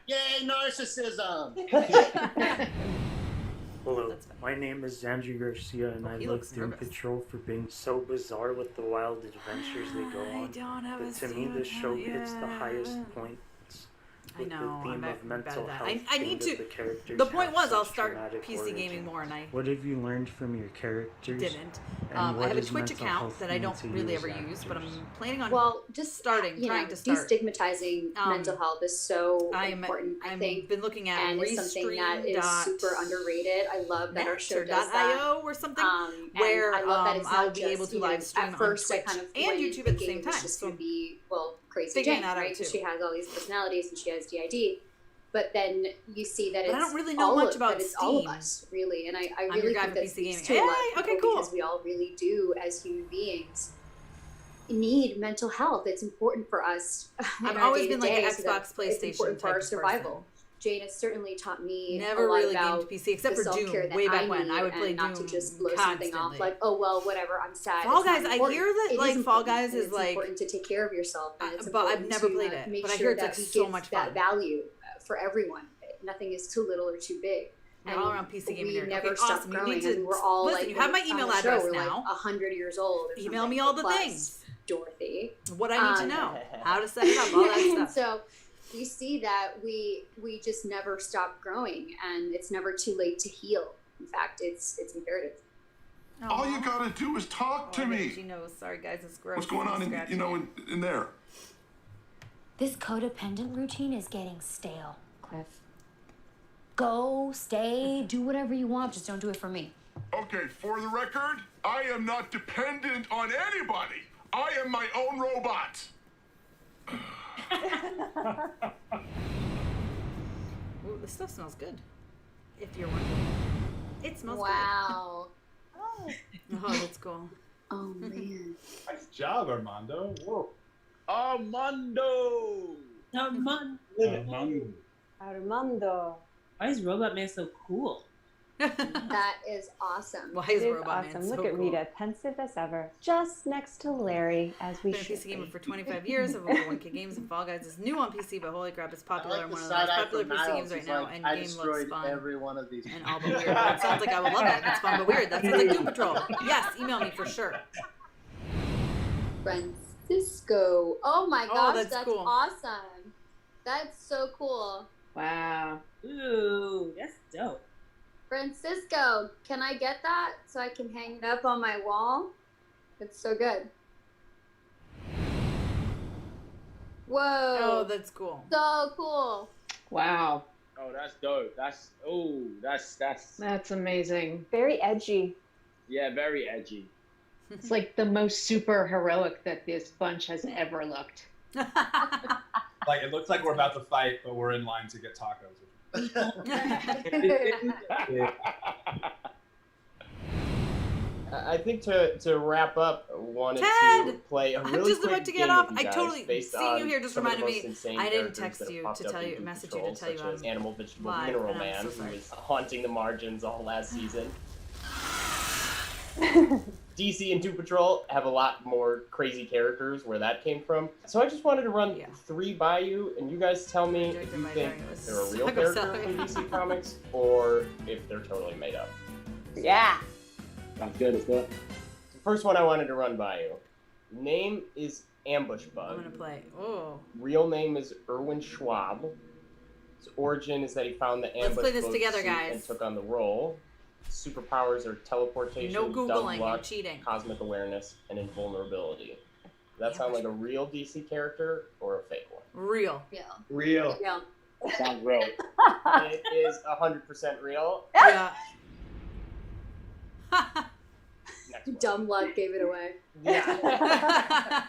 S25: Yay, narcissism!
S26: Hello, my name is Andrew Garcia, and I
S1: he
S26: love
S1: looks
S26: Doom
S1: nervous.
S26: Patrol for being so bizarre with the wild adventures they go on.
S1: don't have
S26: But to me, this show hits the highest points
S1: I
S26: with
S1: know,
S26: the
S1: I'm
S26: theme
S1: bad
S26: of mental
S1: at that.
S26: health.
S1: I
S26: being
S1: need
S26: that
S1: to.
S26: The, characters
S1: The point
S26: have
S1: was I'll
S26: such
S1: start
S26: traumatic
S1: PC
S26: origin.
S1: gaming more, and I
S26: What have you learned from your characters?
S1: didn't.
S26: And
S1: I
S26: what
S1: have a
S26: does
S1: Twitch
S26: mental
S1: account
S26: health
S1: that I
S26: mean
S1: don't
S26: to
S1: really
S26: you
S1: ever
S26: as
S1: use, but I'm
S26: actors?
S1: planning on
S20: Well, just
S1: trying to start.
S20: Destigmatizing mental health is so
S1: I've
S20: important. I think
S1: been looking at
S20: and it's something that is super underrated. I love that our show does that.
S1: .io or something
S20: And
S1: where
S20: I love that it's
S1: I'll
S20: not
S1: be
S20: just,
S1: able to
S20: you know,
S1: live stream
S20: at first
S1: on
S20: I kind
S1: Twitch
S20: of
S1: and
S20: went in
S1: YouTube at the
S20: thinking
S1: same
S20: it was
S1: time.
S20: just
S1: So
S20: gonna be crazy
S1: figuring
S20: Jane,
S1: that out
S20: right?
S1: too.
S20: Because she has all these personalities and she has DID. But then you see that
S1: But
S20: it's
S1: I don't really know
S20: all
S1: much
S20: of,
S1: about
S20: that it's all of
S1: Steam.
S20: us, really. And I
S1: I'm
S20: really
S1: your guy
S20: think
S1: for
S20: that
S1: PC
S20: speaks
S1: gaming.
S20: to a lot of
S1: Hey, okay,
S20: people
S1: cool.
S20: because we all really do, as human beings, need mental health. It's important for us. in
S1: I've
S20: our
S1: always been like an
S20: day-to-day, so that
S1: Xbox, PlayStation
S20: It's important for
S1: type
S20: our
S1: of
S20: survival.
S1: person.
S20: Jane has certainly taught me
S1: Never
S20: a lot
S1: really
S20: about
S1: gamed PC except
S20: the
S1: for Doom.
S20: self-care that
S1: Way back
S20: I
S1: when I would
S20: need
S1: play
S20: and not
S1: Doom
S20: to just blow something off
S1: constantly.
S20: like, oh well, whatever, I'm sad.
S1: Fall
S20: it's not
S1: Guys, I
S20: important.
S1: hear that,
S20: It is
S1: like, Fall
S20: important,
S1: Guys
S20: and
S1: is,
S20: it's
S1: like-
S20: important to take care of yourself. And it's
S1: but I've
S20: important
S1: never
S20: to,
S1: played it.
S20: Make
S1: But I
S20: sure
S1: hear it's,
S20: that
S1: like,
S20: we
S1: so
S20: give
S1: much
S20: that
S1: fun.
S20: value for everyone. Nothing is too little or too big.
S1: We're
S20: And
S1: all around PC gaming
S20: we
S1: nerd.
S20: never
S1: Okay,
S20: stop
S1: awesome. You
S20: growing.
S1: need to
S20: And we're all
S1: listen.
S20: like,
S1: You have my
S20: on
S1: email
S20: the show,
S1: address
S20: we're
S1: now.
S20: Like 100 years old. Or
S1: Email me
S20: something,
S1: all the
S20: plus
S1: things.
S20: Dorothy.
S1: What I need to know, how to set it up, all that stuff.
S20: So you see that we just never stop growing, and it's never too late to heal. In fact, it's imperative.
S7: All you gotta do is talk to me.
S1: She knows. Sorry, guys, it's gross.
S7: What's going on in there?
S6: This codependent routine is getting stale, Cliff. Go, stay, do whatever you want, just don't do it for me.
S7: Okay, for the record, I am not dependent on anybody. I am my own robot.
S1: Ooh, this stuff smells good. If you're wondering. It smells
S20: Wow.
S1: good. Oh, that's cool.
S20: Oh, man.
S18: Nice job, Armando. Whoa.
S9: Armando!
S8: Armando.
S15: Armando.
S10: Armando.
S8: Why is Robot Man so cool?
S20: That is awesome.
S1: Why
S10: It
S1: is
S10: is
S1: Robot
S10: awesome.
S1: Man
S10: Look
S1: so
S10: at
S1: cool?
S10: Rita, pensive as ever, just next to Larry, as we
S1: Been a
S10: should
S1: PC gamer
S10: be.
S1: for 25 years. I've over 1K games, and Fall Guys is new on PC, but holy crap, it's popular and
S25: the
S1: one of the most
S25: side-eye
S1: popular
S25: from
S1: PC games
S25: Niles.
S1: right
S25: He's
S1: now,
S25: like,
S1: and
S25: I
S1: game looks
S25: destroyed
S1: fun.
S25: every one of these.
S1: And all but weird. Well, it sounds like I would love it. It's fun but weird. That sounds like Doom Patrol. Yes, email me for sure.
S20: Francisco. Oh my
S1: Oh,
S20: gosh,
S1: that's
S20: that's
S1: cool.
S20: awesome. That's so cool.
S19: Wow.
S8: Ooh, that's dope.
S20: Francisco, can I get that so I can hang it up on my wall? It's so good. Whoa.
S1: Oh, that's cool.
S20: So cool.
S19: Wow.
S9: Oh, that's dope.
S19: That's amazing.
S10: Very edgy.
S9: Yeah, very edgy.
S19: It's like the most super heroic that this bunch has ever looked.
S18: Like, it looks like we're about to fight, but we're in line to get tacos.
S4: I think to wrap up, wanted
S1: Ted!
S4: to play a
S1: I'm
S4: really
S1: just
S4: quick
S1: about to
S4: game
S1: get off.
S4: with you
S1: I
S4: guys
S1: totally
S4: based
S1: seeing you
S4: on
S1: here just
S4: some of the
S1: reminded
S4: most
S1: me.
S4: insane
S1: I didn't
S4: characters
S1: text
S4: that have
S1: you
S4: popped
S1: to
S4: up
S1: tell
S4: in
S1: you,
S4: Doom
S1: message you
S4: Patrol,
S1: to tell you
S4: such as
S1: I'm
S4: Animal Vegetable
S1: live,
S4: Mineral
S1: and I'm
S4: Man,
S1: so
S4: who
S1: sorry.
S4: was haunting the margins all last season. DC and Doom Patrol have a lot more crazy characters where that came from. So I just wanted to run 3 by you, and you guys tell me if you think they're a real character from DC Comics or if they're totally made up.
S10: Yeah.
S9: Sounds good. Let's do it.
S4: The first one I wanted to run by you. Name is Ambush Bug.
S1: I'm gonna play. Oh.
S4: Real name is Erwin Schwab. His origin is that he found the ambush
S1: play this
S4: bug
S1: together,
S4: suit
S1: guys.
S4: and took on the role. Superpowers are teleportation,
S1: No
S4: dumb
S1: Googling,
S4: luck,
S1: you're cheating.
S4: cosmic awareness, and invulnerability. Does that sound like a real DC character or a fake one?
S1: Real.
S20: Yeah.
S15: Real.
S20: Yeah.
S9: Sounds real.
S4: It is 100% real.
S1: Yeah.
S20: Dumb luck gave it away.
S4: Yeah.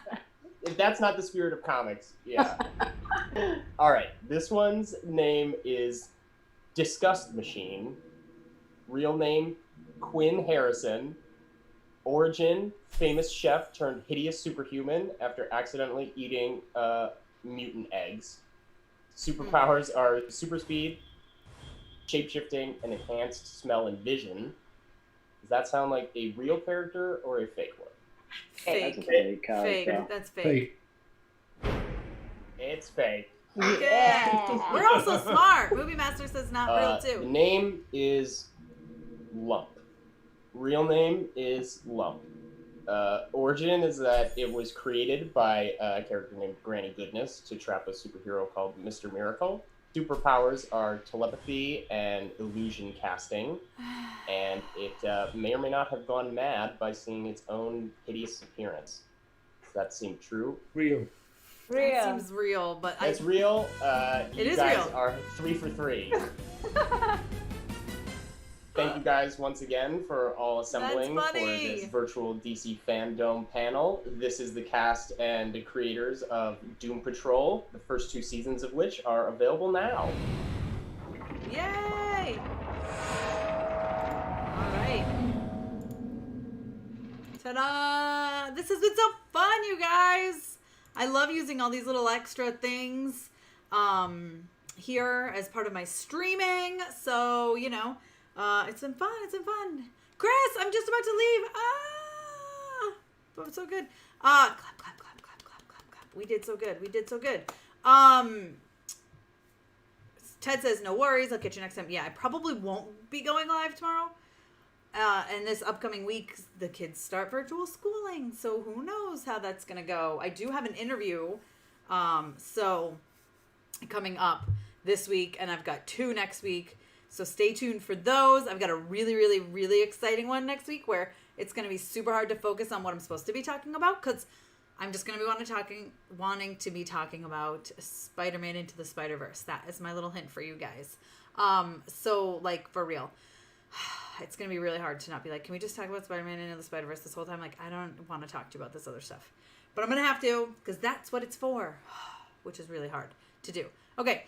S4: If that's not the spirit of comics, yeah. All right. This one's name is Disgust Machine. Real name, Quinn Harrison. Origin, famous chef turned hideous superhuman after accidentally eating mutant eggs. Superpowers are super speed, shapeshifting, and enhanced smell and vision. Does that sound like a real character or a fake one?
S1: Fake.
S9: That's a fake character.
S1: Fake. That's fake.
S4: It's fake.
S1: Yeah. We're also smart. Movie Master says not real
S4: The
S1: too.
S4: name is Lump. Real name is Lump. Origin is that it was created by a character named Granny Goodness to trap a superhero called Mr. Miracle. Superpowers are telepathy and illusion casting, and it may or may not have gone mad by seeing its own hideous appearance. Does that seem true?
S23: Real.
S1: That seems real, but
S4: It's real.
S1: It
S4: You
S1: is
S4: guys
S1: real.
S4: are 3 for 3. Thank you guys once again for all assembling for
S1: funny.
S4: this virtual DC FanDome panel. This is the cast and the creators of Doom Patrol, the first 2 seasons of which are available now.
S1: Yay! All right. Ta-da! This has been so fun, you guys. I love using all these little extra things here as part of my streaming. So, you know, it's been fun. It's been fun. Chris, I'm just about to leave. But it's so good. Clap, clap, clap, clap, clap, clap, clap. We did so good. We did so good. Ted says, no worries. I'll catch you next time. Yeah, I probably won't be going live tomorrow. And this upcoming week, the kids start virtual schooling. So who knows how that's going to go. I do have an interview. So coming up this week, and I've got 2 next week. So stay tuned for those. I've got a really, really, really exciting one next week where it's going to be super hard to focus on what I'm supposed to be talking about because I'm just going to be wanting to be talking about Spider-Man Into the Spider-Verse. That is my little hint for you guys. So, like, for real. It's going to be really hard to not be like, can we just talk about Spider-Man Into the Spider-Verse this whole time? Like, I don't want to talk to you about this other stuff. But I'm going to have to because that's what it's for, which is really hard to do. Okay.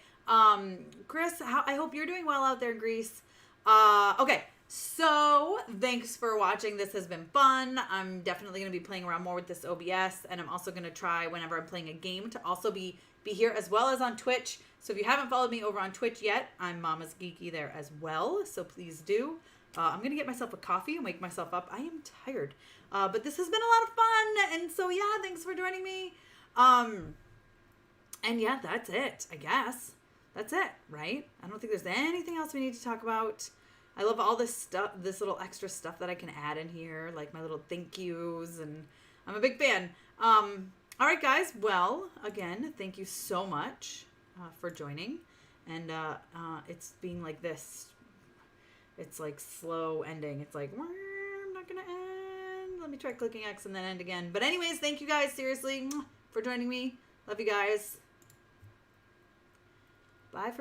S1: Chris, I hope you're doing well out there in Greece. Okay, so thanks for watching. This has been fun. I'm definitely going to be playing around more with this OBS, and I'm also going to try whenever I'm playing a game to also be be here as well as on Twitch. So if you haven't followed me over on Twitch yet, I'm Mama's Geeky there as well. So please do. I'm going to get myself a coffee and wake myself up. I am tired. But this has been a lot of fun. And so, yeah, thanks for joining me. And yeah, that's it, I guess. That's it, right? I don't think there's anything else we need to talk about. I love all this stuff, this little extra stuff that I can add in here, like my little thank yous, and I'm a big fan. All right, guys. Well, again, thank you so much for joining. And it's being like this. It's like slow ending. It's like, I'm not going to end. Let me try clicking X and then end again. But anyways, thank you guys, seriously, for joining me. Love you guys. Bye for